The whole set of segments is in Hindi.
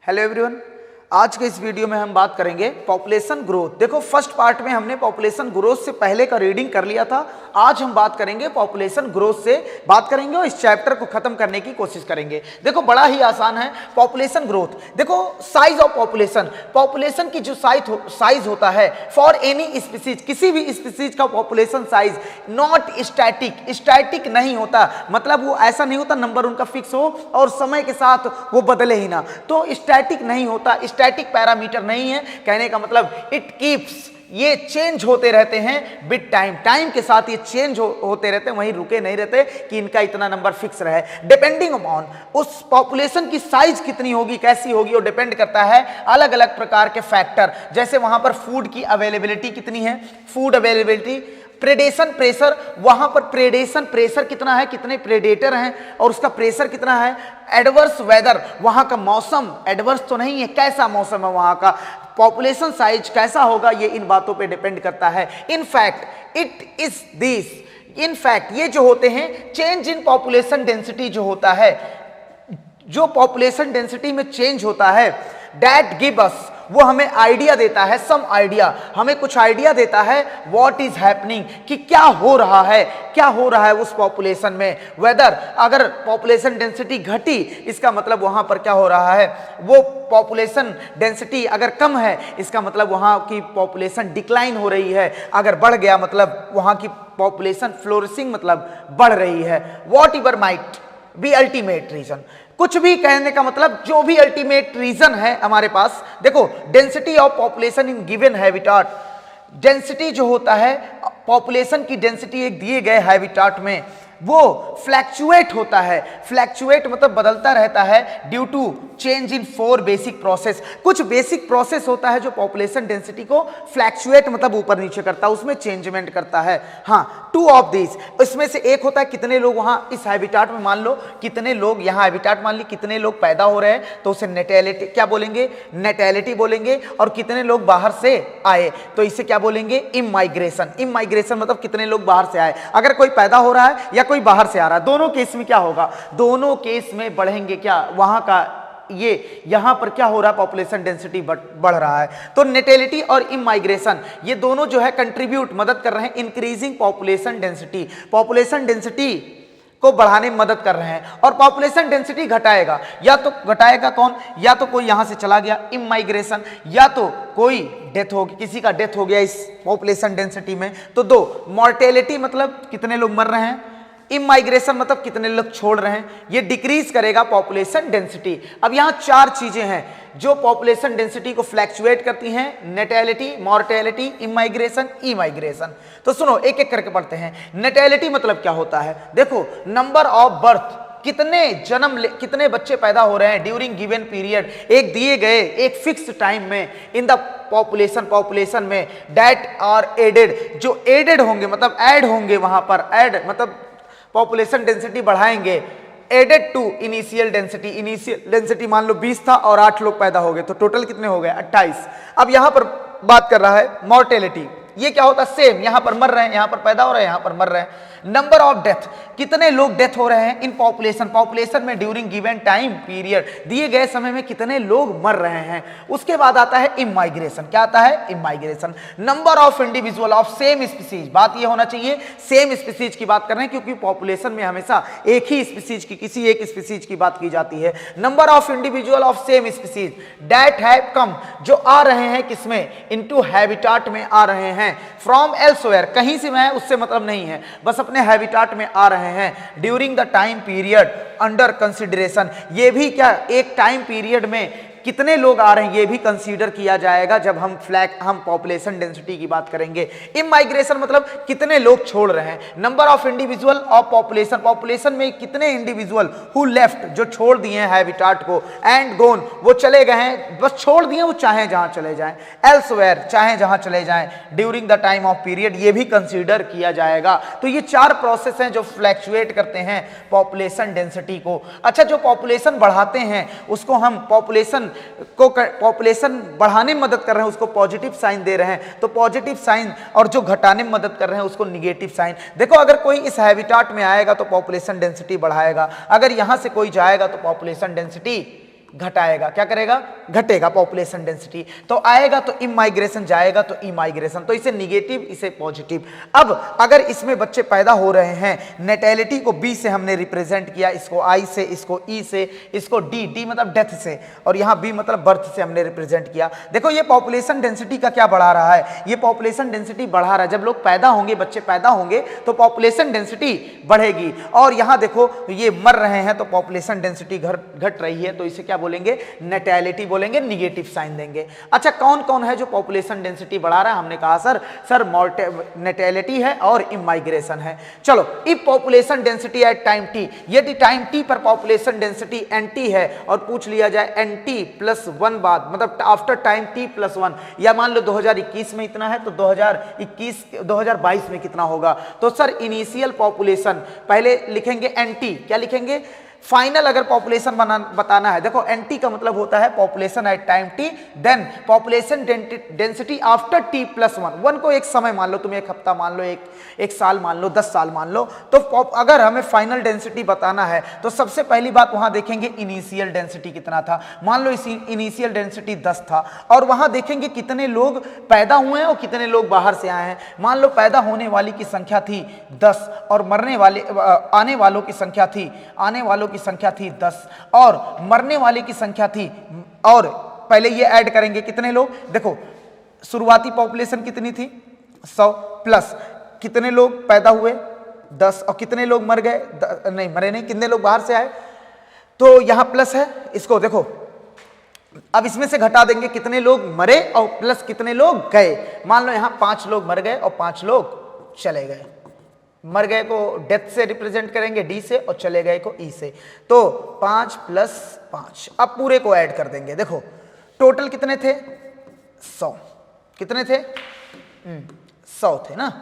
हेलो एवरीवन, आज के इस वीडियो में हम बात करेंगे पॉपुलेशन ग्रोथ। देखो, फर्स्ट पार्ट में हमने पॉपुलेशन ग्रोथ से पहले का रीडिंग कर लिया था। आज हम बात करेंगे पॉपुलेशन ग्रोथ से बात करेंगे और इस चैप्टर को खत्म करने की कोशिश करेंगे। देखो, बड़ा ही आसान है पॉपुलेशन ग्रोथ। देखो, साइज ऑफ पॉपुलेशन, पॉपुलेशन की जो साइज होता है फॉर एनी स्पीसीज, किसी भी स्पीसीज का पॉपुलेशन साइज नॉट स्टैटिक नहीं होता। मतलब वो ऐसा नहीं होता नंबर उनका फिक्स हो और समय के साथ वो बदले ही ना, तो स्टैटिक नहीं होता, स्टैटिक पैरामीटर नहीं है। कहने का मतलब इट कीप्स, ये चेंज होते रहते हैं विद टाइम के साथ ये चेंज होते रहते हैं, वहीं रुके नहीं रहते कि इनका इतना नंबर फिक्स रहे। डिपेंडिंग अपॉन उस पॉपुलेशन की साइज कितनी होगी, कैसी होगी, वो डिपेंड करता है अलग अलग प्रकार के फैक्टर। जैसे वहां पर फूड की अवेलेबिलिटी कितनी है, फूड अवेलेबिलिटी, प्रेडेशन प्रेशर, वहां पर प्रेडेशन प्रेशर कितना है, कितने प्रेडेटर हैं और उसका प्रेशर कितना है। एडवर्स वेदर, वहां का मौसम एडवर्स तो नहीं है, कैसा मौसम है वहां का, पॉपुलेशन साइज कैसा होगा, ये इन बातों पे डिपेंड करता है। In fact it is this, in fact ये जो होते हैं चेंज इन पॉपुलेशन डेंसिटी जो होता है, जो पॉपुलेशन डेंसिटी में चेंज होता है, दैट गिव अस, वो हमें आइडिया देता है, सम आइडिया, हमें कुछ आइडिया देता है व्हाट इज हैपनिंग, कि क्या हो रहा है, क्या हो रहा है उस पॉपुलेशन में। वेदर, अगर पॉपुलेशन डेंसिटी घटी इसका मतलब वहां पर क्या हो रहा है, वो पॉपुलेशन डेंसिटी अगर कम है इसका मतलब वहां की पॉपुलेशन डिक्लाइन हो रही है, अगर बढ़ गया मतलब वहां की पॉपुलेशन फ्लोरिशिंग मतलब बढ़ रही है। Whatever might be ultimate reason, कुछ भी कहने का मतलब जो भी अल्टीमेट रीजन है हमारे पास। देखो, density of population in given habitat, density जो होता है पॉपुलेशन की डेंसिटी एक दिए गए हैबिटाट में वो फ्लैक्चुएट होता है। फ्लैक्चुएट मतलब बदलता रहता है due to change in 4 basic process. कुछ बेसिक प्रोसेस होता है जो पॉपुलेशन डेंसिटी को फ्लैक्चुएट मतलब ऊपर नीचे करता है, उसमें चेंजमेंट करता है। हाँ, 2 ऑफ दिस, इसमें से एक होता है कितने लोग वहां इस हैबिटाट में, मान लो कितने लोग यहाँ हैबिटाट मान ली, कितने लोग पैदा हो रहे हैं तो उसे नेटैलिटी क्या बोलेंगे, नेटैलिटी बोलेंगे। और कितने लोग बाहर से आए तो इसे क्या बोलेंगे, इमाइग्रेशन। इमाइग्रेशन मतलब कितने लोग बाहर से आए। अगर कोई पैदा हो रहा है या कोई बाहर से आ रहा है, दोनों केस में क्या होगा, दोनों केस में बढ़ेंगे क्या, वहां का ये यहां पर क्या हो रहा है, पॉपुलेशन डेंसिटी बढ़ रहा है। तो नेटेलिटी और इमाइग्रेशन ये दोनों जो है कंट्रीब्यूट, मदद कर रहे हैं increasing population density, population density को बढ़ाने में मदद कर रहे हैं। और पॉपुलेशन डेंसिटी घटाएगा, या तो घटाएगा कौन, या तो कोई यहां से चला गया इमाइग्रेशन, या तो कोई डेथ हो गई, किसी का डेथ हो गया इस पॉपुलेशन डेंसिटी में। तो 2 मॉर्टेलिटी मतलब कितने लोग मर रहे हैं, इमाइग्रेशन मतलब कितने लोग छोड़ रहे हैं, ये डिक्रीज करेगा पॉपुलेशन डेंसिटी। अब यहां 4 चीजें हैं जो पॉपुलेशन डेंसिटी को फ्लैक्चुएट करती हैं, नेटैलिटी, मॉर्टेलिटी, इमाइग्रेशन, इमाइग्रेशन। तो सुनो, एक एक करके पढ़ते हैं। नेटैलिटी मतलब क्या होता है, देखो नंबर ऑफ बर्थ, कितने बच्चे पैदा हो रहे हैं ड्यूरिंग गिवन पीरियड, एक दिए गए एक फिक्स टाइम में इन द पॉपुलेशन में, दैट आर एडेड, जो एडेड होंगे मतलब ऐड होंगे वहां पर, ऐड मतलब पॉपुलेशन डेंसिटी बढ़ाएंगे, added to initial density. Initial density मान लो 20 था और 8 लोग पैदा हो गए तो टोटल कितने हो गए, 28। अब यहां पर बात कर रहा है मॉर्टेलिटी, ये क्या होता है, सेम, यहां पर मर रहे हैं, यहां पर पैदा हो रहे हैं, यहां पर मर रहे हैं। नंबर ऑफ डेथ, कितने लोग डेथ हो रहे हैं इन पॉपुलेशन में ड्यूरिंग गिवन टाइम पीरियड, दिए गए समय में कितने लोग मर रहे हैं। उसके बाद आता है इमाइग्रेशन, क्या आता है, immigration. Number of individual of same species, बात ये होना चाहिए सेम स्पीसीज की बात कर रहे हैं क्योंकि पॉपुलेशन में हमेशा एक ही स्पीसीज की, किसी एक स्पीसीज की बात की जाती है। Number of individual of same species that have come, जो आ रहे हैं किसमें, इनटू हैबिटाट में आ रहे हैं, फ्रॉम एल्सवेयर, कहीं से मैं उससे मतलब नहीं है, बस अपने हैबिटाट में आ रहे हैं, during the time period under consideration. ये भी क्या, एक टाइम पीरियड में कितने लोग आ रहे हैं ये भी कंसीडर किया जाएगा जब हम पॉपुलेशन डेंसिटी की बात करेंगे। इमाइग्रेशन मतलब कितने लोग छोड़ रहे हैं। Number of individual of population, population में कितने इंडिविजुअल हु लेफ्ट, जो छोड़ दिए हैं हैबिटाट को, एंड गोन, वो चले गए हैं, बस छोड़ दिए, वो चाहे जहां चले जाएं, एल्सवेयर, चाहे जहां चले जाएं, during the time of period, ये भी कंसीडर किया जाएगा। तो ये 4 प्रोसेस हैं जो फ्लैक्चुएट करते हैं पॉपुलेशन डेंसिटी को। अच्छा, जो पॉपुलेशन बढ़ाते हैं उसको हम पॉपुलेशन बढ़ाने में मदद कर रहे हैं उसको पॉजिटिव साइन दे रहे हैं, तो पॉजिटिव साइन, और जो घटाने में मदद कर रहे हैं उसको निगेटिव साइन। देखो, अगर कोई इस हैबिटाट में आएगा तो पॉपुलेशन डेंसिटी बढ़ाएगा, अगर यहां से कोई जाएगा तो पॉपुलेशन डेंसिटी घटाएगा। क्या करेगा? घटेगा पॉपुलेशन डेंसिटी। तो आएगा तो इमाइग्रेशन, जाएगा तो इमाइग्रेशन। तो इसे निगेटिव, इसे पॉजिटिव। अब अगर इसमें बच्चे पैदा हो रहे हैं, नेटेलिटी को बी से हमने रिप्रेजेंट किया, इसको आई से, इसको ई से, इसको डी, डी मतलब डेथ से, और यहां बी मतलब बर्थ से हमने रिप्रेजेंट किया। देखो ये पॉपुलेशन डेंसिटी का क्या बढ़ा रहा है? ये पॉपुलेशन डेंसिटी बढ़ा रहा है। जब लोग पैदा होंगे, बच्चे पैदा होंगे तो पॉपुलेशन डेंसिटी बढ़ेगी। और यहां देखो ये मर रहे हैं तो पॉपुलेशन डेंसिटी घट रही है, तो इसे क्या बोलेंगे? नेटेलिटी बोलेंगे, निगेटिव साइन देंगे। अच्छा, कौन कौन है जो पॉपुलेशन डेंसिटी बढ़ा रहा है? हमने कहा सर नेटेलिटी है और इमाइग्रेशन है। चलो, if population density at time T, यदि टाइम टी पर पॉपुलेशन डेंसिटी एनटी है और पूछ लिया जाए एनटी प्लस 1 बाद, मतलब आफ्टर टाइम टी प्लस 1, या मान लो 2021 में इतना है तो 2022 में कितना होगा? तो सर इनिशियल पॉपुलेशन पहले लिखेंगे एनटी, क्या लिखेंगे? फाइनल अगर पॉपुलेशन बताना है, देखो एनटी का मतलब होता है population at time t, then population density after t plus 1। 1 को एक समय मान लो, तुम एक हफ्ता मान लो, एक साल मान लो, 10 साल मान लो। तो अगर हमें फाइनल डेंसिटी बताना है तो सबसे पहली बात वहां देखेंगे इनिशियल डेंसिटी कितना था। मान लो इसी इनिशियल डेंसिटी 10 था, और वहां देखेंगे कितने लोग पैदा हुए हैं और कितने लोग बाहर से आए हैं। मान लो पैदा होने वाली की संख्या थी 10 और मरने वाले आने वालों की संख्या थी 10 और मरने वाले की संख्या थी, और पहले ये ऐड करेंगे कितने लोग? देखो शुरुआती पॉपुलेशन कितनी थी? 100 प्लस कितने लोग पैदा हुए? 10, और कितने लोग मर गए? नहीं मरे नहीं, कितने लोग बाहर से आए? तो यहां प्लस है, इसको देखो अब इसमें से घटा देंगे कितने लोग मरे और प्लस कितने लोग गए। मान लो यहां 5 लोग मर गए और 5 लोग चले गए। मर गए को डेथ से रिप्रेजेंट करेंगे डी से, और चले गए को ई से। तो 5 प्लस 5, अब पूरे को ऐड कर देंगे। देखो टोटल कितने थे? 100। कितने थे? 100 थे ना।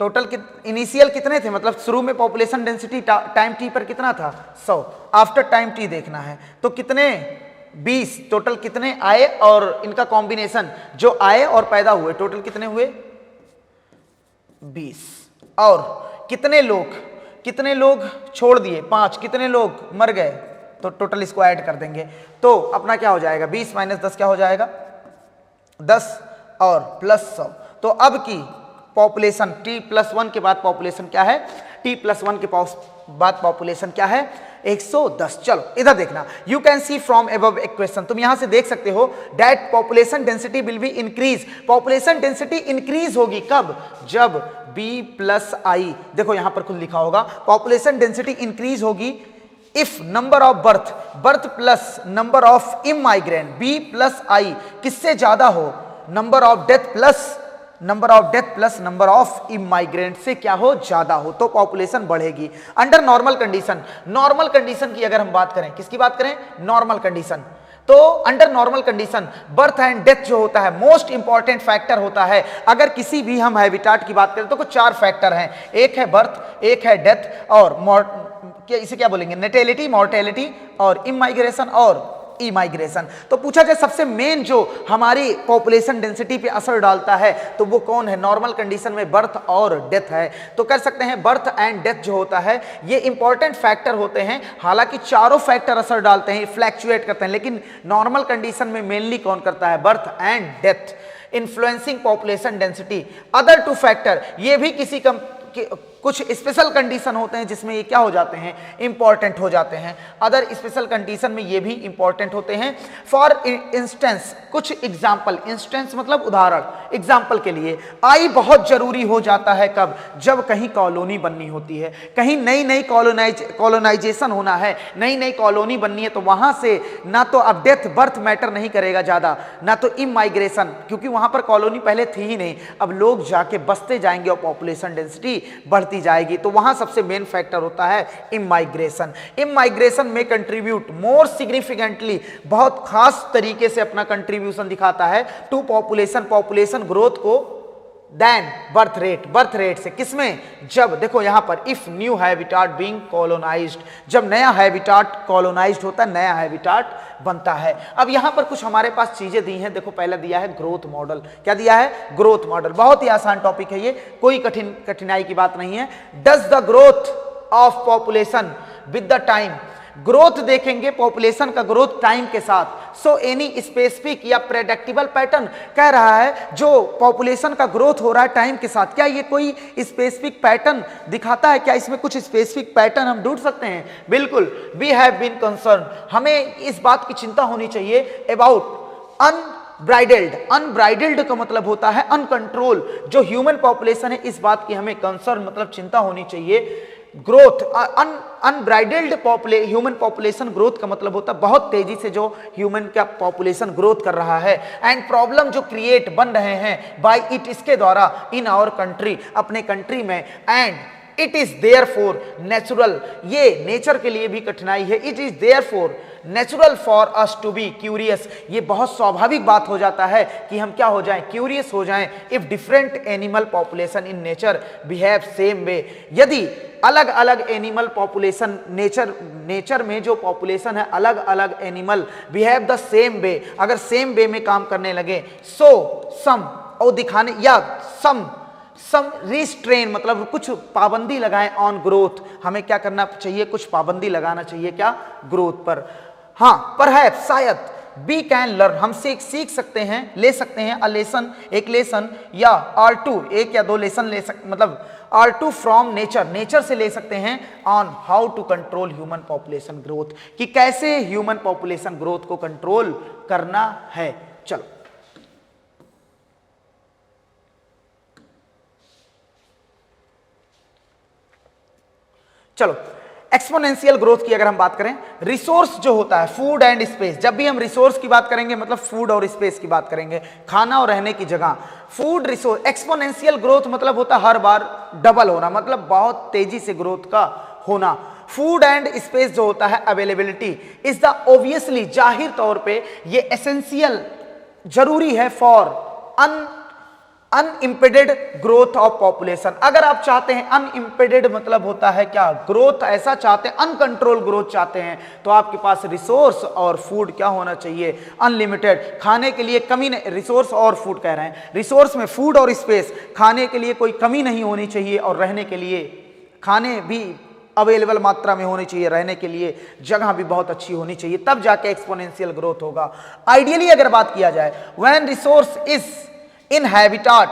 टोटल इनिशियल कितने थे? मतलब शुरू में पॉपुलेशन डेंसिटी टाइम टी पर कितना था? 100। आफ्टर टाइम टी देखना है तो कितने? 20। टोटल कितने आए और इनका कॉम्बिनेशन जो आए और पैदा हुए, टोटल कितने हुए? 20। और कितने लोग छोड़ दिए? 5। कितने लोग मर गए? तो टोटल इसको ऐड कर देंगे तो अपना क्या हो जाएगा? 20 माइनस 10 क्या हो जाएगा? 10 और प्लस 100। तो अब की पॉपुलेशन t प्लस 1 के बाद पॉपुलेशन क्या है? t प्लस 1 के बाद पॉपुलेशन क्या है? 110। चलो इधर देखना, you can see from above equation, तुम यहां से देख सकते हो that population density will be increase. Population density increase होगी कब? जब b प्लस आई, देखो यहां पर खुद लिखा होगा, पॉपुलेशन डेंसिटी इंक्रीज होगी if number of birth plus number of immigrant, b plus I किससे ज्यादा हो? Number of death plus number of immigrant से क्या हो? ज्यादा हो, तो पॉपुलेशन बढ़ेगी। अंडर नॉर्मल कंडीशन की अगर हम बात करें, किसकी बात करें? Normal condition. तो under normal condition birth and death जो होता है मोस्ट इंपॉर्टेंट फैक्टर होता है। अगर किसी भी हम हैबिटाट की बात करें तो कुछ 4 फैक्टर हैं, एक है बर्थ, एक है डेथ, और इसे क्या बोलेंगे? नेटेलिटी, मॉर्टेलिटी और इमाइग्रेशन और इमाइग्रेशन। तो पूछा जाए सबसे मेन जो हमारी पॉपुलेशन डेंसिटी पे असर डालता है तो वो कौन है? नॉर्मल कंडीशन में बर्थ और डेथ है। तो कर सकते हैं बर्थ एंड डेथ जो होता है ये इंपॉर्टेंट फैक्टर होते हैं। हालांकि चारों फैक्टर असर डालते हैं, फ्लैक्चुएट करते हैं, लेकिन नॉर्मल कंडीशन में मेनली कौन करता है? Birth and death influencing population density. Other 2 factor ये भी किसी कुछ स्पेशल कंडीशन होते हैं जिसमें ये क्या हो जाते हैं? इंपॉर्टेंट हो जाते हैं। अदर स्पेशल कंडीशन में ये भी इंपॉर्टेंट होते हैं। फॉर इंस्टेंस, कुछ एग्जाम्पल, इंस्टेंस मतलब उदाहरण, एग्जाम्पल के लिए आई बहुत जरूरी हो जाता है कब? जब कहीं कॉलोनी बननी होती है, कहीं नई कॉलोनाइजेशन होना है, नई कॉलोनी बननी है, तो वहां से ना तो अब डेथ बर्थ मैटर नहीं करेगा ज्यादा, ना तो इमाइग्रेशन, क्योंकि वहां पर कॉलोनी पहले थी ही नहीं, अब लोग जाके बसते जाएंगे और पॉपुलेशन डेंसिटी बढ़ती जाएगी। तो वहां सबसे मेन फैक्टर होता है इमाइग्रेशन। इमाइग्रेशन में कंट्रीब्यूट मोर सिग्निफिकेंटली, बहुत खास तरीके से अपना कंट्रीब्यूशन दिखाता है टू पॉपुलेशन ग्रोथ को देन बर्थ रेट से। किसमें? जब देखो यहां पर if new habitat being colonised, जब नया हैबिटाट कॉलोनाइज्ड होता है, नया हैबिटाट बनता है। अब यहां पर कुछ हमारे पास चीजें दी हैं। देखो पहला दिया है ग्रोथ मॉडल। क्या दिया है? Growth model. बहुत ही आसान टॉपिक है ये, कोई कठिनाई की बात नहीं है। Does the growth of population with the time growth देखेंगे, पॉपुलेशन का ग्रोथ टाइम के साथ। सो एनी स्पेसिफिक या प्रेडिक्टेबल पैटर्न, कह रहा है जो पॉपुलेशन का ग्रोथ हो रहा है टाइम के साथ, क्या ये कोई स्पेसिफिक पैटर्न दिखाता है? क्या इसमें कुछ स्पेसिफिक पैटर्न हम ढूंढ सकते हैं? बिल्कुल। वी हैव बीन कंसर्न, हमें इस बात की चिंता होनी चाहिए अबाउट अनब्राइडल्ड। अनब्राइडल्ड का मतलब होता है अनकंट्रोल, जो ह्यूमन पॉपुलेशन है इस बात की हमें कंसर्न मतलब चिंता होनी चाहिए। Growth unbridled human population growth का मतलब होता है बहुत तेजी से जो ह्यूमन का पॉपुलेशन ग्रोथ कर रहा है, एंड प्रॉब्लम जो क्रिएट बन रहे हैं बाय इट, इसके द्वारा, इन आवर कंट्री, अपने कंट्री में, and it is therefore natural, ये नेचर के लिए भी कठिनाई है। It is therefore natural for us to be curious, ये बहुत स्वाभाविक बात हो जाता है कि हम क्या हो जाएं, क्यूरियस हो जाएं। If different animal population in nature behave same way, यदि अलग अलग एनिमल पॉपुलेशन नेचर में जो पॉपुलेशन है, अलग अलग animal behave the same way, अगर सेम वे में काम करने लगे, सो सम, और दिखाने, या सम रिस्ट्रेन मतलब कुछ पाबंदी लगाएं ऑन ग्रोथ, हमें क्या करना चाहिए, कुछ पाबंदी लगाना चाहिए क्या, ग्रोथ पर। हाँ, परहैप्स, शायद, वी कैन लर्न, हम सीख सकते हैं, ले सकते हैं, अ लेसन, एक लेसन, या आर टू, एक या दो लेसन ले सकते, मतलब आर टू फ्रॉम नेचर से ले सकते हैं, on how to control human population growth, कि कैसे ह्यूमन पॉपुलेशन ग्रोथ को कंट्रोल करना है। चलो एक्सपोनेंशियल ग्रोथ की अगर हम बात करें, रिसोर्स जो होता है, फूड एंड स्पेस, जब भी हम रिसोर्स की बात करेंगे मतलब फूड और स्पेस की बात करेंगे, खाना और रहने की जगह, फूड रिसोर्स। एक्सपोनेंशियल ग्रोथ मतलब होता है हर बार डबल होना, मतलब बहुत तेजी से ग्रोथ का होना। फूड एंड स्पेस जो होता है, अवेलेबिलिटी इज द ऑब्वियसली, जाहिर तौर पे ये एसेंशियल, जरूरी है फॉर अनइम्पेडेड ग्रोथ ऑफ पॉपुलेशन। अगर आप चाहते हैं, अनइम्पेडेड मतलब होता है क्या, ग्रोथ ऐसा चाहते हैं, अनकंट्रोल ग्रोथ चाहते हैं, तो आपके पास रिसोर्स और फूड क्या होना चाहिए, अनलिमिटेड, खाने के लिए कमी नहीं, रिसोर्स और फूड कह रहे हैं, रिसोर्स में फूड और स्पेस, खाने के लिए कोई कमी नहीं होनी चाहिए, और रहने के लिए खाने भी अवेलेबल मात्रा में होनी चाहिए, रहने के लिए जगह भी बहुत अच्छी होनी चाहिए, तब जाके एक्सपोनेंशियल ग्रोथ होगा। आइडियली अगर बात किया जाए, when resource is in habitat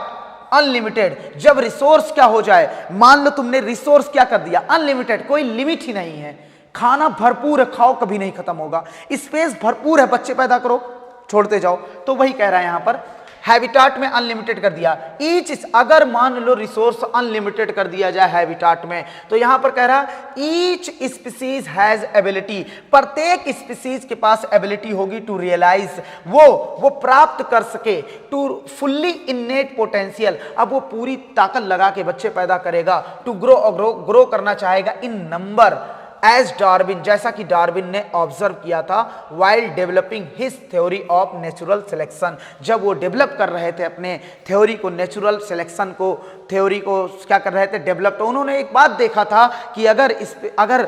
unlimited, जब रिसोर्स क्या हो जाए, मान लो तुमने रिसोर्स क्या कर दिया, अनलिमिटेड, कोई लिमिट ही नहीं है, खाना भरपूर है, खाओ कभी नहीं खत्म होगा, स्पेस भरपूर है, बच्चे पैदा करो छोड़ते जाओ, तो वही कह रहा है यहां पर, हैबिटाट में अनलिमिटेड कर दिया। ईच, अगर मान लो रिसोर्स अनलिमिटेड कर दिया जाए हैबिटाट में, तो यहां पर कह रहा ईच स्पीसीज हैज एबिलिटी, प्रत्येक स्पीसीज के पास एबिलिटी होगी टू रियलाइज, वो प्राप्त कर सके, टू फुल्ली इन्नेट पोटेंशियल, अब वो पूरी ताकत लगा के बच्चे पैदा करेगा, टू ग्रो करना चाहेगा इन नंबर, एज डार्विन, जैसा कि डार्विन ने ऑब्जर्व किया था while developing his theory of natural selection, जब वो डेवलप कर रहे थे अपने थ्योरी को, नेचुरल सिलेक्शन को, थ्योरी को क्या कर रहे थे, डेवलप, तो उन्होंने एक बात देखा था कि अगर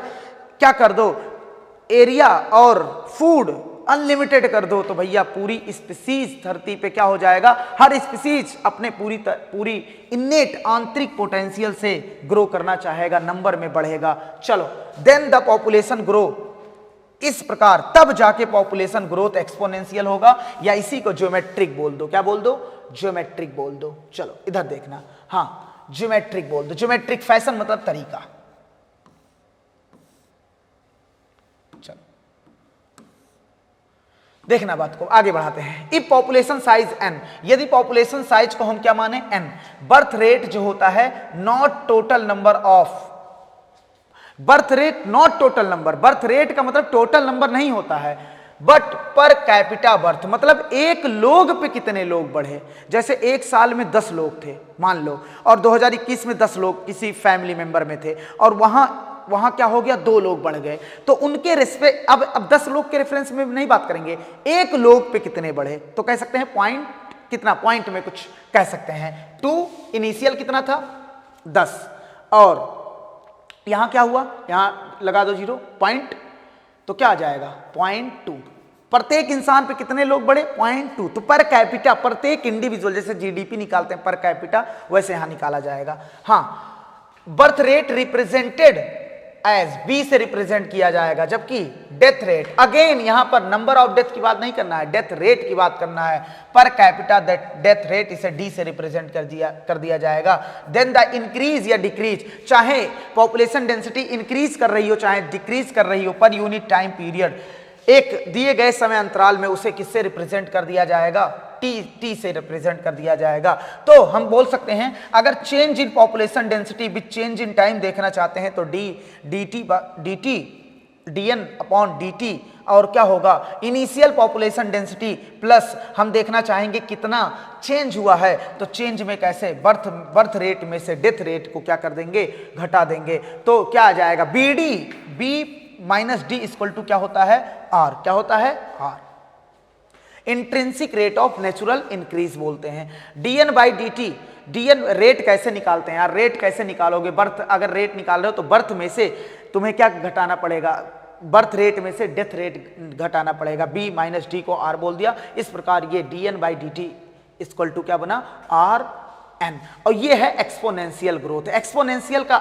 क्या कर दो, एरिया और फूड अनलिमिटेड कर दो, तो भैया पूरी स्पीसीज धरती पे क्या हो जाएगा, हर स्पीसीज अपने पूरी इन्नेट आंतरिक पोटेंशियल से ग्रो करना चाहेगा, नंबर में बढ़ेगा। चलो, देन द पॉपुलेशन ग्रो, इस प्रकार तब जाके पॉपुलेशन ग्रोथ एक्सपोनेंशियल होगा, या इसी को ज्योमेट्रिक बोल दो, क्या बोल दो, ज्योमेट्रिक बोल दो। चलो इधर देखना, हाँ ज्योमेट्रिक बोल दो, ज्योमेट्रिक फैशन मतलब तरीका। देखना बात को आगे बढ़ाते हैं। इफ पॉपुलेशन साइज n, यदि पॉपुलेशन साइज को हम क्या माने n, बर्थ रेट जो होता है not total number of, birth rate not total number, birth rate का मतलब टोटल नंबर नहीं होता है, बट पर कैपिटा बर्थ, मतलब एक लोग पे कितने लोग बढ़े, जैसे एक साल में 10 लोग थे मान लो, और 2021 में 10 लोग किसी फैमिली मेंबर में थे, और वहां क्या हो गया, 2 लोग बढ़ गए, तो उनके रिस्पेक्ट, अब 10 लोग के रेफरेंस में नहीं बात करेंगे, एक लोग पे कितने बढ़े, तो कह सकते हैं पॉइंट कितना, पॉइंट में कुछ कह सकते हैं 2, इनिशियल कितना था 10, और यहां क्या हुआ, यहां लगा दो 0 पॉइंट, तो क्या आ जाएगा 0.2, प्रत्येक इंसान पे कितने लोग बढ़े 0.2, तो पर कैपिटा, प्रत्येक इंडिविजुअल, जैसे जीडीपी निकालते हैं पर कैपिटा, वैसे यहां निकाला जाएगा। हाँ, birth rate represented as b से रिप्रेजेंट किया जाएगा, जबकि डेथ रेट, अगेन यहां पर नंबर ऑफ डेथ की बात नहीं करना है, डेथ रेट की बात करना है, पर कैपिटा डेथ रेट इसे डी से रिप्रेजेंट कर दिया जाएगा। देन द इंक्रीज या डिक्रीज, चाहे पॉपुलेशन डेंसिटी इंक्रीज कर रही हो चाहे डिक्रीज कर रही हो, पर यूनिट टाइम पीरियड, एक दिए गए समय अंतराल में उसे किससे रिप्रेजेंट कर दिया जाएगा, टी से रिप्रेजेंट कर दिया जाएगा। तो हम बोल सकते हैं अगर change in population density with change in time देखना चाहते हैं तो डी dn अपॉन dt, और क्या होगा, इनिशियल पॉपुलेशन डेंसिटी प्लस हम देखना चाहेंगे कितना चेंज हुआ है, तो चेंज में कैसे, बर्थ रेट में से डेथ रेट को क्या कर देंगे, घटा देंगे, तो क्या आ जाएगा, b minus d equal to क्या होता है, आर, क्या होता है, r. Intrinsic rate of natural increase बोलते हैं। dn by dt, dn rate कैसे निकालते हैं यार, रेट कैसे निकालोगे, बर्थ अगर रेट निकाल रहे हो तो बर्थ में से तुम्हें क्या घटाना पड़ेगा, बर्थ रेट में से डेथ रेट घटाना पड़ेगा, b माइनस डी को r बोल दिया, इस प्रकार ये dn by dt equal to क्या बना, आर एन। और ये है एक्सपोनेंशियल ग्रोथ। एक्सपोनेंशियल का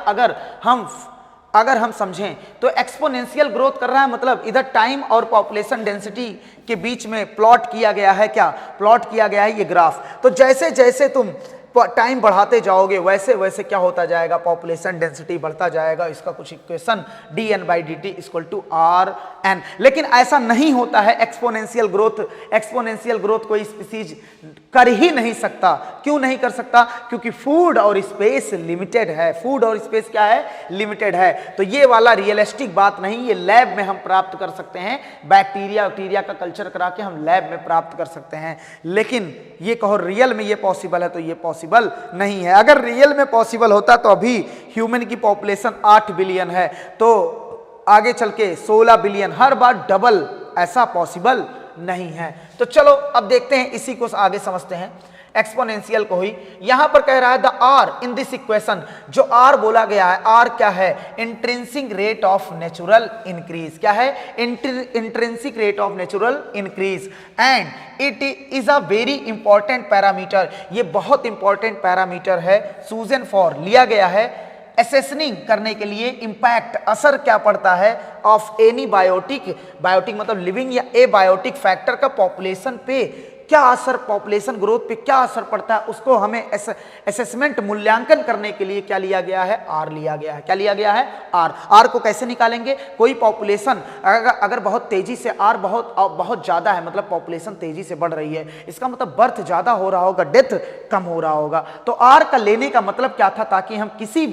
अगर हम समझें तो एक्सपोनेंशियल ग्रोथ कर रहा है, मतलब इधर टाइम और पॉपुलेशन डेंसिटी के बीच में प्लॉट किया गया है, क्या प्लॉट किया गया है ये ग्राफ। तो जैसे जैसे तुम टाइम बढ़ाते जाओगे वैसे वैसे क्या होता जाएगा, पॉपुलेशन डेंसिटी बढ़ता जाएगा। इसका कुछ equation dn by dt equal to r n. लेकिन ऐसा नहीं होता है एक्सपोनेंशियल ग्रोथ कोई स्पीसीज कर ही नहीं सकता। क्यों नहीं कर सकता, क्योंकि फूड और स्पेस लिमिटेड है। फूड और स्पेस क्या है, लिमिटेड है। तो ये वाला रियलिस्टिक बात नहीं, ये लैब में हम प्राप्त कर सकते हैं, बैक्टीरिया का कल्चर करा के हम लैब में प्राप्त कर सकते हैं। लेकिन ये कहो रियल में ये पॉसिबल है, तो ये पॉसिबल नहीं है। अगर रियल में पॉसिबल होता तो अभी ह्यूमन की पॉपुलेशन 8 बिलियन है, तो आगे चल के 16 बिलियन, हर बार डबल, ऐसा पॉसिबल नहीं है। तो चलो अब देखते हैं, इसी को आगे समझते हैं एक्सपोनेंशियल को ही। यहां पर कह रहा है the r in this equation, जो आर बोला गया है, आर क्या है, intrinsic rate of natural increase. क्या है, intrinsic rate of natural increase, and it is a very important parameter. ये बहुत इंपॉर्टेंट पैरामीटर है, चूजन फॉर, लिया गया है असेसनिंग करने के लिए, इंपैक्ट, असर क्या पड़ता है ऑफ एनी बायोटिक मतलब लिविंग या एबायोटिक फैक्टर का पॉपुलेशन पे क्या असर, पॉपुलेशन ग्रोथ पे क्या असर पड़ता है, उसको हमें असेसमेंट, मूल्यांकन करने के लिए क्या लिया गया है, आर लिया गया है। क्या लिया गया है, आर। आर को कैसे निकालेंगे, कोई पॉपुलेशन अगर बहुत तेजी से, आर बहुत ज्यादा है, मतलब पॉपुलेशन तेजी से बढ़ रही है, इसका मतलब बर्थ ज्यादा हो रहा होगा, डेथ कम हो रहा होगा। तो आर का लेने का मतलब क्या था, ताकि हम किसी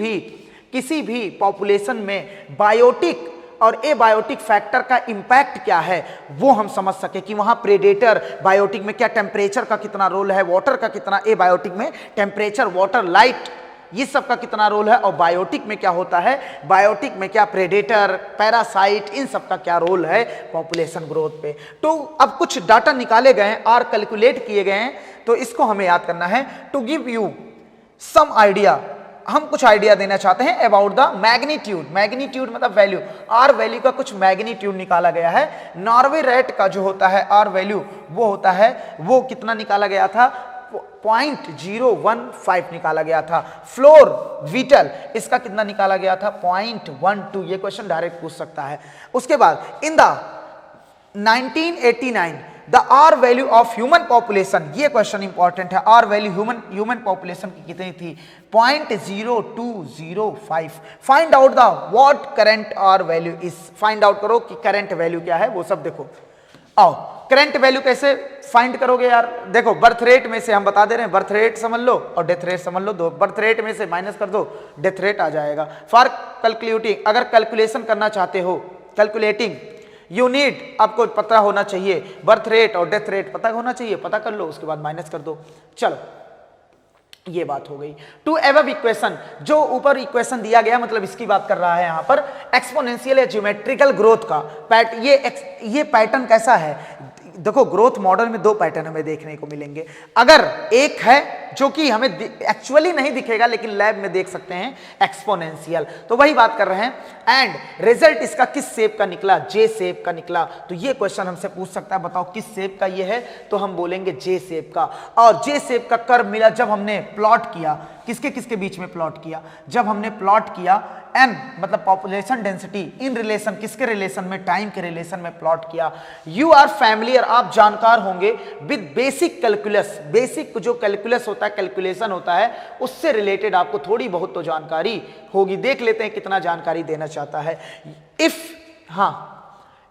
भी पॉपुलेशन में बायोटिक और एबायोटिक फैक्टर का इंपैक्ट क्या है वो हम समझ सके, कि वहां प्रेडेटर, बायोटिक में क्या टेम्परेचर का कितना रोल है, वाटर का कितना, एबायोटिक में टेम्परेचर, वाटर, लाइट, ये सब का कितना रोल है, और बायोटिक में क्या होता है, बायोटिक में क्या प्रेडेटर, पैरासाइट, इन सब का क्या रोल है पॉपुलेशन ग्रोथ पे। तो अब कुछ डाटा निकाले गए हैं, आर कैलकुलेट किए गए हैं, तो इसको हमें याद करना है। To give you some idea, हम कुछ आइडिया देना चाहते हैं अबाउट द मैग्नीट्यूड मतलब वैल्यू, आर वैल्यू का कुछ मैग्नीट्यूड निकाला गया है। नॉर्वे रेट का जो होता है आर वैल्यू, वो होता है, वो कितना निकाला गया था, 0.015 निकाला गया था। फ्लोर वीटल, इसका कितना निकाला गया था, 0.12। ये क्वेश्चन डायरेक्ट पूछ सकता है। उसके बाद in the 1989 the r value of human population, ये क्वेश्चन इंपॉर्टेंट है, आर वैल्यू ह्यूमन पॉपुलेशन की कितनी थी, 0.0205। Find out the what current r value is, find out करो कि करंट वैल्यू क्या है, वो सब देखो। आओ, करंट वैल्यू कैसे फाइंड करोगे यार, देखो बर्थ रेट में से हम बता दे रहे हैं, बर्थ रेट समझ लो और डेथ रेट समझ लो, दो बर्थ रेट में से माइनस कर दो, डेथ रेट आ जाएगा। फॉर कैलकुलेटिंग, अगर कैलकुलेशन करना चाहते हो, कैलकुलेटिंग यूनिट आपको पता होना चाहिए, बर्थ रेट और डेथ रेट पता होना चाहिए, पता कर लो, उसके बाद माइनस कर दो। चलो ये बात हो गई। टू एबव इक्वेशन, जो ऊपर इक्वेशन दिया गया, मतलब इसकी बात कर रहा है यहां पर, एक्सपोनेंशियल या ज्योमेट्रिकल ग्रोथ का ये पैटर्न कैसा है, देखो ग्रोथ मॉडल में दो पैटर्न हमें देखने को मिलेंगे। अगर एक है जो कि हमें एक्चुअली नहीं दिखेगा लेकिन लैब में देख सकते हैं, एक्सपोनेंशियल, तो वही बात कर रहे हैं। एंड रिजल्ट इसका किस शेप का निकला, जे शेप का निकला। तो ये क्वेश्चन हमसे पूछ सकता है, बताओ किस शेप का ये है, तो हम बोलेंगे जे शेप का। और जे शेप का कर्व मिला जब हमने प्लॉट किया, किसके किसके बीच में प्लॉट किया, जब हमने प्लॉट किया n मतलब पॉपुलेशन डेंसिटी इन रिलेशन, किसके रिलेशन में, टाइम के रिलेशन में प्लॉट किया। यू आर फैमिलियर, आप जानकार होंगे विद बेसिक कैलकुलस, बेसिक जो कैलकुलस होता है, कैलकुलेशन होता है, उससे रिलेटेड आपको थोड़ी बहुत तो जानकारी होगी। देख लेते हैं कितना जानकारी देना चाहता है।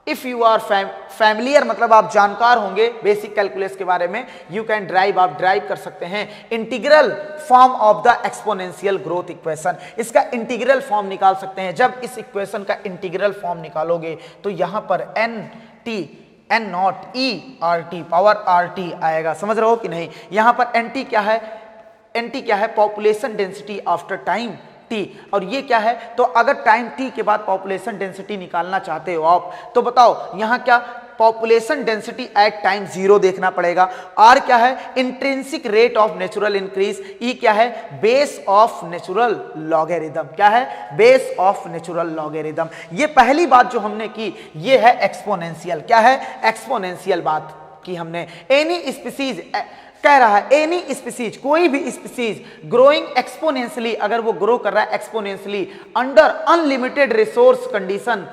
इफ यू आर फैमिलियर मतलब आप जानकार होंगे बेसिक कैलकुलस के बारे में, यू कैन ड्राइव, आप ड्राइव कर सकते हैं integral form of the exponential growth equation. इसका इंटीग्रल फॉर्म निकाल सकते हैं। जब इस इक्वेशन का इंटीग्रल फॉर्म निकालोगे तो यहां पर n not E R T power R T आएगा। समझ रहे हो कि नहीं? यहां पर nt क्या है? nt क्या है? Population density after time t। और ये क्या है? तो अगर टाइम t के बाद पॉपुलेशन डेंसिटी निकालना चाहते हो आप, तो बताओ यहां क्या, पॉपुलेशन डेंसिटी एट टाइम 0 देखना पड़ेगा। r क्या है? Intrinsic rate of natural increase. e क्या है? Base of natural logarithm. क्या है? Base of natural logarithm. ये पहली बात जो हमने की ये है एक्सपोनेंशियल। क्या है? एक्सपोनेंशियल बात की हमने। एनी स्पीसीज कह रहा है, एनी स्पीसीज, कोई भी स्पीसीज ग्रोइंग एक्सपोनेंशियली, अगर वो ग्रो कर रहा है exponentially under unlimited resource condition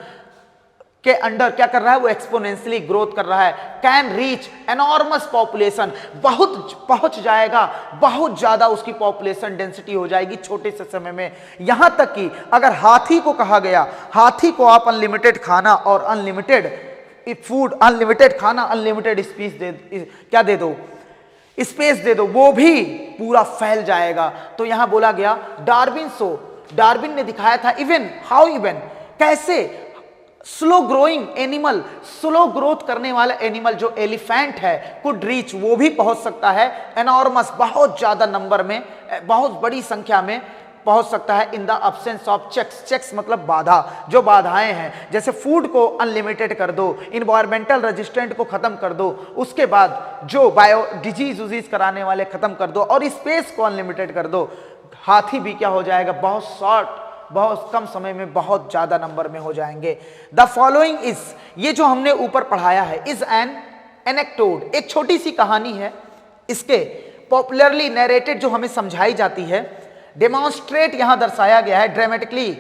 के अंडर, क्या कर रहा है? वो एक्सपोनेंशियली ग्रोथ कर रहा है। कैन रीच एनॉर्मस पॉपुलेशन, बहुत पहुंच जाएगा, बहुत ज्यादा उसकी पॉपुलेशन डेंसिटी हो जाएगी छोटे से समय में। यहां तक कि अगर हाथी को कहा गया, हाथी को आप अनलिमिटेड खाना और अनलिमिटेड फूड, अनलिमिटेड खाना, अनलिमिटेड क्या दे दो, स्पेस दे दो, वो भी पूरा फैल जाएगा। तो यहां बोला गया डार्विन ने दिखाया था इवन कैसे slow growing animal, slow growth करने वाला एनिमल जो एलिफेंट है, कुड रीच, वो भी पहुंच सकता है एनॉर्मस, बहुत ज्यादा नंबर में, बहुत बड़ी संख्या में पहुंच सकता है in the absence of checks मतलब बाधा, जो बाधाएं हैं, जैसे फूड को अनलिमिटेड कर दो, इन्वायरमेंटल रेजिस्टेंट को खत्म कर दो, उसके बाद जो बायो डिजीज कराने वाले खत्म कर दो, और स्पेस को अनलिमिटेड कर दो। हाथी भी क्या हो जाएगा? बहुत शॉर्ट, बहुत कम समय में बहुत ज्यादा नंबर में हो जाएंगे। द फॉलोइंग इज, ये जो हमने ऊपर पढ़ाया है, इज एन एनेक्डोट, एक छोटी सी कहानी है, इसके पॉपुलरली नरेटेड जो हमें समझाई जाती है, डेमोन्स्ट्रेट यहां दर्शाया गया है ड्रामेटिकली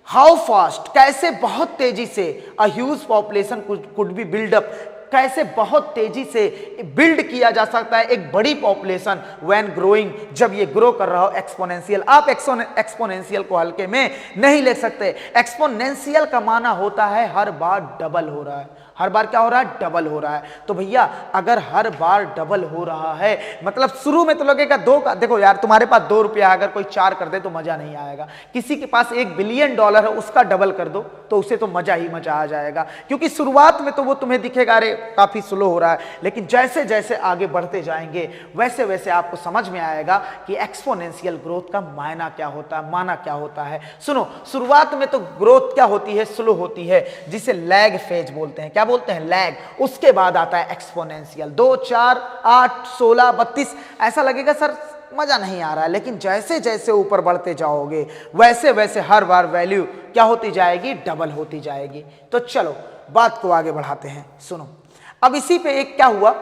हाउ फास्ट, कैसे बहुत तेजी से a huge population could be build up, कैसे बहुत तेजी से बिल्ड किया जा सकता है एक बड़ी पॉपुलेशन व्हेन ग्रोइंग, जब ये ग्रो कर रहा हो एक्सपोनेंशियल। आप एक्सपोनेंशियल को हल्के में नहीं ले सकते। एक्सपोनेंशियल का माना होता है हर बार डबल हो रहा है, हर बार क्या हो रहा है? डबल हो रहा है। तो भैया अगर हर बार डबल हो रहा है, मतलब शुरू में तो लगेगा दो का, देखो यार तुम्हारे पास 2 रुपया अगर कोई 4 कर दे तो मजा नहीं आएगा। किसी के पास $1 बिलियन है, उसका डबल कर दो तो उसे तो मजा ही मजा आ जाएगा, क्योंकि शुरुआत में तो वो तुम्हें दिखेगा अरे काफी स्लो हो रहा है, लेकिन जैसे जैसे आगे बढ़ते जाएंगे वैसे वैसे आपको समझ में आएगा कि एक्सपोनेंशियल ग्रोथ का मायना क्या होता है, माना क्या होता है। सुनो, शुरुआत में तो ग्रोथ क्या होती है? स्लो होती है, जिसे लैग फेज बोलते हैं। क्या बोलते हैं? लैग। उसके बाद आता है एक्सपोनेंशियल। 2, 4, 8, 16, 32, ऐसा लगेगा सर मजा नहीं आ रहा है, लेकिन जैसे जैसे ऊपर बढ़ते जाओगे वैसे वैसे हर बार वैल्यू क्या होती जाएगी? डबल होती जाएगी। तो चलो बात को आगे बढ़ाते हैं। सुनो, अब इसी पे एक क्या हुआ,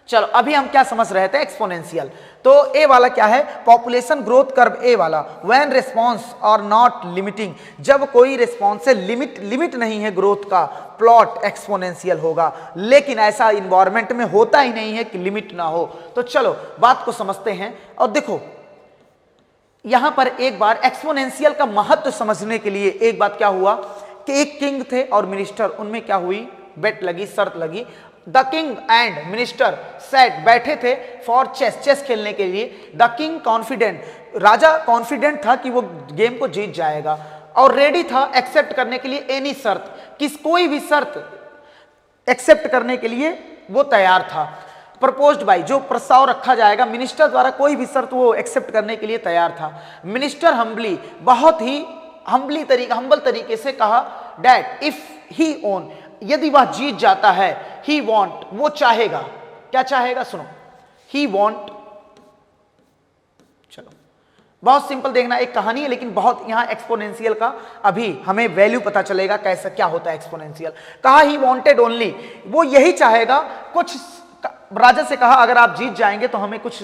चलो अभी हम क्या समझ रहे थे? एक्सपोनेंशियल। तो ए वाला क्या है? पॉपुलेशन ग्रोथ कर्व ए वाला, व्हेन रिस्पॉन्स और नॉट लिमिटिंग, जब कोई रिस्पॉन्स से लिमिट नहीं है ग्रोथ का, प्लॉट एक्सपोनेंशियल होगा। लेकिन ऐसा इन्वायरमेंट में होता ही नहीं है कि लिमिट ना हो। तो चलो बात को समझते हैं। और देखो यहां पर एक बार एक्सपोनेंशियल का महत्व समझने के लिए एक बात क्या हुआ कि एक किंग थे और मिनिस्टर, उनमें क्या हुई? बेट लगी, शर्त लगी। The king and minister set, बैठे थे फॉर चेस खेलने के लिए। The king confident, Raja confident था कि वो गेम को जीत जाएगा और रेडी था एक्सेप्ट करने के लिए एनी शर्त, कोई भी शर्त एक्सेप्ट करने के लिए वो तैयार था। प्रपोज्ड बाई, जो प्रस्ताव रखा जाएगा मिनिस्टर द्वारा, कोई भी शर्त वो एक्सेप्ट करने के लिए तैयार था। मिनिस्टर हम्बली, बहुत ही हम्बल तरीके से कहा, डैट इफ ही ओन, यदि वह जीत जाता है, ही वॉन्ट, वो चाहेगा, क्या चाहेगा? सुनो, ही वॉन्ट, चलो बहुत सिंपल देखना, एक कहानी है लेकिन बहुत यहां एक्सपोनेंशियल का अभी हमें वैल्यू पता चलेगा कैसा क्या होता है एक्सपोनेंशियल। कहा ही वॉन्टेड ओनली, वो यही चाहेगा, कुछ राजा से कहा अगर आप जीत जाएंगे तो हमें कुछ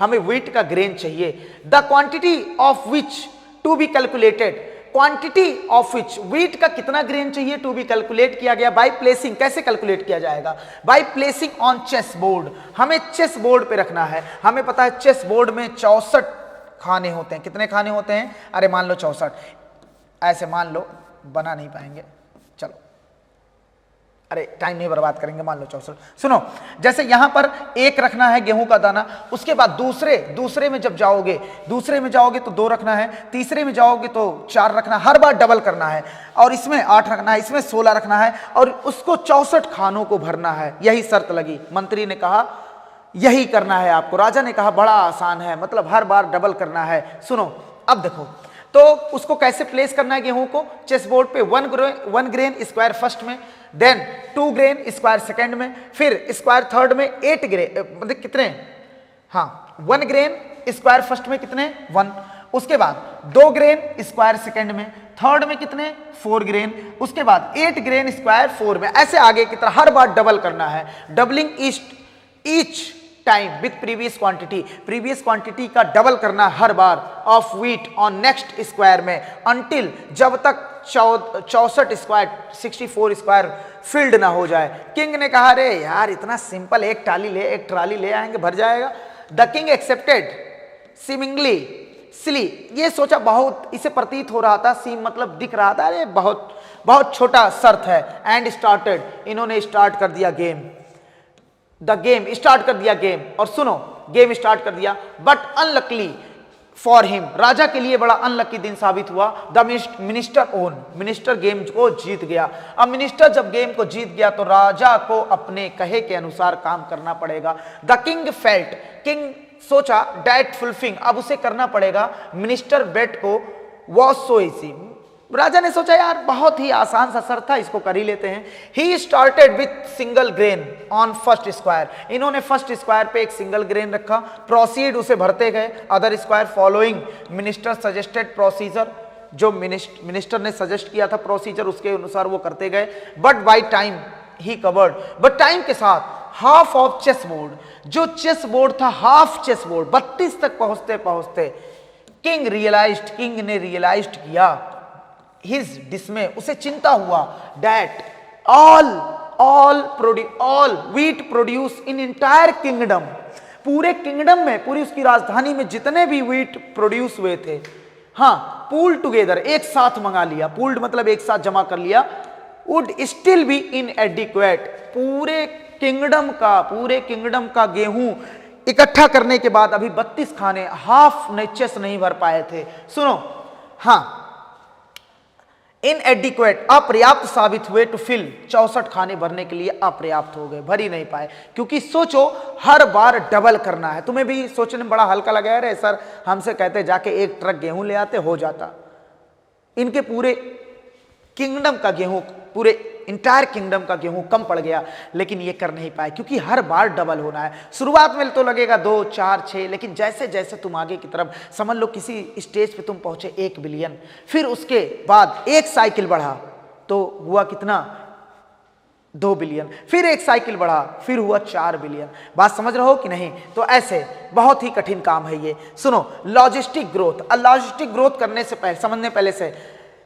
हमें व्हीट का ग्रेन चाहिए। The quantity of which to be calculated, quantity of which, wheat का कितना ग्रेन चाहिए टू बी कैलकुलेट किया गया बाय प्लेसिंग, कैसे कैलकुलेट किया जाएगा? By placing on chessboard, हमें चेस बोर्ड पे रखना है। हमें पता है चेस बोर्ड में 64 खाने होते हैं। कितने खाने होते हैं? अरे मान लो 64, ऐसे मान लो, बना नहीं पाएंगे, चलो अरे टाइम नहीं बर्बाद करेंगे, मान लो 64। सुनो, जैसे यहां पर एक रखना है गेहूं का दाना, उसके बाद दूसरे में जब जाओगे, दूसरे में जाओगे तो 2 रखना है, तीसरे में जाओगे तो 4 रखना है, हर बार डबल करना है, और इसमें 8 रखना है, इसमें 16 रखना है, और उसको 64 खानों को भरना है। यही शर्त लगी। मंत्री ने कहा यही करना है आपको। राजा ने कहा बड़ा आसान है, मतलब हर बार डबल करना है। सुनो अब देखो, तो उसको कैसे प्लेस करना है गेहूं को? चेस बोर्ड पे 1 ग्रेन स्क्वायर फर्स्ट में, देन 2 ग्रेन स्क्वायर सेकंड में, फिर स्क्वायर थर्ड में 8 ग्रेन, मतलब कितने? हाँ 1 ग्रेन स्क्वायर फर्स्ट में कितने? 1, उसके बाद 2 ग्रेन स्क्वायर सेकंड में, थर्ड में कितने? 4 ग्रेन, उसके बाद 8 ग्रेन स्क्वायर 4 में, ऐसे आगे की तरह हर बार डबल करना है। Doubling each time with previous quantity का डबल करना हर बार of wheat on next square में, अंटिल जब तक 64 स्क्वायर 64 स्क्वायर फील्ड ना हो जाए। किंग ने कहा अरे यार इतना सिंपल, एक ट्राली ले आएंगे, भर जाएगा। द किंग एक्सेप्टेड सीमिंगली सिली, ये सोचा, बहुत इसे प्रतीत हो रहा था, सीम मतलब दिख रहा था, अरे बहुत छोटा शर्त है। एंड स्टार्टेड, इन्होंने स्टार्ट कर दिया गेम, स्टार्ट कर दिया गेम। और सुनो, गेम स्टार्ट कर दिया, बट अनलकली फॉर हिम, राजा के लिए बड़ा अनलकी दिन साबित हुआ। द मिनिस्टर गेम को जीत गया। अब मिनिस्टर जब गेम को जीत गया तो राजा को अपने कहे के अनुसार काम करना पड़ेगा। द किंग फेल्ट, किंग सोचा डैट फुलफिंग, अब उसे करना पड़ेगा। मिनिस्टर बेट को वॉज सो इजी, राजा ने सोचा यार बहुत ही आसान सा शर्त था, इसको कर ही लेते हैं। He started with single grain on first square, इन्होंने फर्स्ट स्क्वायर पे एक सिंगल ग्रेन रखा। प्रोसीड, उसे भरते गए। Other square following minister suggested procedure, जो मिनिस्टर ने सजेस्ट किया था प्रोसीजर, उसके अनुसार वो करते गए। But by time he covered, but time के साथ हाफ ऑफ चेस बोर्ड, जो चेस बोर्ड था हाफ चेस बोर्ड, 32 तक पहुंचते पहुंचते किंग ने रियलाइज किया, हिज डिसमे, उसे चिंता हुआ, that all wheat produce in entire kingdom, पूरे किंगडम में, पूरी उसकी राजधानी में जितने भी व्हीट प्रोड्यूस हुए थे, हाँ पूल टुगेदर, एक साथ मंगा लिया, पूल्ड मतलब एक साथ जमा कर लिया, वुड स्टिल बी इनएडिक्वेट, पूरे किंगडम का गेहूं इकट्ठा करने के बाद अभी 32 खाने, हाफ चेस नहीं भर पाए थे। सुनो, हाँ इनएडिक्वेट, अपर्याप्त साबित हुए, टू फिल 64 खाने भरने के लिए अपर्याप्त हो गए, भर ही नहीं पाए। क्योंकि सोचो हर बार डबल करना है। तुम्हें भी सोचने में बड़ा हल्का लगा है, सर हमसे कहते जाके 1 ट्रक गेहूं ले आते, हो जाता। इनके पूरे किंगडम का गेहूं, पूरे इंटायर किंगडम का गेहूं कम पड़ गया, लेकिन ये कर नहीं पाए क्योंकि हर बार डबल होना है। शुरुआत में तो लगेगा 2, 4, 6, लेकिन जैसे जैसे तुम आगे की तरफ, समझ लो किसी स्टेज पे तुम पहुंचे 1 बिलियन, फिर उसके बाद एक साइकिल बढ़ा तो हुआ कितना? 2 बिलियन, फिर एक साइकिल बढ़ा, फिर हुआ 4 बिलियन। बात समझ रहे हो कि नहीं? तो ऐसे बहुत ही कठिन काम है ये। सुनो, लॉजिस्टिक ग्रोथ, लॉजिस्टिक ग्रोथ करने से पहले,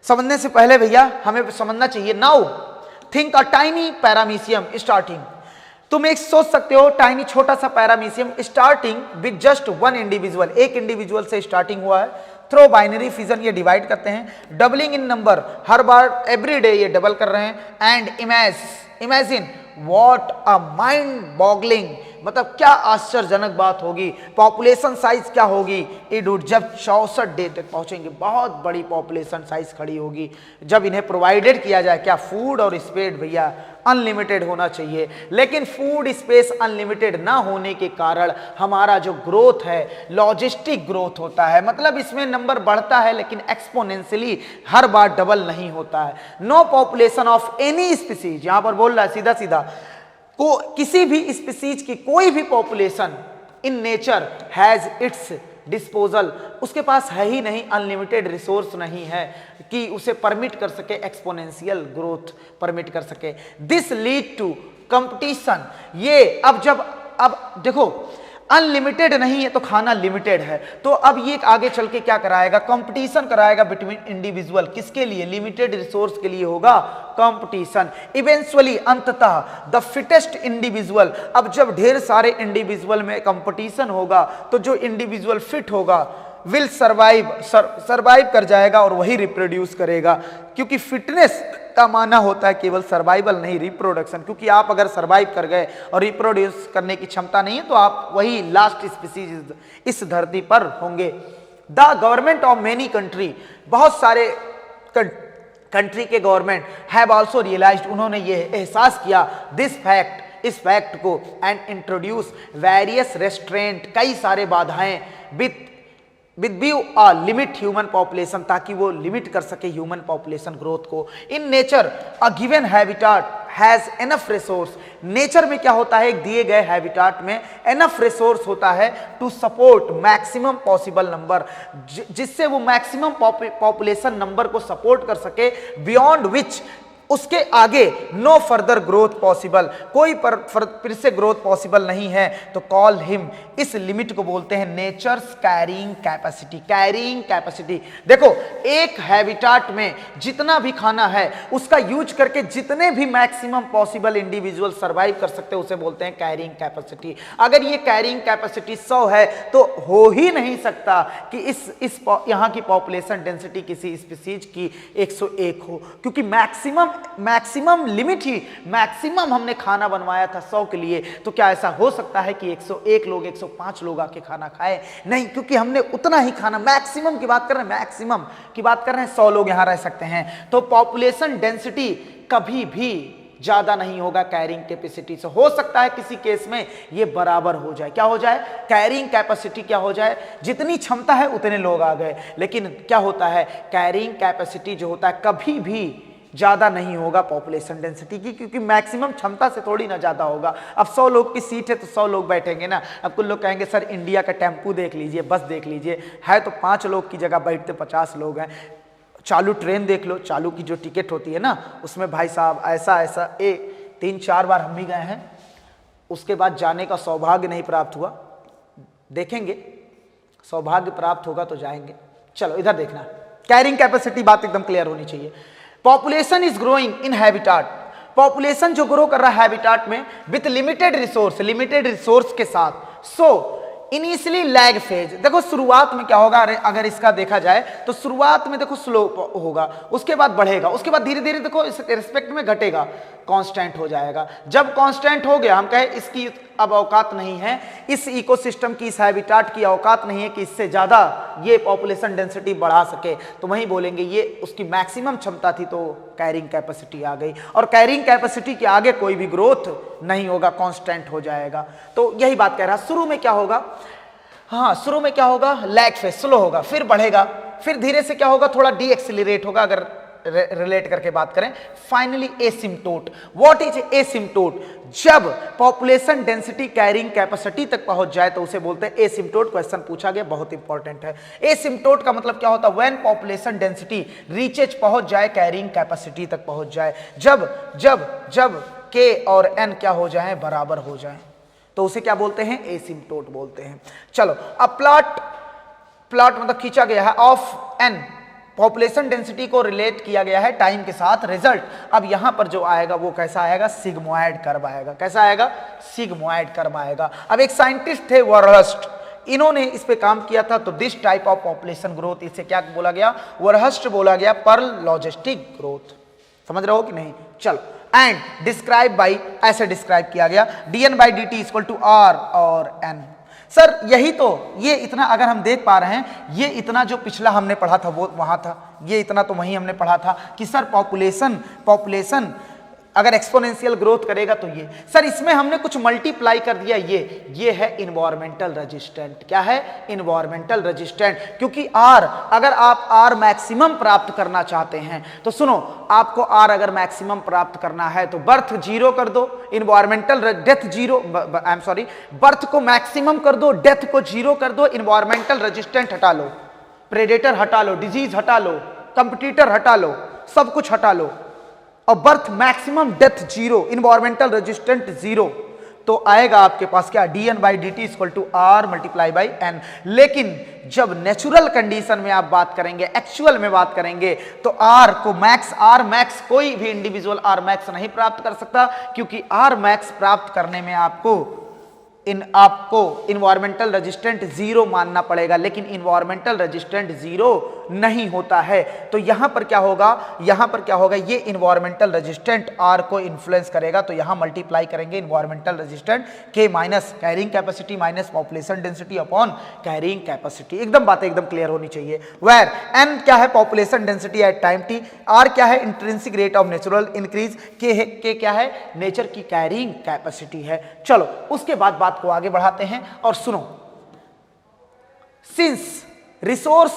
समझने से पहले भैया हमें समझना चाहिए। Now think a tiny paramecium starting, तुम एक सोच सकते हो टाइनी छोटा सा paramecium starting with just 1 individual, एक इंडिविजुअल से स्टार्टिंग हुआ है। थ्रो बाइनरी फिजन, ये डिवाइड करते हैं। डबलिंग इन नंबर, हर बार एवरी डे ये डबल कर रहे हैं। And imagine what a mind boggling, मतलब क्या आश्चर्यजनक बात होगी, पॉपुलेशन साइज क्या होगी इडूट, जब 64 डे तक पहुंचेंगे, बहुत बड़ी पॉपुलेशन साइज खड़ी होगी जब इन्हें प्रोवाइडेड किया जाए। क्या फूड और स्पेस भैया अनलिमिटेड होना चाहिए, लेकिन फूड स्पेस अनलिमिटेड ना होने के कारण हमारा जो ग्रोथ है लॉजिस्टिक ग्रोथ होता है, मतलब इसमें नंबर बढ़ता है लेकिन एक्सपोनेंशियली हर बार डबल नहीं होता है। No population of any species, यहां पर बोल रहा है सीधा सीधा, को किसी भी स्पीसीज की कोई भी population in nature has its disposal, उसके पास है ही नहीं, अनलिमिटेड रिसोर्स नहीं है कि उसे परमिट कर सके एक्सपोनेंशियल ग्रोथ परमिट कर सके। दिस लीड टू कंपटीशन, ये अब देखो अनलिमिटेड नहीं है तो खाना लिमिटेड है, तो अब ये आगे चल के क्या कराएगा, कंपटीशन कराएगा बिटवीन इंडिविजुअल, किसके लिए, लिमिटेड रिसोर्स के लिए होगा कंपटीशन। इवेंचुअली अंततः द फिटेस्ट इंडिविजुअल, अब जब ढेर सारे इंडिविजुअल में कंपटीशन होगा तो जो इंडिविजुअल फिट होगा विल सर्वाइव कर जाएगा और वही रिप्रोड्यूस करेगा, क्योंकि फिटनेस का माना होता है केवल सर्वाइवल नहीं रिप्रोडक्शन, क्योंकि आप अगर सर्वाइव कर गए और रिप्रोड्यूस करने की क्षमता नहीं है तो आप वही लास्ट स्पीसीज इस धरती पर होंगे। The government of many country, बहुत सारे कंट्री के गवर्नमेंट हैव आल्सो रियलाइज्ड, उन्होंने ये एहसास किया दिस फैक्ट, इस फैक्ट को, एंड इंट्रोड्यूस वेरियस रेस्ट्रेंट, कई सारे बाधाएं with view limit human population, ताकि वो लिमिट कर सके ह्यूमन पॉपुलेशन ग्रोथ को। In nature a given habitat has enough resource, nature में क्या होता है, एक दिए गए हैबिटाट में एनफ रिसोर्स होता है to support maximum possible number, जिससे वो मैक्सिमम पॉपुलेशन नंबर को सपोर्ट कर सके, बियॉन्ड विच, उसके आगे नो फर्दर ग्रोथ पॉसिबल, कोई फिर से ग्रोथ पॉसिबल नहीं है, तो कॉल हिम, इस लिमिट को बोलते हैं nature's carrying capacity. Carrying capacity, देखो एक हैबिटाट में जितना भी खाना है उसका यूज करके जितने भी मैक्सिमम पॉसिबल इंडिविजुअल सरवाइव कर सकते हैं उसे बोलते हैं कैरिंग कैपेसिटी। अगर ये कैरिंग कैपेसिटी 100 है तो हो ही नहीं सकता कि इस यहाँ की पॉपुलेशन डेंसिटी किसी स्पीसीज की 101 हो, क्योंकि मैक्सिमम लिमिट ही, मैक्सिमम हमने खाना बनवाया था 100 के लिए, तो क्या ऐसा हो सकता है कि 101 लोग 105 लोग आके खाना खाए? नहीं, क्योंकि हमने उतना ही खाना, मैक्सिमम की बात कर रहे हैं, मैक्सिमम की बात कर रहे हैं, 100 लोग यहां रह सकते हैं, तो पॉपुलेशन डेंसिटी कभी भी ज्यादा नहीं होगा कैरिंग कैपेसिटी से। हो सकता है किसी केस में ये बराबर हो जाए, क्या हो जाए, कैरिंग कैपेसिटी क्या हो जाए, जितनी क्षमता है उतने लोग आ गए, लेकिन क्या होता है कैरिंग कैपेसिटी जो होता है कभी भी ज्यादा नहीं होगा पॉपुलेशन डेंसिटी की, क्योंकि मैक्सिमम क्षमता से थोड़ी ना ज्यादा होगा। अब 100 लोग की सीट है तो 100 लोग बैठेंगे ना। अब कुछ लोग कहेंगे सर इंडिया का टेम्पू देख लीजिए, बस देख लीजिए, है तो 5 लोग की जगह बैठते 50 लोग हैं। चालू ट्रेन देख लो, चालू की जो टिकट होती है ना, उसमें भाई साहब ऐसा 3-4 बार हम भी गए हैं, उसके बाद जाने का सौभाग्य नहीं प्राप्त हुआ, देखेंगे, सौभाग्य प्राप्त होगा तो जाएंगे। चलो इधर देखना, कैरिंग कैपेसिटी बात एकदम क्लियर होनी चाहिए। Population is growing in habitat, population जो ग्रो कर रहा है हैबिटाट में विथ लिमिटेड रिसोर्स के साथ। सो इनिशियली लैग फेज, देखो शुरुआत में क्या होगा, अगर इसका देखा जाए तो शुरुआत में देखो स्लो होगा, उसके बाद बढ़ेगा, उसके बाद धीरे धीरे देखो इस रिस्पेक्ट में घटेगा, कांस्टेंट हो जाएगा। जब कांस्टेंट हो गया, हम कहे इसकी अब औकात नहीं है, इस इकोसिस्टम की, इस हैबिटाट की औकात नहीं है कि इससे ज्यादा ये पॉपुलेशन डेंसिटी बढ़ा सके, तो वहीं बोलेंगे ये उसकी मैक्सिमम क्षमता थी, तो कैरिंग कैपेसिटी आ गई, और कैरिंग कैपेसिटी के आगे कोई भी ग्रोथ नहीं होगा, कांस्टेंट हो जाएगा। तो यही बात कह रहा, शुरू में क्या होगा, हाँ शुरू में क्या होगा, लैग फेज, स्लो होगा, फिर बढ़ेगा, फिर धीरे से क्या होगा, थोड़ा डी एक्सिलरेट होगा, अगर रिलेट करके बात करें। Finally asymptote, what is asymptote, जब पॉपुलेशन डेंसिटी कैरिंग कैपेसिटी तक पहुंच जाए तो उसे बोलते हैं एसिम्प्टोट। क्वेश्चन पूछा गया, बहुत इंपॉर्टेंट है। एसिम्प्टोट का मतलब क्या होता है, व्हेन पॉपुलेशन डेंसिटी रीचेज, पहुंच जाए कैरिंग कैपेसिटी तक पहुंच जाए, जब के और एन क्या हो जाए, बराबर हो जाए, तो उसे क्या बोलते हैं, एसिम्प्टोट बोलते हैं। चलो अब प्लॉट मतलब खींचा गया है ऑफ एन, पॉपुलेशन डेंसिटी को रिलेट किया गया है टाइम के साथ। रिजल्ट अब यहां पर जो आएगा वो कैसा आएगा, सिग्मोइड कर्व आएगा। कैसा आएगा, सिग्मोइड कर्व आएगा। अब एक साइंटिस्ट थे वरहस्ट, इन्होंने इस पे काम किया था, तो this type of population growth, इसे क्या बोला गया, वरहस्ट बोला गया, पर्ल लॉजिस्टिक ग्रोथ। समझ रहे हो कि नहीं? चलो, एंड डिस्क्राइब बाई, ऐसे डिस्क्राइब किया गया, dN/dt इक्वल टू R और N। सर यही तो, ये इतना अगर हम देख पा रहे हैं, ये इतना जो पिछला हमने पढ़ा था वो वहां था, ये इतना तो वहीं हमने पढ़ा था कि सर पॉपुलेशन अगर एक्सपोनेंशियल ग्रोथ करेगा तो ये, सर इसमें हमने कुछ मल्टीप्लाई कर दिया, ये है इन्वायरमेंटल रेजिस्टेंट। क्या है, इन्वायरमेंटल रेजिस्टेंट, क्योंकि R, अगर आप R मैक्सिमम प्राप्त करना चाहते हैं तो सुनो, आपको R अगर मैक्सिमम प्राप्त करना है तो बर्थ 0 कर दो, इन्वायरमेंटल डेथ 0, बर्थ को मैक्सिमम कर दो, डेथ को 0 कर दो, इन्वायरमेंटल रेजिस्टेंट हटा लो, प्रेडेटर हटा लो, डिजीज हटा लो, कंपटीटर हटा लो, सब कुछ हटा लो, और birth maximum death 0, environmental resistant 0, तो आएगा आपके पास क्या, dN/dt equal to R multiply by N। लेकिन जब नेचुरल कंडीशन में आप बात करेंगे, एक्चुअल में बात करेंगे, तो R मैक्स कोई भी इंडिविजुअल R मैक्स नहीं प्राप्त कर सकता, क्योंकि R मैक्स प्राप्त करने में आपको इन्वायरमेंटल रेजिस्टेंट 0 मानना पड़ेगा, लेकिन इन्वायरमेंटल रेजिस्टेंट 0 नहीं होता है। तो यहां पर क्या होगा, ये इन्वायरमेंटल रेजिस्टेंट R को इन्फ्लुएंस करेगा, तो यहां मल्टीप्लाई करेंगे environmental resistant K minus carrying capacity minus population density upon carrying capacity. एकदम बातें एकदम क्लियर होनी चाहिए। वेयर N क्या है, population density at time T, R क्या है, intrinsic rate of natural increase, K क्या है, नेचर की कैरिंग कैपेसिटी है। चलो उसके बाद बात को आगे बढ़ाते हैं और सुनो, since resource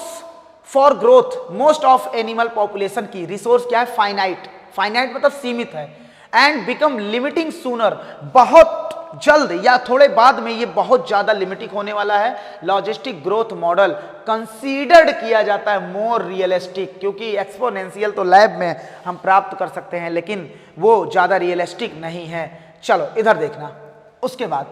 for growth most of animal population की रिसोर्स क्या है, फाइनाइट मतलब सीमित है, एंड बिकम लिमिटिंग सूनर, बहुत जल्द या थोड़े बाद में ये बहुत ज्यादा लिमिटिंग होने वाला है। लॉजिस्टिक ग्रोथ मॉडल कंसीडर्ड किया जाता है मोर रियलिस्टिक, क्योंकि एक्सपोनेंशियल तो लैब में हम प्राप्त कर सकते हैं, लेकिन वो ज्यादा रियलिस्टिक नहीं है। चलो इधर देखना, उसके बाद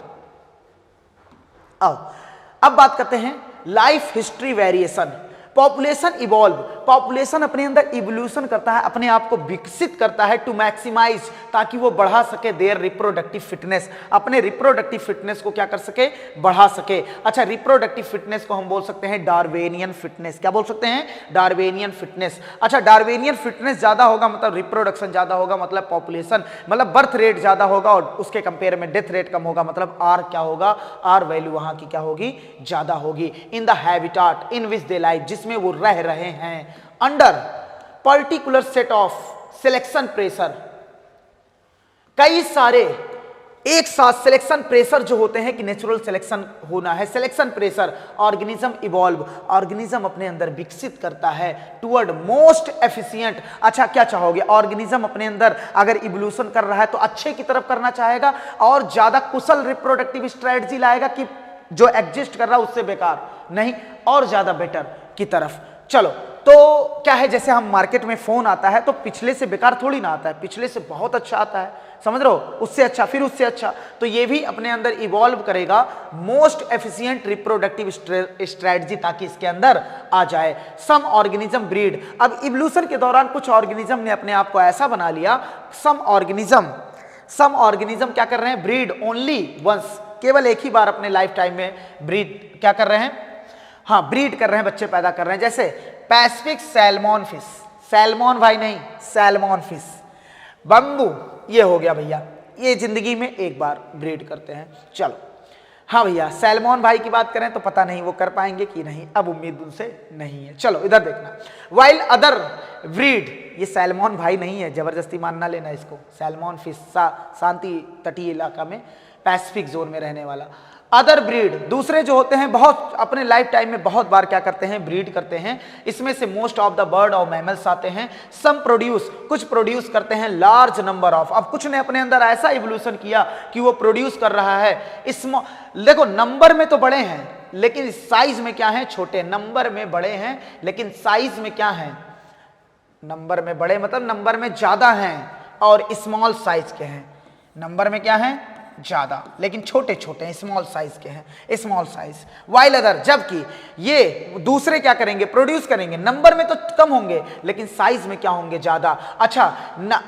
अब बात करते हैं life history variation. Population evolve, population अपने अंदर इवोल्यूशन करता है, अपने आप को विकसित करता है टू मैक्सिमाइज, ताकि वो बढ़ा सके देयर रिप्रोडक्टिव फिटनेस, अपने रिप्रोडक्टिव फिटनेस को क्या कर सके, बढ़ा सके। अच्छा, रिप्रोडक्टिव फिटनेस को हम बोल सकते हैं डार्विनियन फिटनेस। क्या बोल सकते हैं, डार्विनियन फिटनेस। अच्छा, डार्विनियन फिटनेस ज्यादा होगा मतलब रिप्रोडक्शन ज्यादा होगा, मतलब पॉपुलेशन मतलब बर्थ रेट ज्यादा होगा, और उसके कंपेयर में डेथ रेट कम होगा, मतलब आर क्या होगा, आर वैल्यू वहां की क्या होगी, ज्यादा होगी। In the habitat in which they live, जिसमें वो रह रहे हैं, under particular set of selection pressure, कई सारे एक साथ सिलेक्शन प्रेशर जो होते हैं कि नेचुरल सिलेक्शन होना है, selection pressure, organism evolve, organism अपने अंदर विकसित करता है टुवर्ड मोस्ट एफिशिएंट। अच्छा, क्या चाहोगे, ऑर्गेनिज्म अपने अंदर अगर इवोल्यूशन कर रहा है तो अच्छे की तरफ करना चाहेगा और ज्यादा कुशल रिप्रोडक्टिव स्ट्रेटजी लाएगा कि जो एग्जिस्ट कर रहा है उससे बेकार नहीं, और ज्यादा बेटर की तरफ। चलो, तो क्या है, जैसे हम मार्केट में फोन आता है तो पिछले से बेकार थोड़ी ना आता है, पिछले से बहुत अच्छा आता है, समझ रहे हो, उससे अच्छा, फिर उससे अच्छा। तो ये भी अपने अंदर इवॉल्व करेगा मोस्ट एफिशिएंट रिप्रोडक्टिव स्ट्रेटजी, ताकि इसके अंदर आ जाए। सम ऑर्गेनिज्म ब्रीड, अब इवोल्यूशन के दौरान कुछ ऑर्गेनिज्म ने अपने आप को ऐसा बना लिया, सम ऑर्गेनिज्म क्या कर रहे हैं, ब्रीड ओनली वंस, केवल एक ही बार अपने लाइफ टाइम में ब्रीड क्या कर रहे हैं, हाँ ब्रीड कर रहे हैं, बच्चे पैदा कर रहे हैं। जैसे पैसिफिक सैल्मन फिश, सैल्मन भाई नहीं, सैल्मन फिश, बम्बू, ये हो गया भैया, ये जिंदगी में एक बार ब्रीड करते हैं। चलो हाँ भैया, सैल्मन भाई की बात करें तो पता नहीं वो कर पाएंगे कि नहीं, अब उम्मीद उनसे नहीं है। चलो इधर देखना, वाइल अदर ब्रीड, ये सैल्मन भाई नहीं है, जबरदस्ती मानना लेना इसको, सैल्मन फिश शांति तटीय इलाका में पैसिफिक जोन में रहने वाला। अदर ब्रीड, दूसरे जो होते हैं बहुत अपने लाइफ टाइम में बहुत बार क्या करते हैं, ब्रीड करते हैं। इसमें से मोस्ट ऑफ द बर्ड और मैमल्स आते हैं। सम प्रोड्यूस, कुछ प्रोड्यूस करते हैं लार्ज नंबर ऑफ, अब कुछ ने अपने अंदर ऐसा इवोल्यूशन किया कि वो प्रोड्यूस कर रहा है देखो नंबर में तो बड़े हैं लेकिन साइज में क्या है, छोटे। नंबर में बड़े हैं लेकिन साइज में क्या है, नंबर में बड़े मतलब नंबर में ज्यादा हैं और स्मॉल साइज के हैं। नंबर में क्या है, ज्यादा, लेकिन छोटे छोटे स्मॉल साइज के हैं, स्मॉल साइज। वाइल अदर, जबकि ये दूसरे क्या करेंगे, प्रोड्यूस करेंगे, नंबर में तो कम होंगे लेकिन साइज में क्या होंगे, ज्यादा। अच्छा,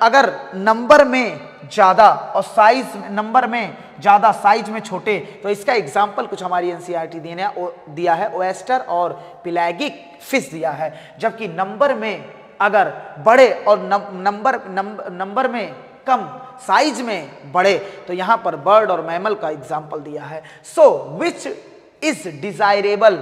अगर नंबर में ज्यादा और साइज, नंबर में ज्यादा साइज में छोटे, तो इसका एग्जाम्पल कुछ हमारी एनसीईआरटी दिया है, ओएस्टर और पिलैगिक फिश दिया है। जबकि नंबर में अगर बड़े और नंबर में कम, साइज में बड़े, तो यहां पर बर्ड और मैमल का एग्जाम्पल दिया है। So which is desirable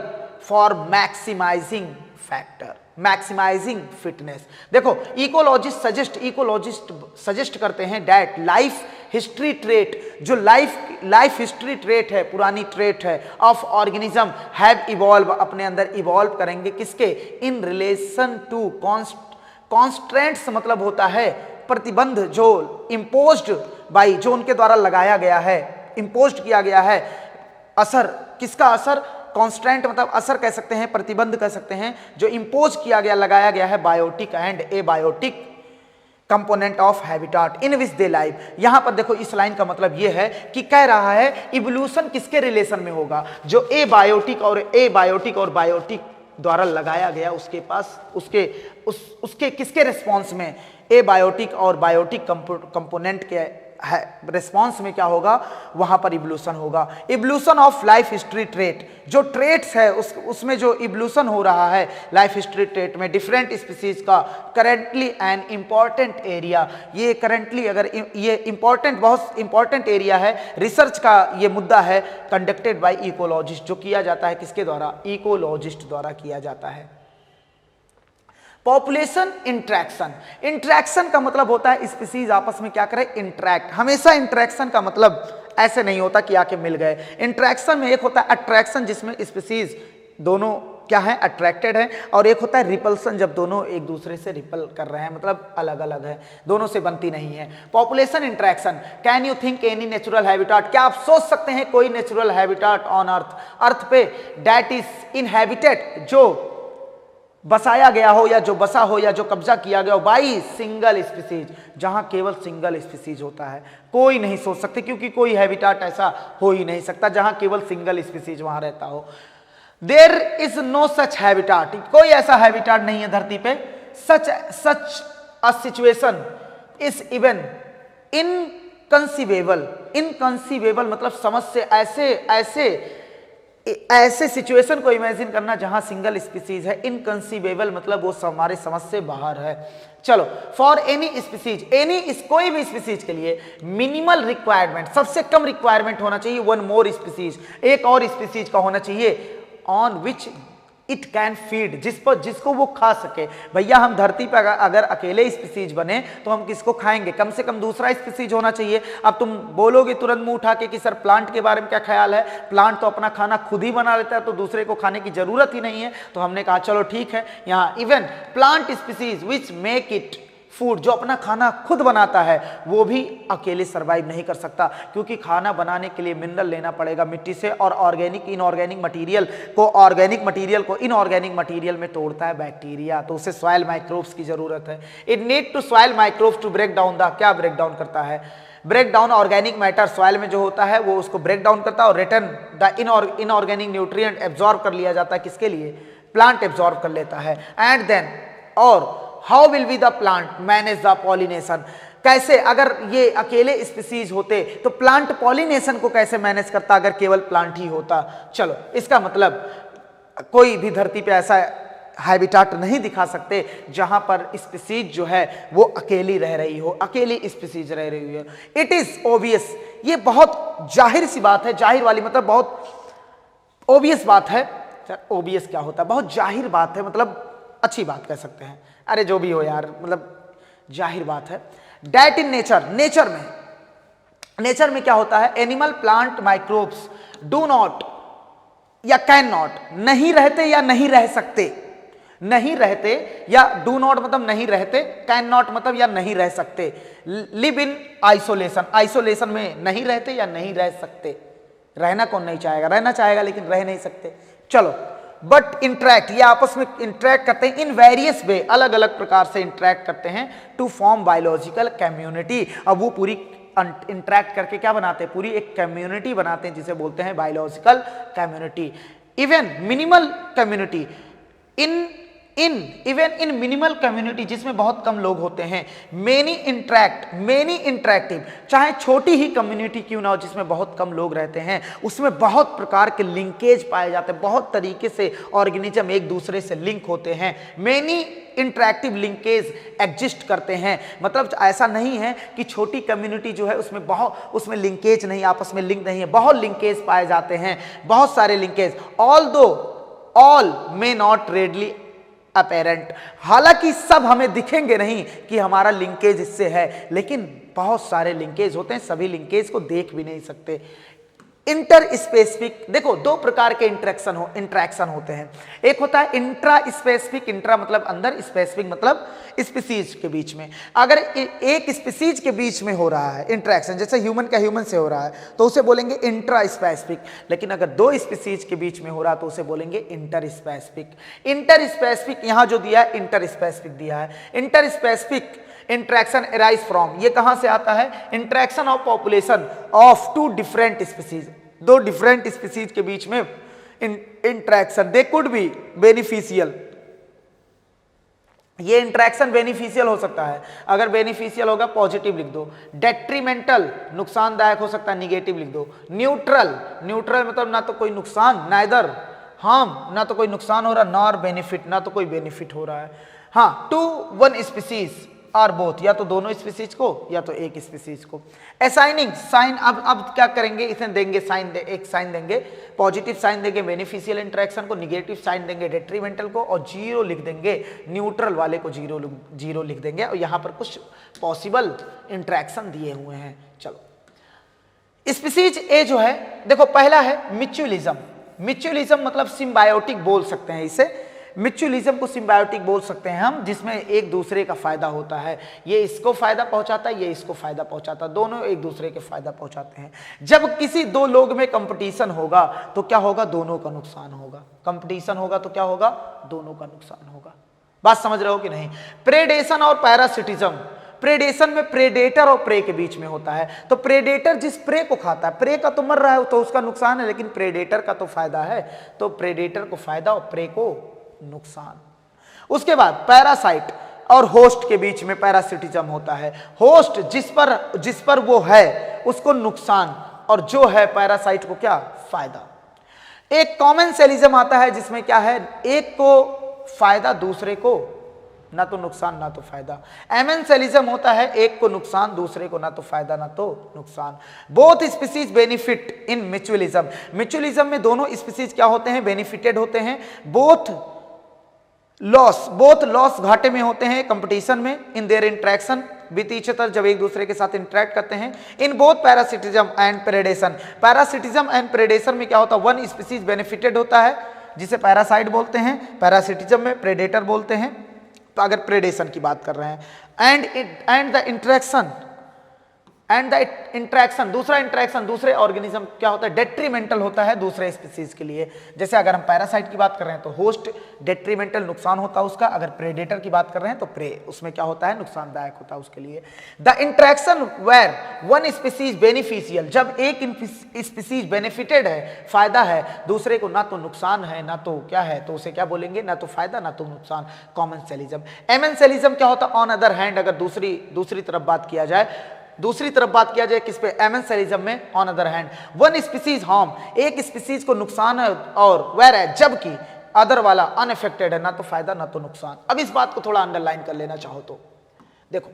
for maximising factor, maximising fitness. देखो इकोलॉजिस्ट सजेस्ट करते हैं दैट लाइफ हिस्ट्री ट्रेट, जो लाइफ हिस्ट्री ट्रेट है, पुरानी ट्रेट है ऑफ ऑर्गेनिज्म हैव इवॉल्व, अपने अंदर इवॉल्व करेंगे किसके, इन रिलेशन टू कॉन्स्ट्रेंट्स, मतलब होता है प्रतिबंध, जो इम्पोज्ड बाई, जो उनके द्वारा लगाया गया है, इम्पोज्ड किया गया है। असर, किसका असर, कॉन्स्टेंट मतलब असर कह सकते हैं, प्रतिबंध कह सकते हैं, जो इम्पोज किया गया, लगाया गया है biotic and abiotic component of habitat in which they live. यहां पर देखो इस लाइन का मतलब यह है कि कह रहा है इवोल्यूशन किसके रिलेशन में होगा, जो एबायोटिक और बायोटिक द्वारा लगाया गया उसके पास उसके किसके रिस्पॉन्स में, एबायोटिक और बायोटिक कंपोनेंट के रिस्पॉन्स में क्या होगा, वहां पर इवोल्यूशन होगा। Evolution of life history trait, जो ट्रेट्स है उसमें जो इवोल्यूशन हो रहा है लाइफ हिस्ट्री ट्रेट में डिफरेंट स्पीसीज का, करेंटली एन इंपॉर्टेंट एरिया, ये करेंटली अगर ये इंपॉर्टेंट बहुत इंपॉर्टेंट एरिया है, रिसर्च का ये मुद्दा है, कंडक्टेड बाय इकोलॉजिस्ट, जो किया जाता है किसके द्वारा, इकोलॉजिस्ट द्वारा किया जाता है। पॉपुलेशन इंट्रैक्शन, इंट्रैक्शन का मतलब होता है स्पीसीज आपस में क्या करे, इंट्रैक्ट। हमेशा इंट्रैक्शन का मतलब ऐसे नहीं होता कि आके मिल गए। इंट्रैक्शन में एक होता है अट्रैक्शन, जिसमें स्पीसीज दोनों क्या है, अट्रैक्टेड है, और एक होता है रिपल्सन, जब दोनों एक दूसरे से रिपल कर रहे हैं, मतलब अलग अलग है, दोनों से बनती नहीं है। Population interaction, can you think any natural habitat, क्या आप सोच सकते हैं कोई नेचुरल हैबिटाट ऑन अर्थ, अर्थ पे, दैट इज इनहैबिटेड, जो बसाया गया हो या जो बसा हो या जो कब्जा किया गया हो बाई सिंगल स्पीसीज, जहां केवल सिंगल स्पीसीज होता है। कोई नहीं सोच सकते, क्योंकि कोई हैबिटाट ऐसा हो ही नहीं सकता जहां केवल सिंगल स्पीसीज वहां रहता हो। There is no such habitat, कोई ऐसा हैबिटाट नहीं है धरती पे। Such a situation is even inconceivable, inconceivable मतलब समझ से ऐसे सिचुएशन को इमेजिन करना जहां सिंगल स्पीसीज है। इनकंसीवेबल मतलब वो हमारे समझ से बाहर है। चलो, फॉर एनी स्पीसीज, कोई भी स्पीसीज के लिए मिनिमल रिक्वायरमेंट, सबसे कम रिक्वायरमेंट होना चाहिए वन मोर स्पीसीज, एक और स्पीसीज का होना चाहिए, on which it can feed, जिसको वो खा सके। भैया हम धरती पर अगर अकेले स्पीसीज बने तो हम किसको खाएंगे, कम से कम दूसरा स्पीसीज होना चाहिए। अब तुम बोलोगे तुरंत मुंह उठा के कि सर प्लांट के बारे में क्या ख्याल है, प्लांट तो अपना खाना खुद ही बना लेता है, तो दूसरे को खाने की जरूरत ही नहीं है। तो हमने कहा चलो ठीक है, यहाँ even plant species which make it food, जो अपना खाना खुद बनाता है, वो भी अकेले सरवाइव नहीं कर सकता, क्योंकि खाना बनाने के लिए मिनरल लेना पड़ेगा मिट्टी से, और ऑर्गेनिक इनऑर्गेनिक मटेरियल को इनऑर्गेनिक मटेरियल में तोड़ता है बैक्टीरिया, तो उसे सॉइल माइक्रोब्स की जरूरत है। It need to soil microbes to break down the, क्या ब्रेक डाउन करता है, break down organic matter, soil में जो होता है वो उसको ब्रेक डाउन करता है, और return the inorganic nutrient absorb कर लिया जाता है, किसके लिए, प्लांट एब्जॉर्ब कर लेता है। एंड देन, और how will be the plant manage the pollination, कैसे, अगर ये अकेले स्पीसीज होते तो प्लांट पॉलिनेशन को कैसे मैनेज करता अगर केवल प्लांट ही होता। चलो, इसका मतलब कोई भी धरती पे ऐसा हैबिटाट नहीं दिखा सकते जहां पर स्पीसीज जो है वो अकेली रह रही हो, अकेली स्पीसीज रह रही हो। इट इज ओबियस, ये बहुत जाहिर सी बात है, जाहिर वाली मतलब बहुत ओबियस बात है। ओबियस क्या होता है, बहुत जाहिर बात है, मतलब अच्छी बात कह सकते हैं, अरे जो भी हो यार, मतलब जाहिर बात है। डेट इन नेचर, नेचर में क्या होता है, animal plant microbes do not या कैन नॉट, नहीं रहते या नहीं रह सकते, नहीं रहते या डू नॉट मतलब नहीं रहते, कैन नॉट मतलब या नहीं रह सकते, लिव इन आइसोलेशन, आइसोलेशन में नहीं रहते या नहीं रह सकते। रहना कौन नहीं चाहेगा, रहना चाहेगा लेकिन रह नहीं सकते। चलो, बट इंट्रैक्ट, ये आपस में इंट्रैक्ट करते हैं इन वेरियस वे, अलग अलग प्रकार से इंट्रैक्ट करते हैं टू फॉर्म बायोलॉजिकल कम्युनिटी। अब वो पूरी इंट्रैक्ट करके क्या बनाते हैं, पूरी एक कम्युनिटी बनाते हैं जिसे बोलते हैं biological community. Even minimal community, even in minimal community जिसमें बहुत कम लोग होते हैं, मेनी इंटरेक्टिव, चाहे छोटी ही कम्युनिटी क्यों ना हो जिसमें बहुत कम लोग रहते हैं, उसमें बहुत प्रकार के लिंकेज पाए जाते हैं, बहुत तरीके से ऑर्गेनिज्म एक दूसरे से लिंक होते हैं। मेनी इंटरेक्टिव लिंकेज एग्जिस्ट करते हैं, मतलब ऐसा नहीं है कि छोटी कम्युनिटी जो है उसमें लिंकेज नहीं, आपस में लिंक नहीं है, बहुत लिंकेज पाए जाते हैं, बहुत सारे linkage. All may not readily apparent, हालांकि सब हमें दिखेंगे नहीं कि हमारा लिंकेज इससे है, लेकिन बहुत सारे लिंकेज होते हैं, सभी लिंकेज को देख भी नहीं सकते। इंटर स्पेसिफिक, देखो दो प्रकार के इंट्रैक्शन होते हैं, एक होता है इंट्रा स्पेसिफिक, इंट्रा मतलब अंदर, स्पेसिफिक मतलब स्पीसीज के बीच में। अगर एक स्पीसीज के बीच में हो रहा है इंट्रैक्शन, जैसे ह्यूमन का ह्यूमन से हो रहा है तो उसे बोलेंगे इंट्रा स्पेसिफिक, लेकिन अगर दो स्पीसीज के बीच में हो रहा है तो उसे बोलेंगे इंटर स्पेसिफिक। इंटर स्पेसिफिक यहां जो दिया है इंटर स्पेसिफिक दिया है। Interspecific interaction arise from, ये कहां से आता है? Interaction of population of two different species, दो डिफरेंट स्पीसीज के बीच में interaction, they could be beneficial, ये इंटरेक्शन बेनिफिशियल हो सकता है, अगर बेनिफिशियल होगा पॉजिटिव लिख दो, डेट्रीमेंटल नुकसानदायक हो सकता है निगेटिव लिख दो, न्यूट्रल, न्यूट्रल मतलब ना तो कोई नुकसान, नाइदर हार्म, ना तो कोई नुकसान हो रहा, नॉर बेनिफिट, ना तो कोई बेनिफिट हो रहा है। हाँ, to one species or both, या तो दोनों स्पीसीज को या तो एक स्पीसीज को। असाइनिंग साइन, अब क्या करेंगे, इसे देंगे साइन, एक साइन देंगे, पॉजिटिव साइन देंगे बेनिफिशियल इंटरेक्शन को, निगेटिव साइन देंगे डेट्रीमेंटल को, और जीरो लिख देंगे न्यूट्रल वाले को, जीरो लिख देंगे। और यहां पर कुछ पॉसिबल इंटरेक्शन दिए हुए हैं। चलो स्पीसीज ए जो है, देखो पहला है म्यूचुअलिज्म, म्यूचुअलिज्म मतलब सिम्बायोटिक बोल सकते हैं इसे, म्यूचुअलिज्म को सिम्बायोटिक बोल सकते हैं हम, जिसमें एक दूसरे का फायदा होता है, ये इसको फायदा पहुंचाता है, ये इसको फायदा पहुंचाता है, दोनों एक दूसरे के फायदा पहुंचाते हैं। जब किसी दो लोग में कंपटीशन होगा तो क्या होगा? दोनों का नुकसान होगा। कंपटीशन होगा तो क्या होगा? दोनों का नुकसान होगा। बात समझ रहे हो कि नहीं? प्रेडेशन और पैरासिटिज्म, प्रेडेशन में प्रेडेटर और प्रे के बीच में होता है, तो प्रेडेटर जिस प्रे को खाता है, प्रे का तो मर रहा है तो उसका नुकसान है, लेकिन प्रेडेटर का तो फायदा है, तो प्रेडेटर को फायदा और प्रे को नुकसान। उसके बाद पैरासाइट और होस्ट के बीच में पैरासिटिज्म होता है, होस्ट जिस पर वो है उसको नुकसान, और जो है पैरासाइट को क्या? फायदा। एक कॉमेंसेलिज्म आता है जिसमें क्या है, एक को फायदा दूसरे को ना तो नुकसान ना तो फायदा। एमेंसेलिज्म होता है एक को नुकसान दूसरे को ना तो फायदा ना तो नुकसान। Both species benefit in mutualism, mutualism में दोनों स्पीसीज क्या होते हैं? बेनिफिटेड होते हैं। बोथ लॉस घाटे में होते हैं कंपटीशन में, in their interaction with each other, जब एक दूसरे के साथ इंटरेक्ट करते हैं। In both parasitism and predation, parasitism and predation में क्या होता है? वन स्पीसीज बेनिफिटेड होता है जिसे पैरासाइट बोलते हैं, पैरासिटिज्म में प्रेडेटर बोलते हैं, तो अगर प्रेडेशन की बात कर रहे हैं। एंड द इंटरेक्शन दूसरा इंटरेक्शन दूसरे ऑर्गेनिज्म क्या होता है? डेट्रीमेंटल होता है दूसरे स्पीसीज के लिए। जैसे अगर हम पैरासाइट की बात कर रहे हैं तो होस्ट डेट्रीमेंटल नुकसान होता है उसका, अगर प्रेडेटर की बात कर रहे हैं तो प्रे उसमें क्या होता है? नुकसानदायक होता है उसके लिए। The interaction where one species beneficial, जब एक स्पीसीज बेनिफिटेड है, फायदा है, दूसरे को ना तो नुकसान है ना तो क्या है, तो उसे क्या बोलेंगे? ना तो फायदा ना तो नुकसान, कॉमेंसेलिज्म। एमेंसेलिज्म क्या होता है? ऑन अदर हैंड, अगर दूसरी तरफ बात किया जाए किस पे? एमेंसेलिज्म में on other hand one species harm, एक स्पीसीज को नुकसान है, और वेयर है जबकि अदर वाला अनअफेक्टेड है, ना तो फायदा ना तो नुकसान। अब इस बात को थोड़ा अंडरलाइन कर लेना चाहो तो देखो,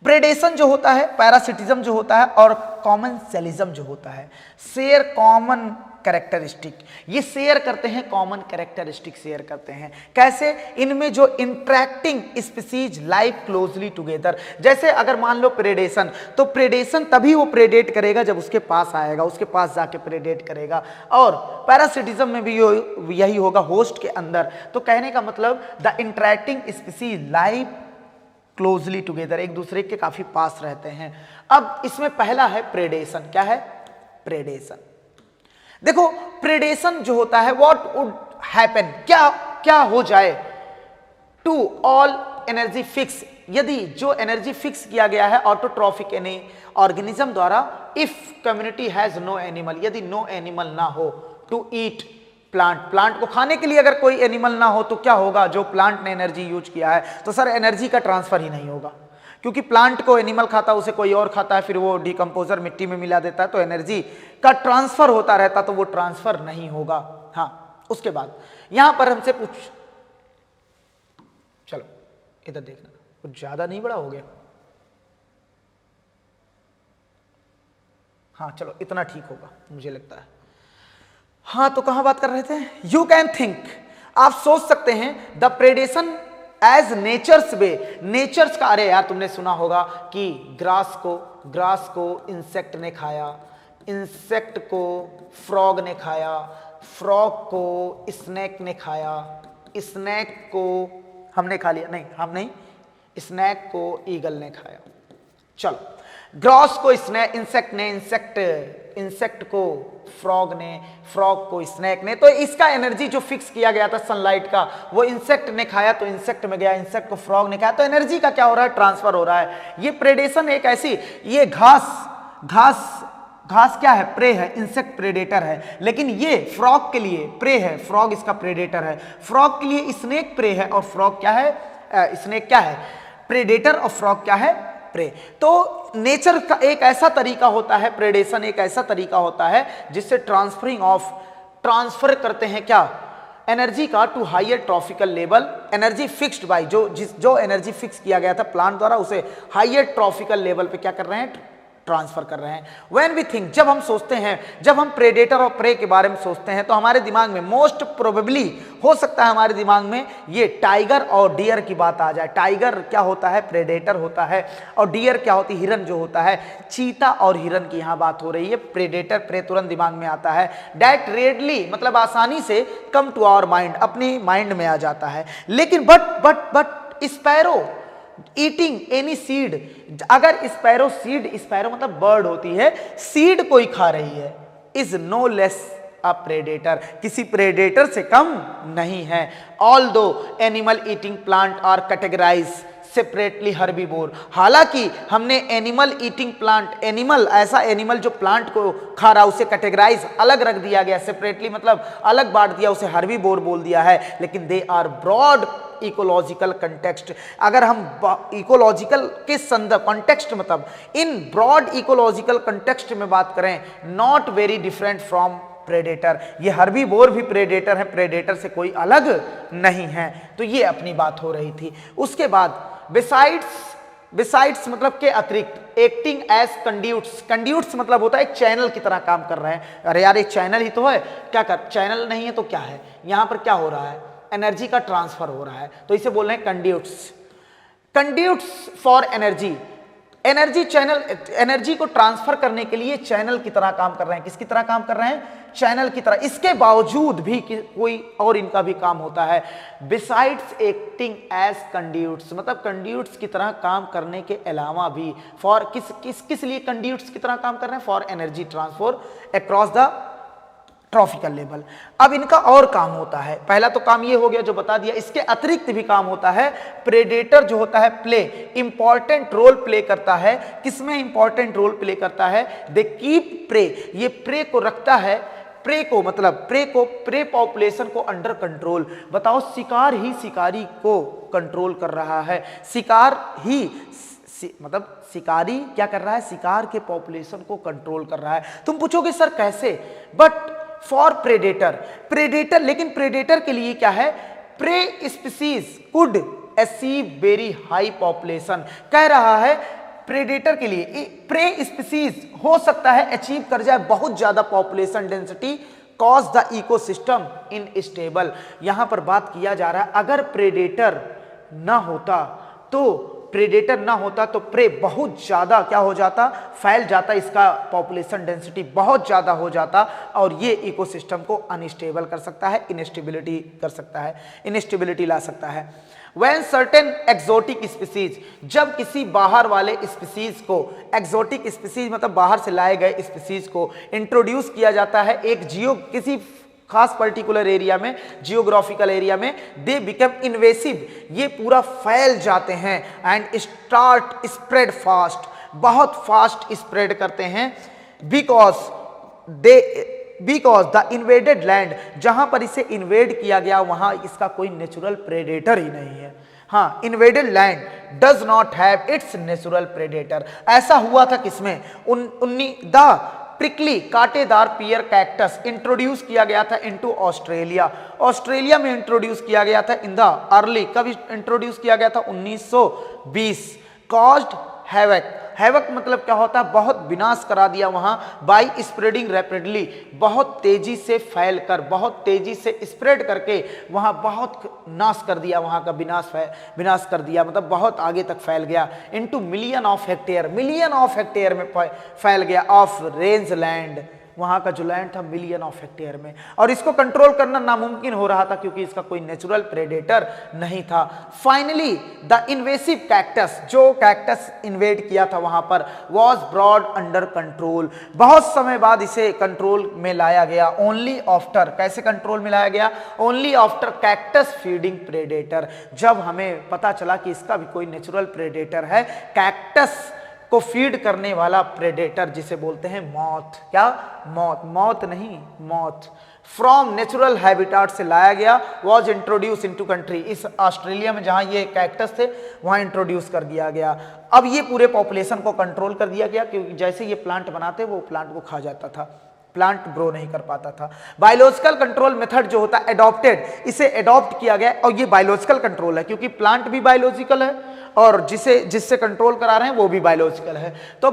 प्रेडेशन जो होता है, पैरासिटिज्म जो होता है, और कॉमेंसेलिज्म जो होता है, शेयर कॉमन कैरेक्टरिस्टिक, ये शेयर करते हैं, कॉमन कैरेक्टरिस्टिक शेयर करते हैं। कैसे? इनमें जो interacting species live closely together, जैसे अगर मान लो प्रेडेशन, तो प्रेडेशन तभी वो प्रेडेट करेगा जब उसके पास आएगा, उसके पास जाके प्रेडेट करेगा, और पैरासिटिज्म में भी यही होगा, होस्ट के अंदर। तो कहने का मतलब the interacting species live closely together, एक दूसरे के काफी पास रहते हैं। अब इसमें पहला है प्रेडेशन, क्या है? प्रेडेशन। देखो प्रेडेशन जो होता है, व्हाट वुड हैपन, क्या हो जाए? टू ऑल एनर्जी फिक्स, यदि जो एनर्जी फिक्स किया गया है ऑटोट्रॉफिक यानी ऑर्गेनिज्म द्वारा, if community has no animal, यदि नो एनिमल ना हो, टू ईट प्लांट को खाने के लिए अगर कोई एनिमल ना हो तो क्या होगा? जो प्लांट ने एनर्जी यूज किया है, तो सर एनर्जी का ट्रांसफर ही नहीं होगा, क्योंकि प्लांट को एनिमल खाता है, उसे कोई और खाता है, फिर वो डिकम्पोजर मिट्टी में मिला देता है, तो एनर्जी का ट्रांसफर होता रहता, तो वो ट्रांसफर नहीं होगा। हाँ, उसके बाद यहां पर हमसे चलो इधर देखना, कुछ ज्यादा नहीं बड़ा हो गया? हाँ चलो इतना ठीक होगा मुझे लगता है। हाँ तो कहां बात कर रहे थे? यू कैन थिंक, आप सोच सकते हैं, the predation as nature's way, nature's का, अरे यार तुमने सुना होगा कि ग्रास को इंसेक्ट ने खाया, इंसेक्ट को फ्रॉग ने खाया, फ्रॉग को स्नेक ने खाया, स्नेक को हमने खा लिया, नहीं हम नहीं, स्नेक को ईगल ने खाया। चलो ग्रास को इंसेक्ट इंसेक्ट को फ्रॉग ने, फ्रॉग को स्नेक ने, तो इसका एनर्जी जो फिक्स किया गया था सनलाइट का, वो इंसेक्ट ने खाया तो इंसेक्ट में गया, इंसेक्ट को फ्रॉग ने खाया, तो एनर्जी का क्या हो रहा है, ट्रांसफर हो रहा है। ये प्रेडेशन एक ऐसी, ये घास क्या है, प्रे है, इंसेक्ट प्रेडेटर है, लेकिन ये फ्रॉग के लिए प्रे है, फ्रॉग इसका प्रेडेटर है। फ्रॉग के लिए स्नेक प्रे है और फ्रॉग क्या है, स्नेक क्या है, प्रेडेटर, और फ्रॉग क्या है, प्रे। तो नेचर का एक ऐसा तरीका होता है, प्रेडेशन एक ऐसा तरीका होता है जिससे ट्रांसफर करते हैं क्या, एनर्जी का to higher trophical level, energy fixed by, जो एनर्जी फिक्स किया गया था प्लांट द्वारा, उसे हायर ट्रॉफिकल लेवल पे क्या कर रहे हैं, ट्रांसफर कर रहे हैं। व्हेन वी थिंक, जब हम सोचते हैं, जब हम प्रेडेटर और प्रे के बारे में सोचते हैं, तो हमारे दिमाग में मोस्ट प्रोबेबली हो सकता है हमारे दिमाग में ये टाइगर और डियर की बात आ जाए। टाइगर क्या होता है, प्रेडेटर होता है, और डियर क्या होती है, हिरन जो होता है। चीता और हिरन की यहां बात हो रही है, प्रेडेटर प्रे तुरंत दिमाग में आता है। दैट रेडली मतलब आसानी से कम टू आवर माइंड, अपनी माइंड में आ जाता है। लेकिन but sparrow eating any seed, अगर स्पैरो सीड, स्पैरो मतलब बर्ड होती है, सीड कोई खा रही है, is no less a predator, किसी प्रेडेटर से कम नहीं है। Although animal eating plant are categorize separately herbivore, हालांकि हमने एनिमल ईटिंग प्लांट, एनिमल ऐसा एनिमल जो प्लांट को खा रहा, उसे कैटेगराइज अलग रख दिया गया, सेपरेटली मतलब अलग बांट दिया, उसे हर्बीवोर बोल दिया है, लेकिन they are broad ecological context. अगर हम इकोलॉजिकल के संदर्भ, कंटेक्स्ट मतलब इन ब्रॉड इकोलॉजिकल कंटेक्स्ट में बात करें, not very different from predator, ये हर्बीवोर भी प्रेडेटर है, प्रेडेटर से कोई अलग नहीं है। तो ये अपनी बात हो रही थी। उसके बाद बिसाइड्स मतलब के अतिरिक्त, एक्टिंग एज कंड्यूट्स, कंड्यूट्स मतलब होता है एक चैनल की तरह काम कर रहे हैं। अरे यार एक चैनल ही तो है, क्या कर, चैनल नहीं है तो क्या है, यहां पर क्या हो रहा है, एनर्जी का ट्रांसफर हो रहा है, तो इसे बोल रहे हैं conduits. Conduits for energy, energy channel, energy को ट्रांसफर करने के लिए चैनल की तरह काम कर रहे हैं। किसकी तरह काम कर रहे हैं, चैनल की तरह। इसके बावजूद भी कोई और इनका भी काम होता है। बिसाइड्स एक्टिंग एज कंड्यूट्स मतलब कंड्यूट्स की तरह काम करने के अलावा भी, फॉर किस लिए कंड्यूट्स की तरह काम कर रहे हैं, for energy transfer across the tropical level. अब इनका और काम होता है, पहला तो काम ये हो गया जो बता दिया, इसके अतिरिक्त भी काम होता है। प्रेडेटर जो होता है प्ले इंपॉर्टेंट रोल प्ले करता है, किसमें इंपॉर्टेंट रोल प्ले करता है, दे कीप प्रे, ये प्रे को रखता है, प्रे को मतलब प्रे पॉपुलेशन को अंडर कंट्रोल। बताओ शिकार ही शिकारी को कंट्रोल कर रहा है, शिकार ही मतलब शिकारी क्या कर रहा है, शिकार के पॉपुलेशन को कंट्रोल कर रहा है। तुम पूछोगे सर कैसे, बट फॉर प्रेडेटर, लेकिन प्रेडेटर के लिए क्या है, prey species could achieve very high population, कह रहा है प्रेडेटर के लिए प्रे स्पीसीज हो सकता है अचीव कर जाए बहुत ज्यादा population density, cause the ecosystem in stable. यहां पर बात किया जा रहा है अगर प्रेडेटर ना होता तो प्रे बहुत ज्यादा क्या हो जाता, फैल जाता, इसका पॉपुलेशन डेंसिटी बहुत ज्यादा हो जाता और ये इकोसिस्टम को अनस्टेबल कर सकता है, इनस्टेबिलिटी कर सकता है, इनस्टेबिलिटी ला सकता है। When certain exotic species, जब किसी बाहर वाले स्पीसीज को, एक्सोटिक स्पीसीज मतलब बाहर से लाए गए स्पीसीज को इंट्रोड्यूस किया जाता है एक किसी खास पर्टिकुलर एरिया में, जियोग्राफिकल एरिया में, दे बिकम इन्वेसिव, ये पूरा फैल जाते हैं, एंड स्टार्ट स्प्रेड फास्ट, बहुत फास्ट स्प्रेड करते हैं, बिकॉज द इन्वेडेड लैंड, जहां पर इसे इन्वेड किया गया वहां इसका कोई नेचुरल प्रेडेटर ही नहीं है। हाँ, invaded land does not have it's natural predator. ऐसा हुआ था किसमें, द प्रिकली कांटेदार पियर कैक्टस इंट्रोड्यूस किया गया था इनटू ऑस्ट्रेलिया, ऑस्ट्रेलिया में इंट्रोड्यूस किया गया था इन द अर्ली, कब इंट्रोड्यूस किया गया था 1920, कॉज्ड हैवक, हैवक मतलब क्या होता है, बहुत विनाश करा दिया वहां, बाय स्प्रेडिंग रैपिडली, बहुत तेजी से फैलकर, बहुत तेजी से स्प्रेड करके वहां बहुत नाश कर दिया, वहां का विनाश कर दिया, मतलब बहुत आगे तक फैल गया, इनटू मिलियन ऑफ हेक्टेयर में फैल गया, ऑफ रेंज लैंड, वहां का जो लैंड था मिलियन ऑफ हेक्टेयर में, और इसको कंट्रोल करना नामुमकिन हो रहा था क्योंकि इसका कोई नेचुरल प्रेडेटर नहीं था। फाइनली द इन्वेसिव कैक्टस, जो कैक्टस इन्वेड किया था वहां पर, वॉज ब्रॉड अंडर कंट्रोल। बहुत समय बाद इसे कंट्रोल में लाया गया, ओनली आफ्टर, कैसे कंट्रोल में लाया गया? Only after cactus feeding predator, जब हमें पता चला कि इसका भी कोई नेचुरल प्रेडेटर है, कैक्टस को फीड करने वाला प्रेडेटर जिसे बोलते हैं मॉथ। क्या? मॉथ, मौत नहीं, मॉथ। फ्रॉम नेचुरल हैबिटाट से लाया गया, वॉज इंट्रोड्यूस इनटू कंट्री, इस ऑस्ट्रेलिया में जहां ये कैक्टस थे वहां इंट्रोड्यूस कर दिया गया। अब ये पूरे पॉपुलेशन को कंट्रोल कर दिया गया क्योंकि जैसे ये प्लांट बनाते वो प्लांट को खा जाता था, प्लांट ग्रो नहीं कर पाता था। बायोलॉजिकल कंट्रोल मेथड जो होता है एडॉप्टेड, इसे एडॉप्ट किया गया, और ये बायोलॉजिकल कंट्रोल है क्योंकि प्लांट भी बायोलॉजिकल है और जिससे कंट्रोल करा रहे हैं वो भी बायोलॉजिकल है। तो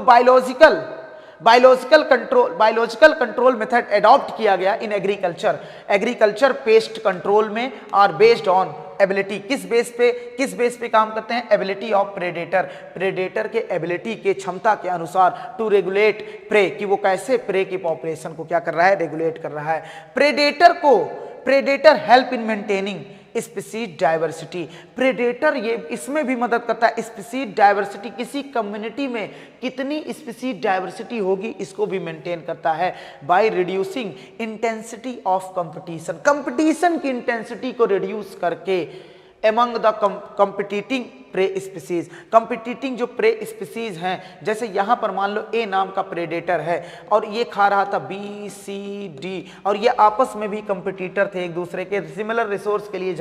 बायोलॉजिकल कंट्रोल मेथड एडॉप्ट किया गया इन एग्रीकल्चर पेस्ट कंट्रोल में, और बेस्ड ऑन एबिलिटी, किस बेस पे काम करते हैं? एबिलिटी ऑफ प्रेडेटर के एबिलिटी के क्षमता के अनुसार टू रेगुलेट प्रे, कि वो कैसे प्रे की पॉपुलेशन को क्या कर रहा है? रेगुलेट कर रहा है। Predator help in maintaining species diversity, predator ये इसमें भी मदद करता है, स्पीसीज डाइवर्सिटी, किसी कम्युनिटी में कितनी स्पीसीज डाइवर्सिटी होगी इसको भी मेंटेन करता है, by reducing intensity of competition की इंटेंसिटी को रिड्यूस करके एमंग द कंपिटिटिंग प्रे स्पीसीज, कंपिटिटिंग जो प्रे स्पीसीज हैं, जैसे यहां पर मान लो ए नाम का प्रेडेटर है और ये खा रहा था बी सी डी, और ये आपस में भी कंपिटिटर थे, एक दूसरे के सिमिलर रिसोर्स के लिए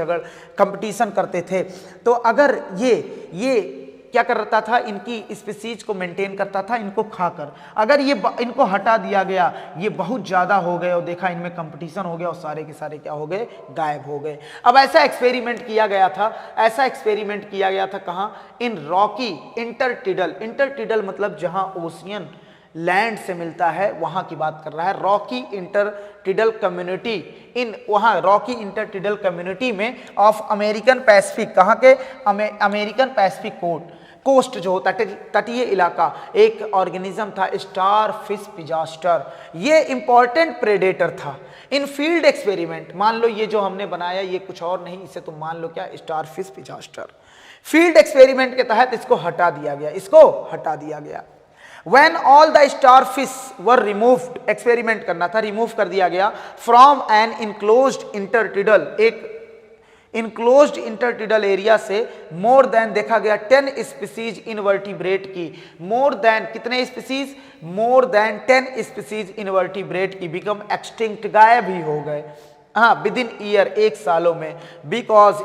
कंपटीशन करते थे। तो अगर ये क्या करता था? इनकी स्पीसीज को मेंटेन करता था इनको खाकर। अगर ये इनको हटा दिया गया, ये बहुत ज्यादा हो गए और देखा इनमें कंपटीशन हो गया और सारे के सारे क्या हो गए? गायब हो गए। अब ऐसा एक्सपेरिमेंट किया गया था, कहां? इन रॉकी इंटरटिडल मतलब जहां ओशियन लैंड से मिलता है वहां की बात कर रहा है, रॉकी इंटरटिडल कम्युनिटी, वहां रॉकी इंटरटिडल कम्युनिटी में ऑफ अमेरिकन पैसिफिक, कहां के? अमेरिकन पैसिफिक कोस्ट जो होता है तटीय इलाका, एक ऑर्गेनिज्म था स्टार फिश पिजास्टर, ये इंपॉर्टेंट प्रेडेटर था। इन फील्ड एक्सपेरिमेंट, मान लो ये जो हमने बनाया ये कुछ और नहीं, इसे तुम मान लो क्या? Starfish Pisaster. Field experiment के तहत इसको हटा दिया गया। When all the starfish were removed, experiment करना था, रिमूव कर दिया गया फ्रॉम एन इनक्लोज्ड इंटरटिडल, एक इनक्लोज्ड इंटरटिडल एरिया से, मोर देन देखा गया 10 स्पीसीज इनवर्टिब्रेट की, मोर देन कितने species? More than 10 species invertebrate की बिकम एक्सटिंक्ट, गायब ही हो गए। हाँ, विद इन ईयर, एक सालों में, बिकॉज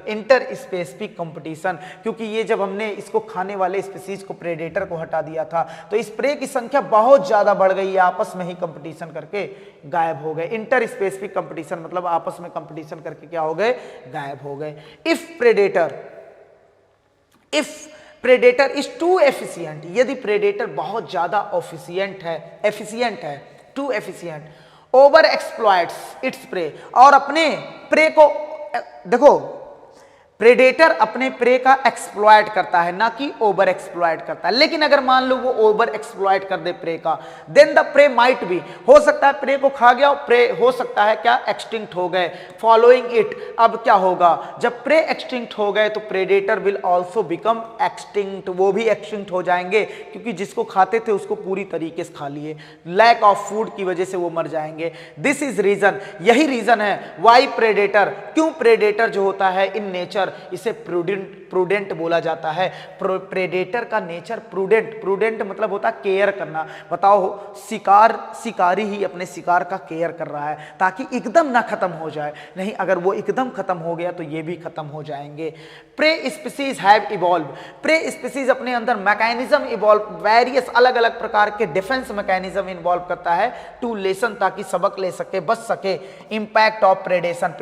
इंटर स्पेसिफिक कंपटीशन, क्योंकि ये जब हमने इसको खाने वाले स्पीसीज को, प्रेडेटर को हटा दिया था तो इस प्रे की संख्या बहुत ज्यादा बढ़ गई, आपस में ही कंपटीशन करके गायब हो गए। इंटर स्पेसिफिक कंपटीशन मतलब आपस में कंपटीशन करके क्या हो गए? गायब हो गए। If predator is too efficient, यदि प्रेडेटर बहुत ज्यादा एफिशिएंट है, too efficient, overexploits its prey, और अपने प्रे को, देखो प्रेडेटर अपने प्रे का एक्सप्लॉइट करता है, ना कि ओवर एक्सप्लॉइट करता है। लेकिन अगर मान लो वो ओवर एक्सप्लॉइट कर दे प्रे का, then the prey might be, हो सकता है प्रे को खा गया और प्रे हो सकता है क्या? एक्सटिंक्ट हो गए। फॉलोइंग इट, अब क्या होगा? जब प्रे एक्सटिंक्ट हो गए तो predator will also become extinct, वो भी एक्सटिंक्ट हो जाएंगे क्योंकि जिसको खाते थे उसको पूरी तरीके से खा लिए, लैक ऑफ फूड की वजह से वो मर जाएंगे। दिस इज रीजन, यही रीजन है वाई प्रेडेटर, क्यों प्रेडेटर जो होता है इन नेचर, इसे प्रूडेंट बोला जाता है। प्रेडेटर का नेचर प्रूडेंट मतलब होता है केयर करना। बताओ, शिकारी ही अपने शिकार का केयर कर रहा है ताकि एकदम ना खत्म हो जाए, नहीं अगर वो एकदम खत्म हो गया तो ये भी खत्म हो जाएंगे। Prey species have evolve, prey species अपने अंदर मैकेनिज्म इवॉल्व, वेरियस अलग अलग प्रकार के डिफेंस मैकेनिज्म इन्वॉल्व करता है टू लेसन, ताकि सबक ले सके, बच सके, इंपैक्ट ऑफ प्रेडेशन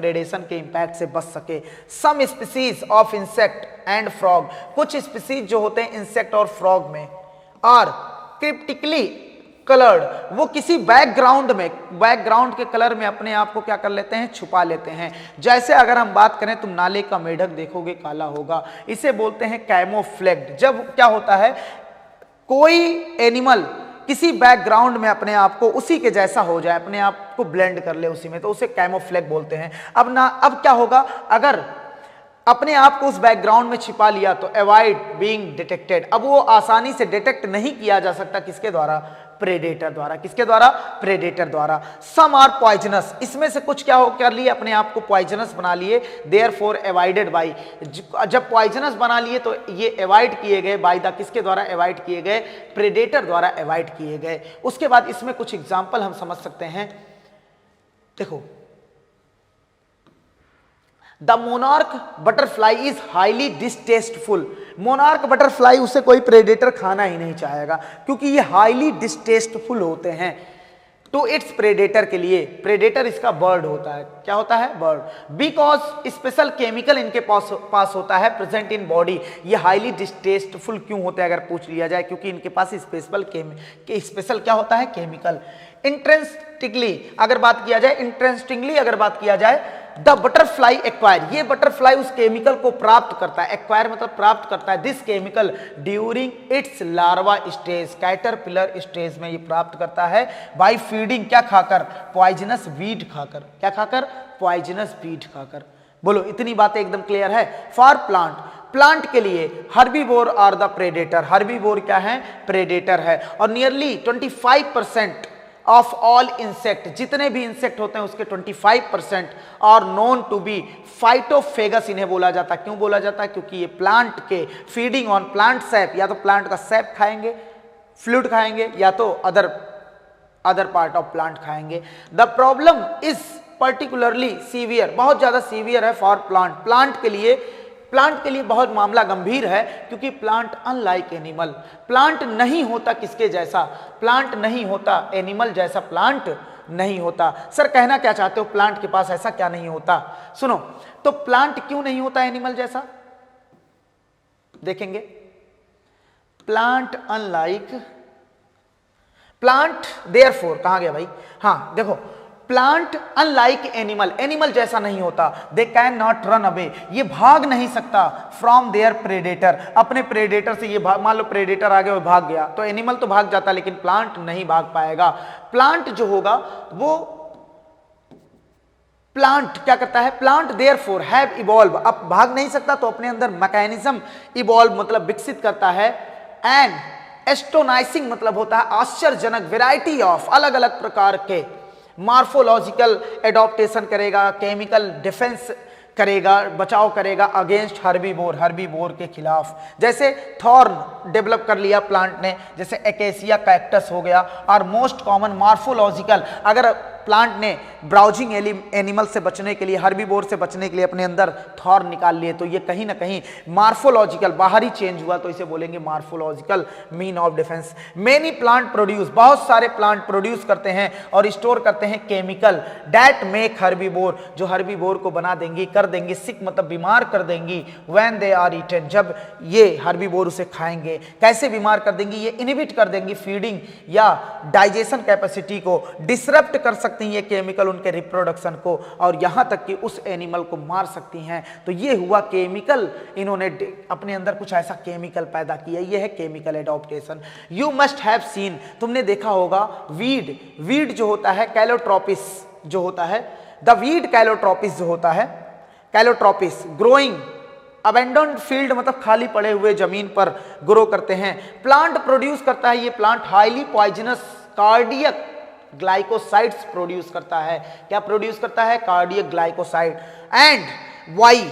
के इंपैक्ट से बच सके। Some species of insect and frog, कुछ स्पीसीज जो होते हैं इंसेक्ट और फ्रॉग में, और क्रिप्टिकली कलर्ड, वो किसी बैकग्राउंड के कलर में अपने आप को क्या कर लेते हैं? छुपा लेते हैं। जैसे अगर हम बात करें, तुम नाले का मेढक देखोगे काला होगा, इसे बोलते हैं कैमोफ्लेक्ड। जब क्या होता है, कोई एनिमल किसी बैकग्राउंड में अपने आप को उसी के जैसा हो जाए, अपने आप को ब्लेंड कर ले उसी में, तो उसे कैमोफ्लेज बोलते हैं। अब क्या होगा, अगर अपने आप को उस बैकग्राउंड में छिपा लिया तो अवॉइड बीइंग डिटेक्टेड, अब वो आसानी से डिटेक्ट नहीं किया जा सकता, किसके द्वारा, प्रेडेटर द्वारा। किसके द्वारा, प्रेडेटर द्वारा। सम आर पॉइजनस, इसमें से कुछ क्या हो कर लिए, अपने आप को पॉइजनस बना लिए, देयरफॉर अवॉइडेड बाय, जब पॉइजनस बना लिए तो ये अवॉइड किए गए बाय द, किसके द्वारा अवॉइड किए गए, प्रेडेटर द्वारा अवॉइड किए गए। उसके बाद इसमें कुछ एग्जांपल हम समझ सकते हैं। देखो, the monarch butterfly is highly distasteful, monarch butterfly, उसे कोई प्रेडेटर खाना ही नहीं चाहेगा क्योंकि ये हाईली डिस्टेस्टफुल होते हैं टू इट्स प्रेडेटर के लिए। प्रेडेटर इसका बर्ड होता है, क्या होता है, बर्ड। बिकॉज स्पेशल केमिकल इनके पास होता है प्रेजेंट इन बॉडी। ये हाईली डिस्टेस्टफुल क्यों होते हैं अगर पूछ लिया जाए, क्योंकि इनके पास स्पेशल क्या होता है, केमिकल। इंटरेस्टिंगली अगर बात किया जाए, अगर बात किया जाए, द बटरफ्लाई एक्वायर, ये बटरफ्लाई उस केमिकल को प्राप्त करता है, एक्वायर मतलब प्राप्त करता है, this chemical during its larva stage, caterpillar stage में ये प्राप्त करता है, बाय फीडिंग, क्या खाकर, पॉइजनस वीड खाकर, क्या खाकर, पॉइजनस वीड खाकर। बोलो, इतनी बातें एकदम क्लियर है। फॉर प्लांट के लिए herbivore are the predator, herbivore क्या है, प्रेडेटर है। और नियरली 25% ऑफ ऑल इंसेक्ट, जितने भी इंसेक्ट होते हैं उसके 25% और नोन टू बी फाइटोफेगस इन्हें बोला जाता है। क्यों बोला जाता है, क्योंकि ये प्लांट के फीडिंग ऑन प्लांट सैप, या तो प्लांट का सैप खाएंगे, फ्लूइड खाएंगे, या तो अदर पार्ट ऑफ प्लांट खाएंगे। The problem is particularly severe, बहुत ज्यादा सीवियर है फॉर प्लांट के लिए बहुत मामला गंभीर है, क्योंकि प्लांट अनलाइक एनिमल, प्लांट नहीं होता किसके जैसा, प्लांट नहीं होता एनिमल जैसा, प्लांट नहीं होता। सर कहना क्या चाहते हो, प्लांट के पास ऐसा क्या नहीं होता, सुनो, तो प्लांट क्यों नहीं होता एनिमल जैसा, देखेंगे। प्लांट अनलाइक, प्लांट देयरफॉर, कहां गया भाई, हाँ देखो, प्लांट अनलाइक एनिमल जैसा नहीं होता, they can not run away, ये भाग नहीं सकता फ्रॉम देयर प्रेडेटर, अपने प्रेडेटर से ये भाग, मान लो प्रेडेटर आ गया वो भाग गया, तो एनिमल तो भाग जाता लेकिन प्लांट नहीं भाग पाएगा। प्लांट जो होगा वो प्लांट क्या करता है, प्लांट देयरफॉर हैव इवॉल्व, अब भाग नहीं सकता तो अपने अंदर मैकेनिज्म इवॉल्व मतलब विकसित करता है, एंड एस्टोनाइसिंग मतलब होता है आश्चर्यजनक, वैरायटी ऑफ अलग अलग प्रकार के, मार्फोलॉजिकल एडॉप्टेशन करेगा, केमिकल डिफेंस करेगा, बचाव करेगा अगेंस्ट हर्बीवोर के खिलाफ। जैसे थॉर्न डेवलप कर लिया प्लांट ने, जैसे एकेसिया कैक्टस हो गया, और मोस्ट कॉमन मार्फोलॉजिकल, अगर प्लांट ने ब्राउजिंग एनिमल से बचने के लिए, हर्बीवोर से बचने के लिए अपने अंदर थॉर्न निकाल लिए, तो ये कहीं ना कहीं मार्फोलॉजिकल बाहरी चेंज हुआ, तो इसे बोलेंगे morphological mean of defence. Many plant produce, बहुत सारे प्लांट प्रोड्यूस करते हैं और स्टोर करते हैं केमिकल दैट मेक हर्बीवोर, जो हर्बीवोर को बना देंगी, कर देंगी सिक मतलब बीमार कर देंगी, व्हेन दे आर ईटन, जब ये हर्बीवोर उसे खाएंगे। कैसे बीमार कर देंगी, ये इनहिबिट कर देंगी फीडिंग या डाइजेशन कैपेसिटी को, डिसरप्ट कर सकती हैं ये केमिकल उनके रिप्रोडक्शन को, और यहां तक कि उस एनिमल को मार सकती हैं। तो ये हुआ केमिकल, इन्होंने अपने अंदर कुछ ऐसा केमिकल पैदा किया, ये है chemical adaptation. You must have seen, तुमने देखा होगा वीड जो होता है, कैलोट्रोपिस जो होता है, द वीड कैलोट्रोपिस जो होता है, कैलोट्रोपिस ग्रोइंग अबेंडन्ड फील्ड मतलब खाली पड़े हुए जमीन पर ग्रो करते हैं। प्लांट प्रोड्यूस करता है ये plant highly poisonous cardiac glycosides produce करता है। क्या प्रोड्यूस करता है, cardiac glycoside. And why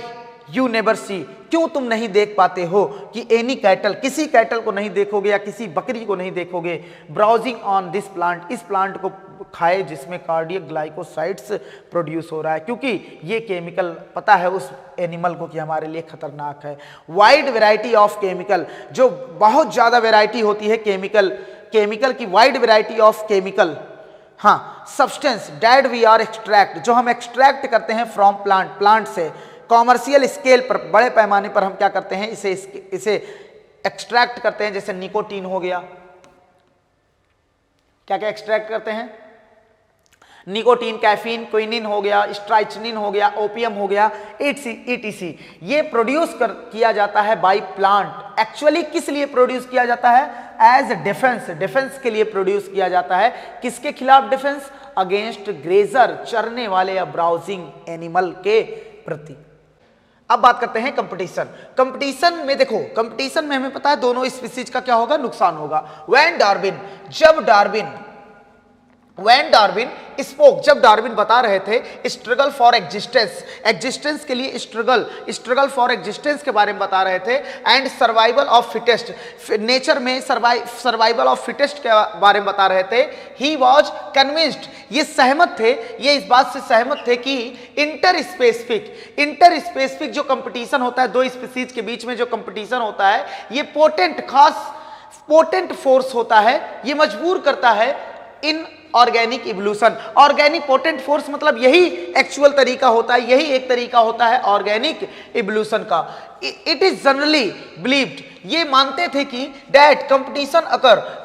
you never see, क्यों तुम नहीं देख पाते हो कि एनी कैटल, किसी कैटल को नहीं देखोगे या किसी बकरी को नहीं देखोगे, ब्राउजिंग ऑन दिस प्लांट, इस प्लांट को खाए जिसमें कार्डियक ग्लाइकोसाइड्स प्रोड्यूस हो रहा है, क्योंकि ये केमिकल पता है उस एनिमल को कि हमारे लिए खतरनाक है। वाइड वैरायटी ऑफ केमिकल, जो बहुत ज्यादा वैरायटी होती है केमिकल की, वाइड वैरायटी ऑफ केमिकल, हाँ substance that we are extract, जो हम एक्सट्रैक्ट करते हैं फ्रॉम प्लांट से, कॉमर्शियल स्केल पर, बड़े पैमाने पर हम क्या करते हैं, इसे एक्सट्रैक्ट करते हैं। जैसे निकोटीन हो गया, क्या क्या एक्सट्रैक्ट करते हैं, निकोटीन, कैफीन, क्विनिन हो गया, स्ट्राइचनिन हो गया, ओपियम हो गया, ETC, ये प्रोड्यूस किया जाता है बाय प्लांट। एक्चुअली किस लिए प्रोड्यूस किया जाता है, एज डिफेंस, डिफेंस के लिए प्रोड्यूस किया जाता है। किसके खिलाफ डिफेंस? अगेंस्ट ग्रेजर, चरने वाले या ब्राउजिंग एनिमल के प्रति। अब बात करते हैं कंपटीशन। कंपटीशन में देखो, कंपटीशन में हमें पता है दोनों स्पीसीज का क्या होगा? नुकसान होगा। When Darwin spoke, जब डार्विन बता रहे थे स्ट्रगल फॉर एग्जिस्टेंस, एग्जिस्टेंस के लिए स्ट्रगल फॉर एग्जिस्टेंस के बारे में बता रहे थे, and survival of fittest, nature में सर्वाइवल ऑफ फिटेस्ट के बारे में बता रहे थे। ही वॉज कन्विंस्ड, ये सहमत थे, ये इस बात से सहमत थे कि इंटर स्पेसिफिक जो कंपटीशन होता है, दो स्पीसीज के बीच में जो कंपटीशन होता है, ये पोटेंट फोर्स होता है, ये मजबूर करता है in organic evolution. Organic potent force मतलब यही एक्चुअल तरीका होता है, यही एक तरीका होता है ऑर्गेनिक इवोल्यूशन का। इट इज जनरली बिलीव्ड, ये मानते थे कि दैट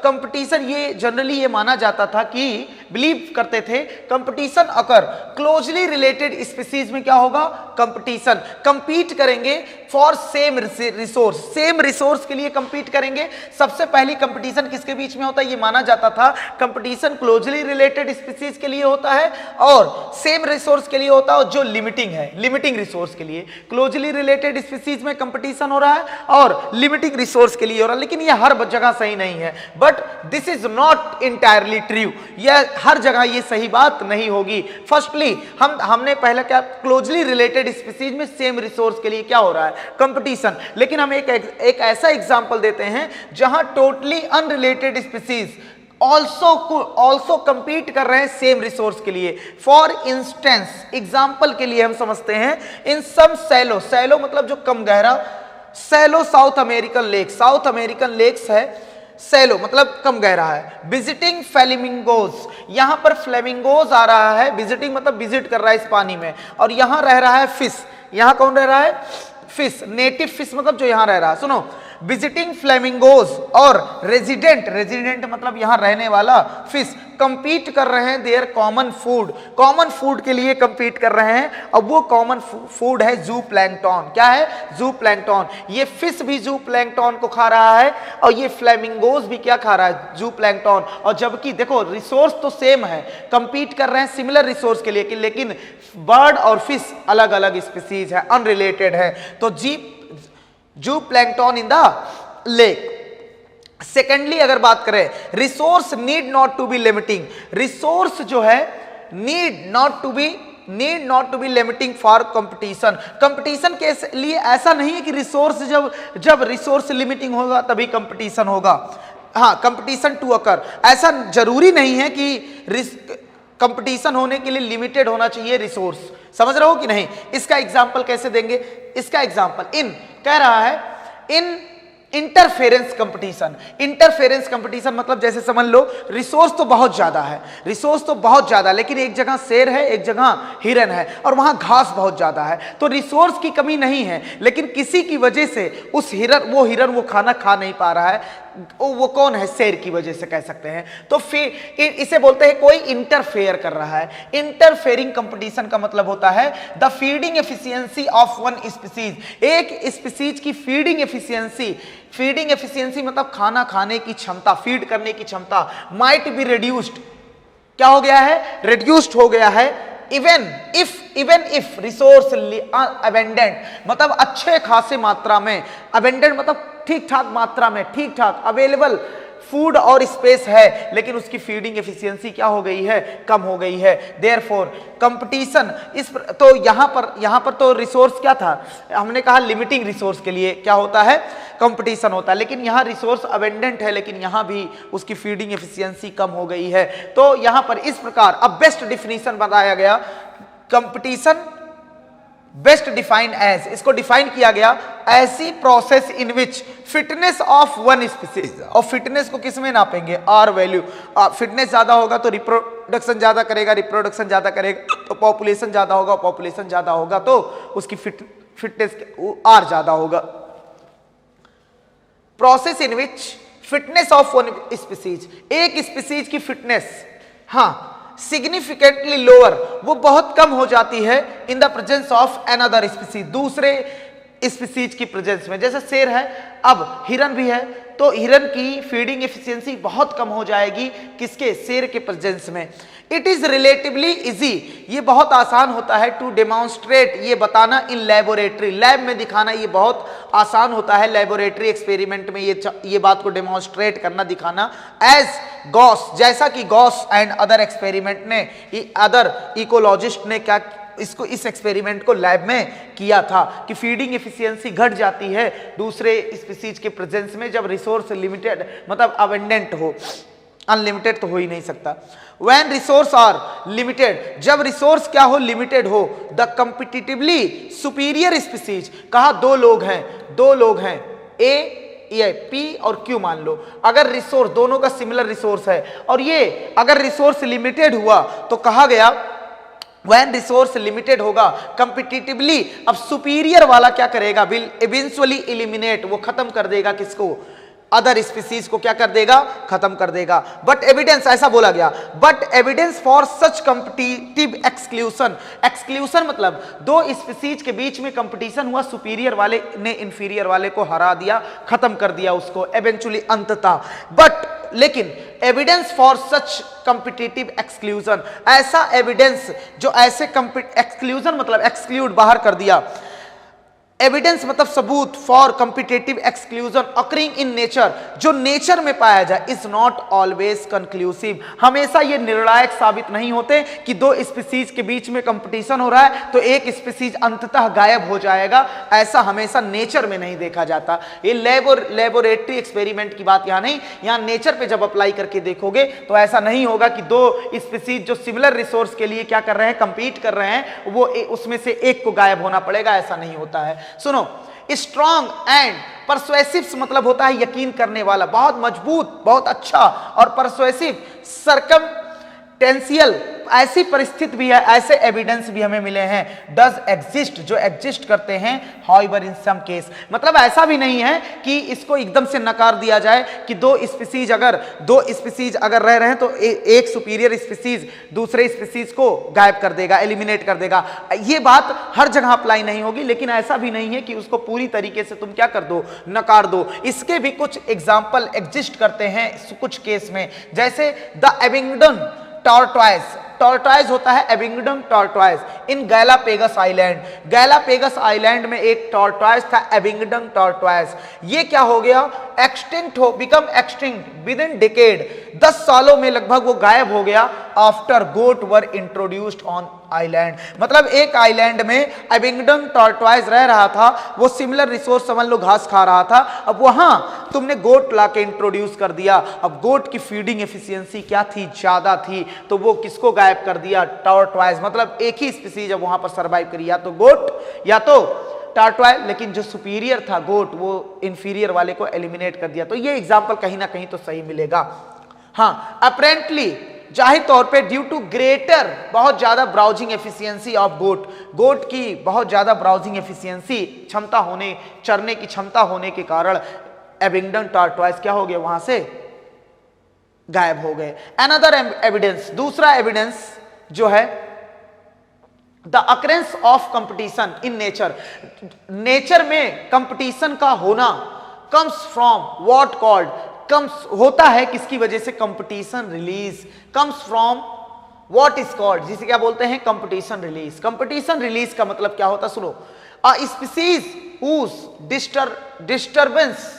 कंपटीशन ये जनरली ये माना जाता था कि बिलीव करते थे कंपटीशन अकर क्लोजली रिलेटेड स्पीसीज में क्या होगा? कंपटीशन, कंपीट करेंगे फॉर सेम रिसोर्स के लिए कंपीट करेंगे। सबसे पहली कंपटीशन किसके बीच में होता है? ये माना जाता था कंपटीशन क्लोजली रिलेटेड स्पीसीज के लिए होता है और सेम रिसोर्स के लिए होता है, जो लिमिटिंग रिसोर्स के लिए। क्लोजली रिलेटेड स्पीसीज में कंपटीशन हो रहा है और लिमिटिंग रिसोर्स के लिए हो रहा है, लेकिन यह हर जगह सही नहीं है। But this is not entirely true, यह हर जगह ये सही बात नहीं होगी। फर्स्टली हमने पहले क्या, क्लोजली रिलेटेड स्पीसीज में सेम रिसोर्स के लिए क्या हो रहा है? कंपटीशन। लेकिन हम एक ऐसा एग्जांपल देते हैं जहां totally unrelated species also compete कर रहे हैं सेम रिसोर्स के लिए। फॉर इंस्टेंस, एग्जाम्पल के लिए हम समझते हैं इन सम सैलो मतलब जो कम गहरा, सैलो साउथ अमेरिकन लेक्स है, सैलो मतलब कम गहरा है। विजिटिंग फ्लेमिंगोज, यहां पर फ्लेमिंगोज आ रहा है, विजिटिंग मतलब विजिट कर रहा है इस पानी में, और यहां रह रहा है फिश। यहां कौन रह रहा है? फिश, नेटिव फिश मतलब जो यहां रह रहा है। सुनो, विजिटिंग फ्लेमिंगोज और रेजिडेंट मतलब यहां रहने वाला फिश कंपीट कर रहे हैं देयर कॉमन फूड के लिए कंपीट कर रहे हैं। अब वो कॉमन फूड है जू प्लैंक्टन। क्या है? जू प्लैंक्टन। ये फिश भी जू प्लैंक्टन को खा रहा है और ये फ्लेमिंगोज भी क्या खा रहा है? जू प्लैंक्टन। और जबकि देखो रिसोर्स तो सेम है, कंपीट कर रहे हैं सिमिलर रिसोर्स के लिए, लेकिन बर्ड और फिश अलग अलग स्पीसीज है, अनरिलेटेड है। तो zooplankton in the lake. Secondly अगर बात करें, resource need not to be limiting, resource जो है need not to be limiting for competition के लिए ऐसा नहीं है कि रिसोर्स जब रिसोर्स लिमिटिंग होगा तभी कंपटीशन होगा। हाँ, कंपटीशन टू अकर, ऐसा जरूरी नहीं है कि कंपटीशन होने के लिए लिमिटेड होना चाहिए रिसोर्स। समझ रहे हो कि नहीं? इसका एग्जांपल कैसे देंगे? इसका एग्जांपल कह रहा है इन इंटरफेरेंस कंपटीशन मतलब जैसे समझ लो रिसोर्स तो बहुत ज्यादा, लेकिन एक जगह शेर है, एक जगह हिरन है और वहां घास बहुत ज्यादा है। तो रिसोर्स की कमी नहीं है, लेकिन किसी की वजह से उस हिरन वो खाना खा नहीं पा रहा है। वो कौन है? शेर की वजह से कह सकते हैं। तो फिर इसे बोलते हैं कोई इंटरफेयर कर रहा है। इंटरफेयरिंग कंपटीशन का मतलब होता है the feeding efficiency of one species, एक स्पीसीज की फीडिंग एफिशिएंसी मतलब खाना खाने की क्षमता, फीड करने की क्षमता माइट बी रिड्यूस्ड। क्या हो गया है? रिड्यूस्ड हो गया है। इवन इफ रिसोर्स अबेंडेंट मतलब अच्छे खासे मात्रा में, अबेंडेंट मतलब ठीक ठाक मात्रा में, ठीक ठाक अवेलेबल फूड और स्पेस है, लेकिन उसकी फीडिंग एफिशिएंसी क्या हो गई है? कम हो गई है। देयरफॉर कंपटीशन तो यहां पर तो रिसोर्स क्या था? हमने कहा लिमिटिंग रिसोर्स के लिए क्या होता है? कंपटीशन होता है। लेकिन यहां रिसोर्स अबेंडेंट है, लेकिन यहां भी उसकी फीडिंग एफिशिएंसी कम हो गई है। तो यहां पर इस प्रकार अब बेस्ट डिफिनीशन बताया गया। कंपटीशन बेस्ट डिफाइंड एज, इसको डिफाइन किया गया ऐसी process in which fitness of one species, और फिटनेस को किस में नापेंगे? Are value. फिटनेस ज्यादा होगा तो रिप्रोडक्शन ज्यादा करेगा, रिप्रोडक्शन ज्यादा करेगा तो पॉपुलेशन ज्यादा होगा, पॉपुलेशन ज्यादा होगा तो उसकी फिटनेस आर ज्यादा होगा। Process in which fitness of one species, एक स्पीसीज की फिटनेस हाँ सिग्निफिकेंटली लोअर, वो बहुत कम हो जाती है in the presence of another species, दूसरे स्पीसीज की प्रेजेंस में। जैसे शेर है, अब हिरन भी है, तो हिरन की फीडिंग एफिशिएंसी बहुत कम हो जाएगी किसके, शेर के प्रेजेंस में। इट इज रिलेटिवली इजी, ये बहुत आसान होता है टू डेमोन्स्ट्रेट, ये बताना इन लेबोरेटरी, लैब में दिखाना ये बहुत आसान होता है, लेबोरेटरी एक्सपेरिमेंट में ये बात को डेमोन्स्ट्रेट करना, दिखाना। एज गॉस, जैसा कि गॉस एंड अदर एक्सपेरिमेंट ने, अदर इकोलॉजिस्ट ने क्या इस एक्सपेरिमेंट को लैब में किया था कि फीडिंग एफिशिएंसी घट जाती है दूसरे स्पीसीज के प्रेजेंस में जब रिसोर्स लिमिटेड, मतलब अबंडेंट हो, अनलिमिटेड तो हो ही नहीं सकता। When रिसोर्स आर लिमिटेड, जब रिसोर्स क्या हो, लिमिटेड हो, द कंपिटिटिवली सुपीरियर स्पीसीज, कहा दो लोग हैं ए, ये पी और क्यू मान लो, अगर रिसोर्स दोनों का सिमिलर रिसोर्स है और ये अगर रिसोर्स लिमिटेड हुआ तो कहा गया When रिसोर्स लिमिटेड होगा कंपिटिटिवली, अब सुपीरियर वाला क्या करेगा, विल इवेंचुअली एलिमिनेट, वो खत्म कर देगा किसको, अदर स्पीसीज को क्या कर देगा, खत्म कर देगा। बट एविडेंस, ऐसा बोला गया, but evidence for such competitive exclusion, exclusion मतलब दो स्पीसीज के बीच में कंपटीशन हुआ, सुपीरियर वाले ने इंफीरियर वाले को हरा दिया, खत्म कर दिया उसको एवेंचुअली, अंततः। बट लेकिन evidence for such competitive exclusion, ऐसा एविडेंस जो ऐसे एक्सक्लूजन मतलब एक्सक्लूड, बाहर कर दिया, एविडेंस मतलब सबूत for competitive exclusion occurring in nature, जो नेचर में पाया जाए, इज नॉट ऑलवेज कंक्लूसिव, हमेशा ये निर्णायक साबित नहीं होते कि दो स्पीसीज के बीच में कंपटीशन हो रहा है तो एक स्पीसीज अंततः गायब हो जाएगा, ऐसा हमेशा नेचर में नहीं देखा जाता। ये लेबोरेटरी एक्सपेरिमेंट की बात यहाँ नहीं, यहाँ नेचर पे जब अप्लाई करके देखोगे तो ऐसा नहीं होगा कि दो स्पीसीज जो सिमिलर रिसोर्स के लिए क्या कर रहे हैं, कंपीट कर रहे हैं, वो उसमें से एक को गायब होना पड़ेगा, ऐसा नहीं होता है। सुनो, स्ट्रॉन्ग एंड परसुएसिव मतलब होता है यकीन करने वाला, बहुत मजबूत, बहुत अच्छा, और परसुएसिव सर्कमटेंशियल, ऐसी परिस्थिति भी है, ऐसे एविडेंस भी हमें मिले हैं, डज एग्जिस्ट, जो एग्जिस्ट करते हैं, हाउएवर इन सम केस, मतलब ऐसा भी नहीं है कि इसको एकदम से नकार दिया जाए कि दो स्पीसीज अगर रह रहे हैं तो एक सुपीरियर स्पीसीज दूसरे स्पीसीज को गायब कर देगा, एलिमिनेट कर देगा, ये बात हर जगह अप्लाई नहीं होगी, लेकिन ऐसा भी नहीं है कि उसको पूरी तरीके से तुम क्या कर दो, नकार दो। इसके भी कुछ एग्जाम्पल एग्जिस्ट करते हैं कुछ केस में, जैसे द एबिंगडन टॉर्टॉइज, टॉर्टॉइज होता है एबिंगडन टॉर्टॉइज इन गैलापेगस आइलैंड, गैलापेगस आइलैंड में एक टॉर्टॉइज था एबिंगडन टॉर्टॉइज, ये क्या हो गया, एक्सटिंक्ट हो, become extinct within decade, 10 सालों में लगभग वो गायब हो गया, after goat were introduced on island, मतलब एक आइलैंड में एबिंगडन टॉर्टॉइज रह रहा था, वो सिमिलर रिसोर्स समझ लो घास खा रहा था, अब वहां तुमने गोट ला के इंट्रोड्यूस कर दिया, अब गोट की फीडिंग एफिशिएंसी क्या थी, ज्यादा थी, तो वो किसको गायब कर दिया, टॉर्टॉइज, मतलब एक ही स्पीसीज वहां पर सर्वाइव करी, या तो गोट या तो टॉर्टॉइज, लेकिन जो सुपीरियर था गोट वो इंफीरियर वाले को एलिमिनेट कर दिया। तो ये एग्जांपल कहीं ना कहीं तो सही मिलेगा। हाँ, अपेरेंटली जाहिर तौर पे ड्यू टू ग्रेटर, बहुत ज्यादा ब्राउजिंग एफिशिएंसी ऑफ गोट, गोट की बहुत ज्यादा ब्राउजिंग एफिशिएंसी क्षमता होने, चरने की क्षमता होने के कारण एबिंगडन टॉर्टॉइज क्या हो गया, वहां से गायब हो गए। अनदर एविडेंस, दूसरा एविडेंस जो है, the occurrence of competition in nature, nature में कंपटीशन का होना, comes from what called, comes होता है किसकी वजह से, competition release, comes from what is called, जिसे क्या बोलते हैं, कंपटीशन रिलीज। कंपटीशन रिलीज का मतलब क्या होता, सुनो, a species whose disturbance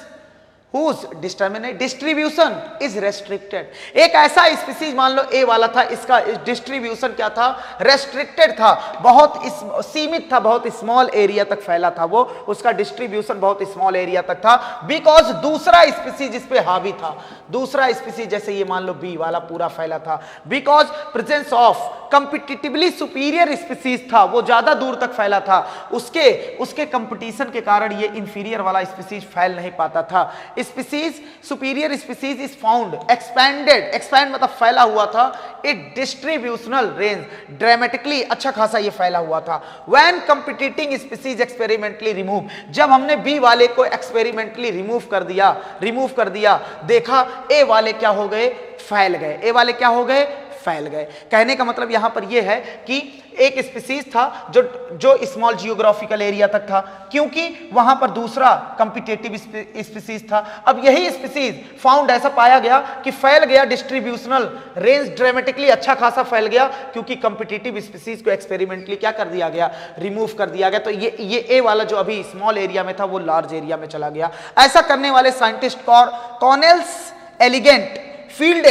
distribution is restricted, एक ऐसा स्पीसीज मान लो ए वाला था, इसका डिस्ट्रीब्यूशन क्या था, रेस्ट्रिक्टेड था, बहुत सीमित था, बहुत स्मॉल एरिया तक फैला था, वो उसका डिस्ट्रीब्यूशन बहुत स्मॉल एरिया तक था, बिकॉज दूसरा स्पीसीज इस पे हावी था, दूसरा स्पीसीज जैसे ये मान लो बी वाला पूरा फैला था, because presence of competitively superior species था, वो ज्यादा दूर तक फैला था, उसके कंपटीशन के कारण ये इंफीरियर वाला स्पीसीज फैल नहीं पाता था। Species, superior species is found expanded, expand मतलब फैला हुआ था, इट डिस्ट्रीब्यूशनल रेंज ड्रामेटिकली, अच्छा खासा ये फैला हुआ था। व्हेन कंपीटिटिंग स्पीसीज एक्सपेरिमेंटली रिमूव, जब हमने बी वाले को एक्सपेरिमेंटली रिमूव कर दिया, देखा ए वाले क्या हो गए, फैल गए, ए वाले क्या हो गए, फैल गए। कहने का मतलब यहां पर यह है कि एक स्पीसीज था जो स्मॉल जियोग्राफिकल एरिया तक था, क्योंकि वहां पर दूसरा कॉम्पिटिटिव स्पीसीज था। अब यही स्पीसीज फाउंड ऐसा पाया गया कि फैल गया, डिस्ट्रीब्यूशनल रेंज ड्रामेटिकली अच्छा खासा फैल गया, क्योंकि कॉम्पिटिटिव स्पीसीज को एक्सपेरिमेंटली क्या कर दिया गया, रिमूव कर दिया गया। तो ये ए वाला जो अभी स्मॉल एरिया में था वो लार्ज एरिया में चला गया। ऐसा करने वाले साइंटिस्ट कॉर्नेल्स एलिगेंट फील्ड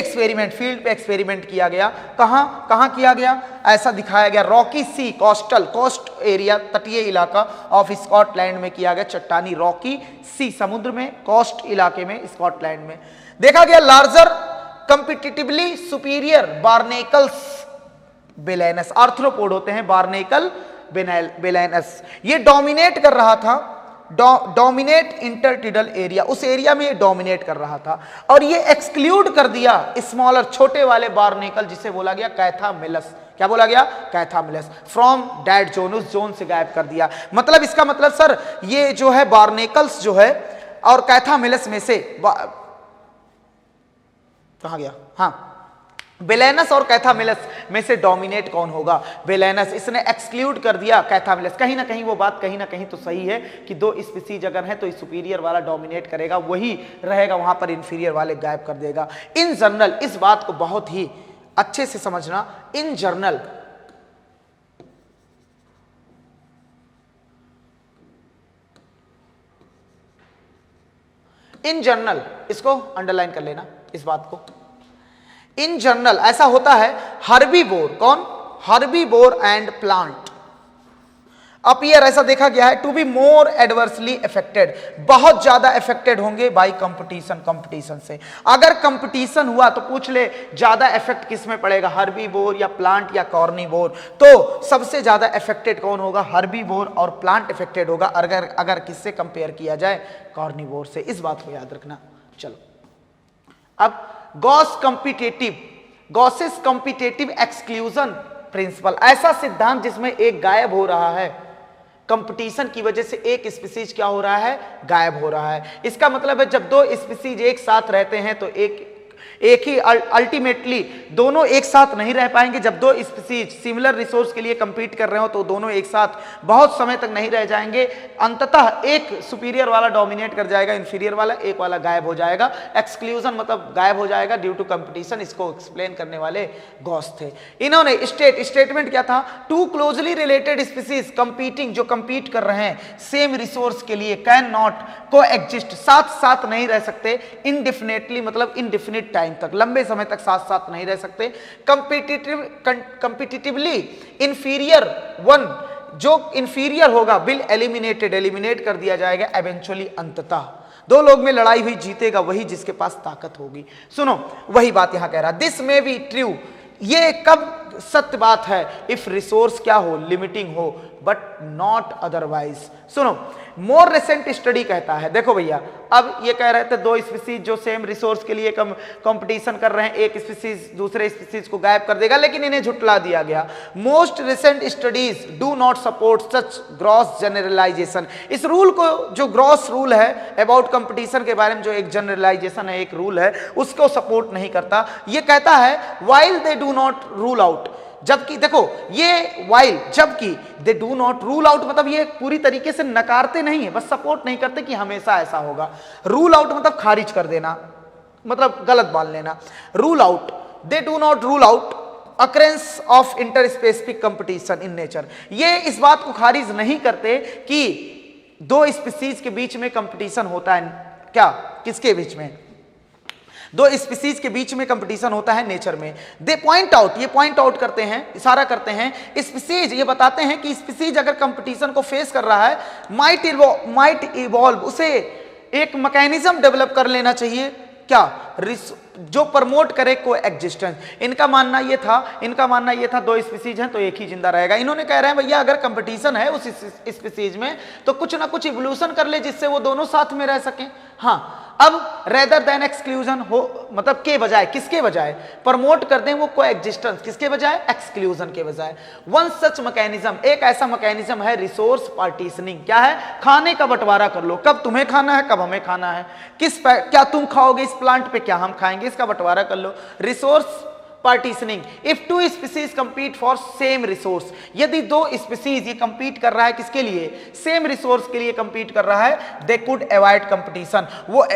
पे एक्सपेरिमेंट किया गया। कहां किया गया, ऐसा दिखाया गया रॉकी सी कोस्ट एरिया, तटीय इलाका ऑफ स्कॉटलैंड में किया गया। चट्टानी रॉकी सी समुद्र में, कोस्ट इलाके में, स्कॉटलैंड में देखा गया। लार्जर कंपिटिटिवली सुपीरियर बार्नेकल्स बेलेनस, आर्थ्रोपोड होते हैं बार्नेकल बेलेनस, ये डोमिनेट कर रहा था, डोमिनेट इंटरटिडल एरिया, उस एरिया में ये डोमिनेट कर रहा था। और ये एक्सक्लूड कर दिया स्मॉलर छोटे वाले बार्नेकल, जिसे बोला गया कैथामिलस। क्या बोला गया, कैथामिलस, फ्रॉम डेड जोन, उस जोन से गायब कर दिया। मतलब इसका मतलब सर ये जो है बार्नेकल्स जो है और कैथामिलस में से कहां गया, हाँ, बेलेनस और कैथामिलस में से डोमिनेट कौन होगा, बेलेनस। इसने एक्सक्लूड कर दिया कैथामिलस। कहीं ना कहीं वो बात कहीं ना कहीं तो सही है कि दो स्पीसीज अगर है तो सुपीरियर वाला डोमिनेट करेगा, वही रहेगा, वहां पर इंफीरियर वाले गायब कर देगा। इन जनरल इस बात को बहुत ही अच्छे से समझना, इन जनरल इसको अंडरलाइन कर लेना इस बात को। इन जनरल ऐसा होता है, हर्बीवोर, कौन, हर्बीवोर एंड प्लांट अपीयर, ऐसा देखा गया है to be more adversely affected, बहुत ज्यादा अफेक्टेड होंगे बाय कंपटीशन से। अगर कंपटीशन हुआ तो पूछ ले ज्यादा इफेक्ट किस में पड़ेगा, हर्बीवोर या प्लांट या कॉर्निवोर, तो सबसे ज्यादा अफेक्टेड कौन होगा, हर्बीवोर और प्लांट अफेक्टेड होगा अगर किससे कंपेयर किया जाए, कॉर्निवोर से। इस बात को याद रखना। चलो अब गॉसेस कॉम्पिटिटिव एक्सक्लूजन प्रिंसिपल, ऐसा सिद्धांत जिसमें एक गायब हो रहा है, कंपटीशन की वजह से एक स्पीसीज क्या हो रहा है, गायब हो रहा है। इसका मतलब है जब दो स्पीसीज एक साथ रहते हैं तो एक ही अल्टीमेटली दोनों एक साथ नहीं रह पाएंगे। जब दो स्पीसीज सिमिलर रिसोर्स के लिए कंपीट कर रहे हो तो दोनों एक साथ बहुत समय तक नहीं रह जाएंगे। अंततः एक सुपीरियर वाला डोमिनेट कर जाएगा, इंफीरियर वाला, एक वाला गायब हो जाएगा। एक्सक्लूजन मतलब गायब हो जाएगा ड्यू टू कंपटीशन। इसको एक्सप्लेन करने वाले गॉस थे। इन्होंने स्टेटमेंट क्या था, two closely related species competing, जो कंपीट कर रहे हैं सेम रिसोर्स के लिए, कैन नॉट को एग्जिस्ट, साथ साथ नहीं रह सकते, इनडिफिनेटली मतलब इनडिफिनिट टाइम तक, लंबे समय तक साथ साथ नहीं रह सकते। कंपिटिटिवली इंफीरियर वन, जो इंफीरियर होगा विल एलिमिनेट कर दिया जाएगा एवेंचुअली, अंततः। दो लोग में लड़ाई हुई, जीतेगा वही जिसके पास ताकत होगी। सुनो वही बात यहां कह रहा, दिस मे बी ट्रू, ये कब सत्य बात है, इफ रिसोर्स क्या हो, लिमिटिंग हो, बट नॉट अदरवाइज। सुनो मोर रिसेंट स्टडी कहता है, देखो भैया अब ये कह रहे थे दो स्पीसीज जो सेम रिसोर्स के लिए कंपटीशन कर रहे हैं, एक स्पीसीज दूसरे स्पीसीज को गायब कर देगा, लेकिन इन्हें झुटला दिया गया। Most recent studies do not support such gross generalisation. इस रूल को, जो ग्रॉस रूल है अबाउट कंपटीशन के बारे में, जो एक जनरलाइजेशन है, एक रूल है, उसको सपोर्ट नहीं करता। ये कहता है while they do not rule out, जबकि देखो ये वाइल, जबकि they do not rule out मतलब ये पूरी तरीके से नकारते नहीं है, बस सपोर्ट नहीं करते कि हमेशा ऐसा होगा। रूल आउट मतलब खारिज कर देना, मतलब गलत मान लेना। Rule out, they do not rule out occurrence of interspecific competition in nature, ये इस बात को खारिज नहीं करते कि दो स्पीसीज के बीच में कंपटीशन होता है। क्या, किसके बीच में, दो स्पीसीज के बीच में कंपटीशन होता है नेचर में। दे पॉइंट आउट, ये पॉइंट आउट करते हैं, इशारा करते हैं, स्पीसीज ये बताते हैं कि स्पीसीज अगर कंपटीशन को फेस कर रहा है, माइट इवॉल्व, उसे एक मैकेनिज्म डेवलप कर लेना चाहिए, क्या, जो प्रमोट करे को एग्जिस्टेंस। इनका मानना ये था दो स्पीसीज हैं तो एक ही जिंदा रहेगा। इन्होंने कह रहे हैं भैया अगर कंपटीशन है उस स्पीसीज में तो कुछ ना कुछ इवोल्यूशन कर ले जिससे वो दोनों साथ में रह सकें। हाँ, अब रेदर देन एक्सक्लूजन हो, मतलब के बजाय, किसके बजाय, प्रमोट कर दें वो को एग्जिस्टेंस, किसके बजाय, एक्सक्लूजन के बजाय। वन सच मैकेनिज्म, एक ऐसा मैकेनिज्म है रिसोर्स पार्टीशनिंग। क्या है, खाने का बंटवारा कर लो, कब तुम्हें खाना है, कब हमें खाना है, क्या तुम खाओगे इस प्लांट पे, क्या हम खाएंगे, इसका बंटवारा कर लो। Resource partitioning, if two species compete for same resource, यदि दो स्पीसीज ये कंपीट कर रहा है किसके लिए, सेम रिसोर्स के लिए कंपीट कर रहा है, दे कुड अवॉइड कंपटीशन, वो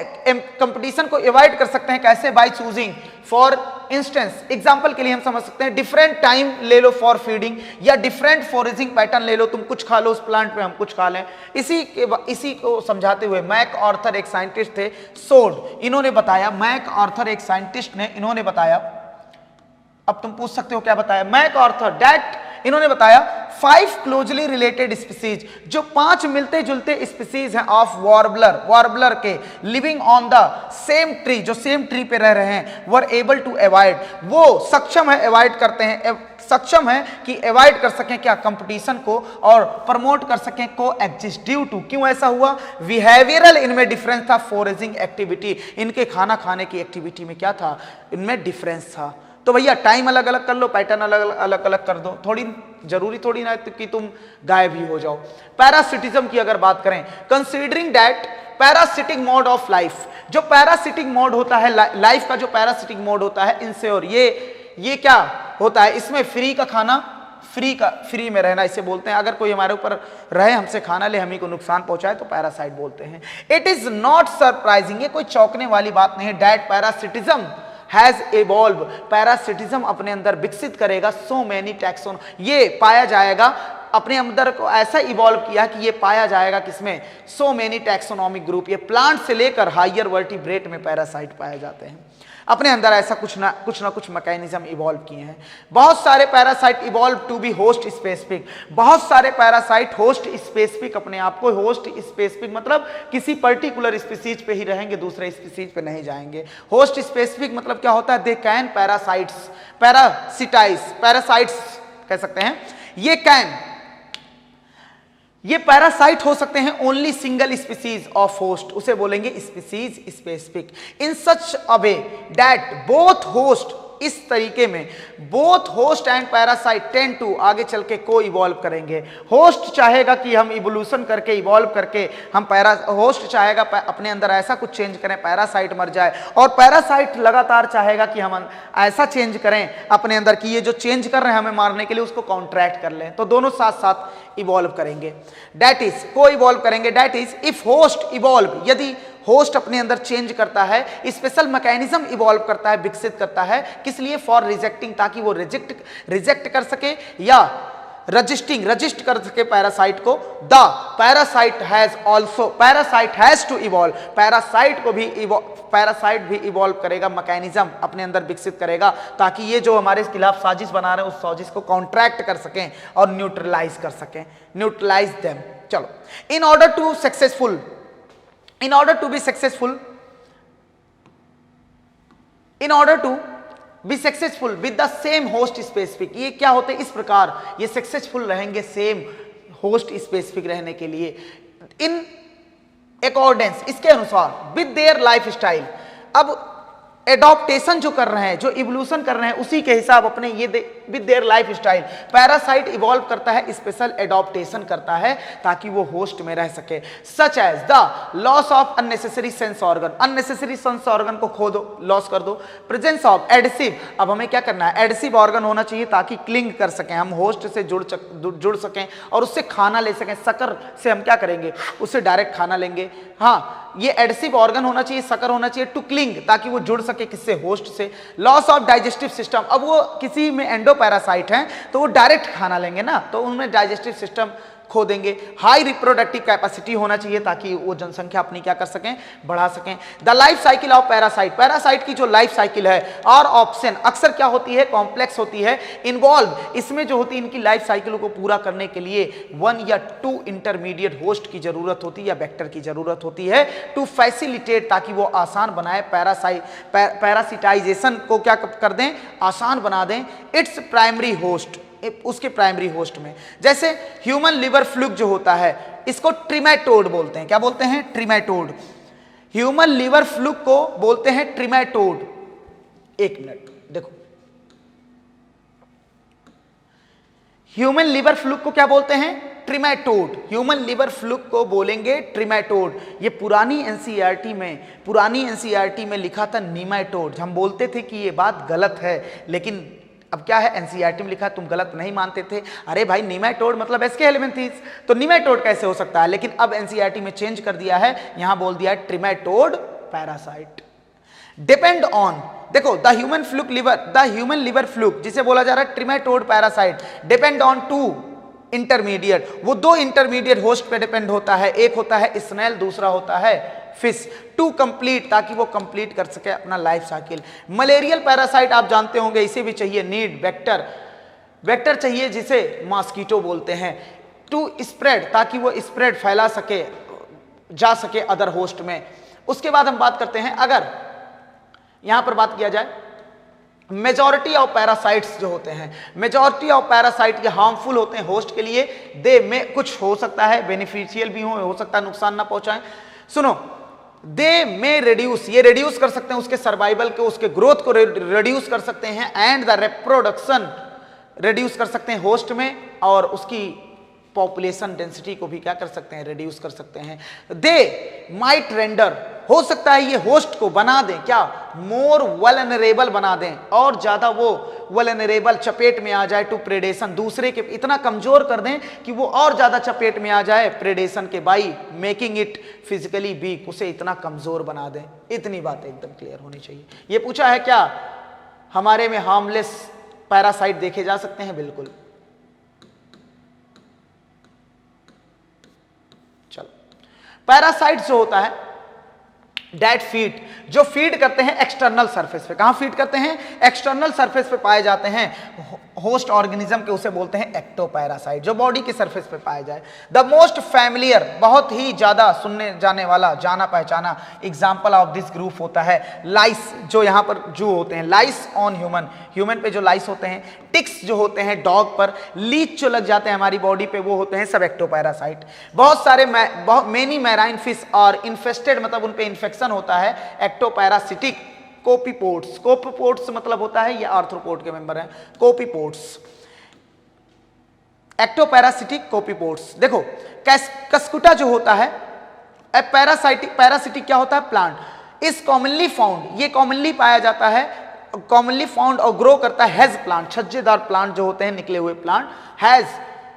कंपटीशन को अवॉइड कर सकते हैं कैसे, by choosing, for instance example के लिए हम समझ सकते हैं डिफरेंट टाइम ले लो फॉर फीडिंग, या डिफरेंट फॉरेजिंग पैटर्न ले लो, तुम कुछ खा लो उस प्लांट पे, हम कुछ खा लें। इसी को समझाते हुए मैक आर्थर एक साइंटिस्ट थे, सोड, इन्होंने बताया, मैक आर्थर एक साइंटिस्ट ने, इन्होंने बताया, अब तुम पूछ सकते हो क्या बताया, मैक आर्थर दैट, इन्होंने बताया 5 क्लोजली रिलेटेड स्पीसीज, जो 5 मिलते जुलते स्पीसीज हैं ऑफ वार्बलर, वार्बलर के, living on the same tree, जो सेम ट्री पे रह रहे हैं, वर एबल टू अवॉइड, वो सक्षम है अवॉइड करते हैं, सक्षम है कि अवॉइड कर सकें क्या, कंपटीशन को, और प्रमोट कर सकें को एग्जिस्ट, ड्यू टू, क्यों ऐसा हुआ, बिहेवियरल, इनमें डिफरेंस था, फॉरेजिंग एक्टिविटी, इनके खाना खाने की एक्टिविटी में क्या था, इनमें डिफरेंस था। तो भैया टाइम अलग अलग कर लो, पैटर्न अलग अलग कर दो, थोड़ी जरूरी थोड़ी ना कि तुम गायब ही हो जाओ। पैरासिटिज्म की अगर बात करें, considering that parasitic mode of life, जो पैरासिटिक मोड होता है लाइफ का, जो पैरासिटिक मोड होता है इंश्योर, ये क्या होता है, इसमें फ्री का खाना, फ्री में रहना इसे बोलते हैं, अगर कोई हमारे ऊपर रहे, हमसे खाना ले, हमें को नुकसान पहुंचाए तो पैरासाइट बोलते हैं। इट इज नॉट सरप्राइजिंग, ये कोई चौंकने वाली बात नहीं है, that parasitism has evolve, parasitism अपने अंदर विकसित करेगा, सो मेनी टैक्सोन, ये पाया जाएगा अपने अंदर को ऐसा इवॉल्व किया कि ये पाया जाएगा किसमें, सो मेनी टैक्सोनॉमिक ग्रुप, ये प्लांट से लेकर हायर वर्टिब्रेट में पैरासाइट पाए जाते हैं, अपने अंदर ऐसा कुछ ना कुछ मैकेनिज्म इवॉल्व किए हैं। बहुत सारे parasite evolve to be host specific, बहुत सारे पैरासाइट होस्ट स्पेसिफिक, अपने आप को होस्ट स्पेसिफिक मतलब किसी पर्टिकुलर स्पीसीज पे ही रहेंगे, दूसरे स्पीसीज पे नहीं जाएंगे। होस्ट स्पेसिफिक मतलब क्या होता है, दे कैन पैरासाइट्स, पैरासाइट्स कह सकते हैं, ये पैरासाइट हो सकते हैं only single species of host, उसे बोलेंगे species specific, in such a way that both host, इस तरीके में both host and parasite tend to, आगे चल के को इवॉल्व करेंगे। होस्ट चाहेगा कि हम इवोल्यूशन करके इवॉल्व करके हम होस्ट चाहेगा अपने अंदर ऐसा कुछ चेंज करें पैरासाइट मर जाए, और पैरासाइट लगातार चाहेगा कि हम ऐसा चेंज करें अपने अंदर कि ये जो चेंज कर रहे हैं हमें मारने के लिए उसको कॉन्ट्रैक्ट कर लें, तो दोनों साथ साथ इवॉल्व करेंगे, दैट इज को इवॉल्व करेंगे, that is if host evolve, यदि होस्ट अपने अंदर चेंज करता है, स्पेशल मैकेनिज्म इवॉल्व करता है, विकसित करता है, किस लिए, फॉर रिजेक्टिंग, ताकि वो रिजेक्ट कर सके या रजिस्ट कर सके पैरासाइट को। The parasite has to evolve, parasite भी इवॉल्व करेगा, मैकेनिज्म अपने अंदर विकसित करेगा, ताकि ये जो हमारे खिलाफ साजिश बना रहे हैं उस साजिश को कॉन्ट्रैक्ट कर सकें और न्यूट्रलाइज कर सकें, न्यूट्रलाइज देम। चलो, in order to be successful with the same host specific, ये क्या होते हैं, इस प्रकार ये सक्सेसफुल रहेंगे सेम होस्ट स्पेसिफिक रहने के लिए, इन अकॉर्डेंस, इसके अनुसार, विद देयर लाइफ स्टाइल। अब एडॉप्टेशन जो कर रहे हैं, जो इवोल्यूशन कर रहे हैं, उसी के हिसाब अपने ये with their life style, parasite evolve करता है, स्पेशल एडॉप्टेशन करता है ताकि वो होस्ट में रह सके, such as the loss of unnecessary sense organ, unnecessary sense organ को खो दो, लॉस कर दो, प्रेजेंस ऑफ एडसिव, अब हमें क्या करना है, एडसिव ऑर्गन होना चाहिए ताकि क्लिंग कर सकें, हम होस्ट से जुड़ सकें और उससे खाना ले सकें, शक्कर से हम क्या करेंगे, उससे डायरेक्ट खाना लेंगे, हाँ, ये एडसिव ऑर्गन होना चाहिए, शक्कर होना चाहिए, टू क्लिंग, ताकि वो जुड़ सके किससे, होस्ट से। लॉस ऑफ डाइजेस्टिव सिस्टम, अब वो किसी में एंडोपैरासाइट हैं तो वो डायरेक्ट खाना लेंगे ना, तो उनमें डाइजेस्टिव सिस्टम खो देंगे। हाई रिप्रोडक्टिव कैपेसिटी होना चाहिए ताकि वो जनसंख्या अपनी क्या कर सकें, बढ़ा सकें। The life cycle of parasite की जो लाइफ साइकिल है और ऑप्शन अक्सर क्या होती है, कॉम्प्लेक्स होती है, इन्वॉल्व, इसमें जो होती है इनकी लाइफ साइकिल को पूरा करने के लिए 1 या 2 इंटरमीडिएट होस्ट की जरूरत होती है या वेक्टर की जरूरत होती है, टू फैसिलिटेट, ताकि वो आसान बनाए पैरासिटाइजेशन को, क्या कर दें, आसान बना दें, इट्स प्राइमरी होस्ट, उसके प्राइमरी होस्ट में। जैसे ह्यूमन लिवर फ्लूक जो होता है इसको ट्रिमेटोड बोलते हैं, क्या बोलते हैं, ट्रिमेटोड। ह्यूमन लिवर फ्लूक को बोलते हैं ट्रिमेटोड। एक मिनट देखो, ह्यूमन लिवर फ्लूक को क्या बोलते हैं, ट्रिमेटोड, ह्यूमन लिवर फ्लूक को बोलेंगे ट्रिमेटोड। ये पुरानी एनसीईआरटी में लिखा था नीमेटोड। हम बोलते थे कि ये बात गलत है, लेकिन अब क्या है, एनसीईआरटी में लिखा, तुम गलत नहीं मानते थे। अरे भाई नीमेटोड मतलब एस्के हेलमिंथेस, तो नीमेटोड कैसे हो सकता है? लेकिन अब एनसीईआरटी में चेंज कर दिया है, यहां बोल दिया है ट्रिमेटोड पैरासाइट। डिपेंड ऑन, देखो द ह्यूमन लिवर फ्लूक जिसे बोला जा रहा है trematode parasite, depend on two intermediate, वो दो इंटरमीडिएट होस्ट पे डिपेंड होता है, एक होता है स्नेल, दूसरा होता है फिश, टू कंप्लीट, ताकि वो कंप्लीट कर सके अपना लाइफ साइकिल। मलेरियल पैरासाइट आप जानते होंगे, इसे भी चाहिए नीड वेक्टर चाहिए, जिसे मॉस्किटो बोलते हैं, टू स्प्रेड, ताकि वो स्प्रेड फैला सके, जा सके अदर होस्ट में। उसके बाद हम बात करते हैं, अगर यहां पर बात किया जाए मेजॉरिटी ऑफ पैरासाइट्स जो होते हैं, मेजॉरिटी ऑफ पैरासाइट ये हार्मफुल होते हैं होस्ट के लिए। दे में कुछ हो सकता है बेनिफिशियल भी हो सकता है नुकसान ना पहुंचाएं। सुनो, दे में रिड्यूस, ये रिड्यूस कर सकते हैं उसके सर्वाइवल को, उसके ग्रोथ को रिड्यूस कर सकते हैं, एंड द रिप्रोडक्शन रिड्यूस कर सकते हैं होस्ट में, और उसकी पॉपुलेशन डेंसिटी को भी क्या कर सकते हैं, रिड्यूस कर सकते हैं। दे माइट रेंडर, हो सकता है ये होस्ट को बना दें क्या, मोर वल्नरेबल बना दें, और ज्यादा वो वल्नरेबल, चपेट में आ जाए टू प्रेडेशन, दूसरे के इतना कमजोर कर दें कि वो और ज्यादा चपेट में आ जाए प्रेडेशन के, by making it physically weak, उसे इतना कमजोर बना दें। इतनी बात एकदम क्लियर होनी चाहिए। ये पूछा है क्या हमारे में हार्मलेस पैरासाइट देखे जा सकते हैं? बिल्कुल। चलो, पैरासाइट जो होता है डेट फीड, जो फीड करते हैं एक्सटर्नल सरफेस पे। कहां फीड करते हैं? एक्सटर्नल सरफेस पे पाए जाते हैं होस्ट ऑर्गेनिज्म के, उसे बोलते हैं एक्टोपैरासाइट, जो बॉडी के सरफेस पे पाए जाए। द मोस्ट फैमिलियर, बहुत ही ज्यादा सुनने जाने वाला, जाना पहचाना एग्जाम्पल ऑफ दिस ग्रुप होता है लाइस, जो यहाँ पर जो होते हैं लाइस ऑन ह्यूमन पे जो लाइस होते हैं, टिक्स जो होते हैं डॉग पर, लीच जो लग जाते हैं हमारी बॉडी पे, वो होते हैं सब एक्टोपैरासाइट। बहुत सारे मेनी मैराइन फिश और इन्फेस्टेड, मतलब उन पे इन्फेक्शन होता है, एक्टोपैरासिटिक कोपीपोड्स मतलब होता है, ये आर्थ्रोपोड के मेंबर हैं, कोपीपोड्स, एक्टोपैरासिटिक कोपीपोड्स। देखो कस्कुटा जो होता है पैरासिटिक क्या होता है, प्लांट, इस कॉमनली फाउंड, ये कॉमनली पाया जाता है, कॉमनली फाउंड और ग्रो करता है हैज प्लांट, छज्जेदार प्लांट जो होते हैं, निकले हुए plant, has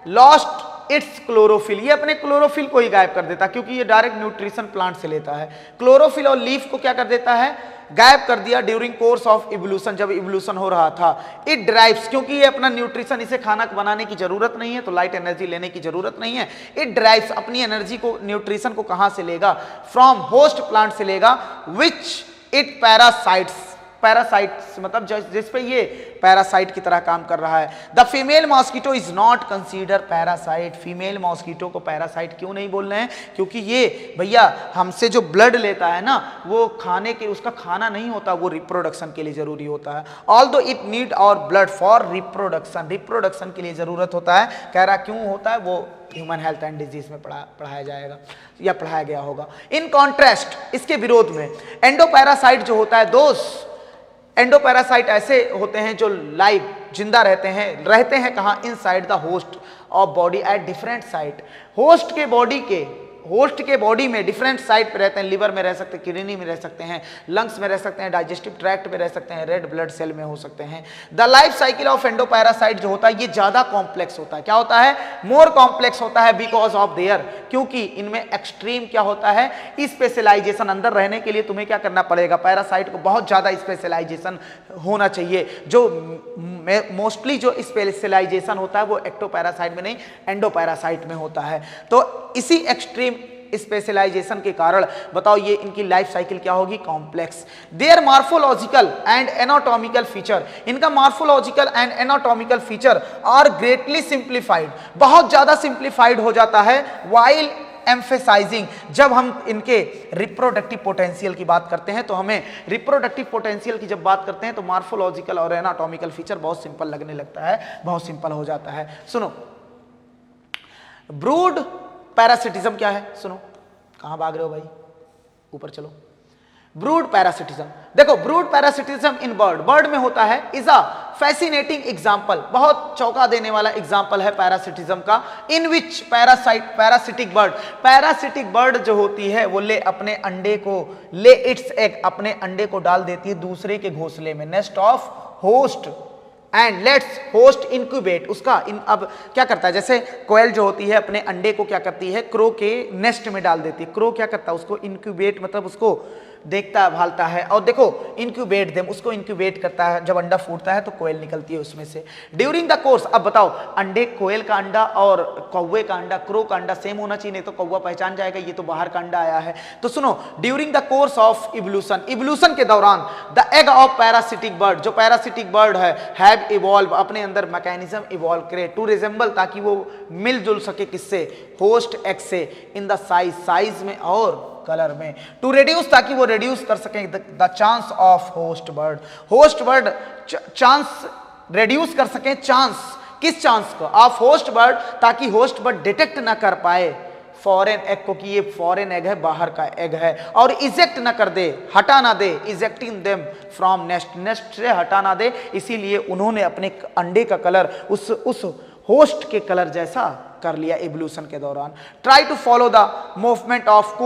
lost its chlorophyll, ये अपने क्लोरोफिल को ही गायब कर देता है, क्योंकि ये डायरेक्ट न्यूट्रिशन प्लांट से लेता है। क्लोरोफिल और लीफ को क्या कर देता है, गायब कर दिया ड्यूरिंग कोर्स ऑफ इवोल्यूशन, जब इवोल्यूशन हो रहा था। इट ड्राइव्स, क्योंकि ये अपना न्यूट्रिशन, इसे खाना बनाने की जरूरत नहीं है, तो लाइट एनर्जी लेने की जरूरत नहीं है। इट ड्राइव्स, अपनी एनर्जी को, न्यूट्रिशन को कहां से लेगा, फ्रॉम होस्ट प्लांट से लेगा, विच इट पैरासाइट्स मतलब जिस पे ये पैरासाइट की तरह काम कर रहा है। The female mosquito is not consider parasite, female mosquito को पैरासाइट क्यों नहीं बोल रहे हैं, क्योंकि ये भैया हमसे जो ब्लड लेता है ना, वो खाने के, उसका खाना नहीं होता, वो रिप्रोडक्शन के लिए जरूरी होता है। ऑल्दो इट नीड और ब्लड फॉर रिप्रोडक्शन के लिए जरूरत होता है। कह रहा क्यों होता है, वो ह्यूमन हेल्थ एंड डिजीज में पढ़ाया जाएगा या पढ़ाया गया होगा। इन कॉन्ट्रास्ट, इसके विरोध में एंडोपैरासाइट जो होता है दोस्त, एंडोपैरासाइट ऐसे होते हैं जो लाइव जिंदा रहते हैं कहां, inside the host of body at different site, host के बॉडी में डिफरेंट साइट पे रहते हैं, लिवर में रह सकते हैं, किडनी में रह सकते हैं, लंग्स में रह सकते हैं, डाइजेस्टिव ट्रैक्ट में रह सकते हैं, रेड ब्लड सेल में हो सकते हैं। The life cycle of endoparasite जो होता है, ये ज्यादा कॉम्प्लेक्स होता है। क्या होता है, मोर कॉम्प्लेक्स होता है, बिकॉज ऑफ देयर, क्योंकि इनमें एक्सट्रीम क्या होता है, स्पेशलाइजेशन। अंदर रहने के लिए तुम्हें क्या करना पड़ेगा, पैरासाइट को बहुत ज्यादा स्पेशलाइजेशन होना चाहिए। जो मोस्टली जो स्पेशलाइजेशन होता है वो एक्टोपैरासाइट में नहीं, एंडोपैरासाइट में होता है। तो इसी एक्सट्रीम स्पेशलाइजेशन के कारण बताओ ये इनकी लाइफ साइकिल क्या होगी, complex. There morphological and anatomical feature, इनका morphological and anatomical feature are greatly simplified, बहुत ज्यादा सिंप्लीफाइड हो जाता है। वाइल एम्फेसाइजिंग, जब हम इनके रिप्रोडक्टिव पोटेंशियल की बात करते हैं, तो हमें रिप्रोडक्टिव पोटेंशियल की जब बात करते हैं तो मॉर्फोलॉजिकल और एनाटॉमिकल फीचर बहुत सिंपल लगने लगता है, बहुत सिंपल हो जाता है। सुनो, ब्रूड पैरासिटिज्म क्या है, सुनो, कहां भाग रहे हो भाई, ऊपर चलो। ब्रूड पैरासिटिज्म, देखो ब्रूड पैरासिटिज्म इन बर्ड में होता है, इज अ फैसिनेटिंग एग्जाम्पल, बहुत चौंका देने वाला एग्जाम्पल है पैरासिटिज्म का। इन विच पैरासिटिक बर्ड जो होती है वो ले इट्स एग, अपने अंडे को डाल देती है दूसरे के घोंसले में, nest of host and let's host incubate. अब क्या करता है, जैसे कोयल जो होती है अपने अंडे को क्या करती है, क्रो के नेस्ट में डाल देती है। क्रो क्या करता है, उसको इंक्यूबेट मतलब उसको देखता भालता है, और देखो इंक्यूबेट देम, उसको इंक्यूबेट करता है। जब अंडा फूटता है तो कोयल निकलती है उसमें से। ड्यूरिंग द कोर्स, अब बताओ अंडे, कोयल का अंडा और कौवे का अंडा, क्रो का अंडा सेम होना चाहिए, नहीं तो कौवा पहचान जाएगा ये तो बाहर का अंडा आया है। तो सुनो, during the course of evolution के दौरान the egg of parasitic bird, जो पैरासिटिक बर्ड है, हैव इवॉल्व, अपने अंदर मैकेनिज्म इवॉल्व करे टू रिजेंबल, ताकि वो मिलजुल सके किससे, होस्ट एग से, इन द साइज में और कलर में, टू रिड्यूस, ताकि वो रिड्यूस कर सके the chance of host bird chance reduce कर सके, चांस, किस चांस को, ऑफ होस्ट बर्ड, ताकि होस्ट बर्ड डिटेक्ट ना कर पाए फॉरेन एग को कि ये फॉरेन एग है, बाहर का एग है, और इजेक्ट ना कर दे, हटा ना दे, इजेक्टिंग देम फ्रॉम नेस्ट से हटा ना दे। इसीलिए उन्होंने अपने अंडे का कलर उस होस्ट के कलर जैसा कर लिया इवोल्यूशन के दौरान। Try to follow the movement of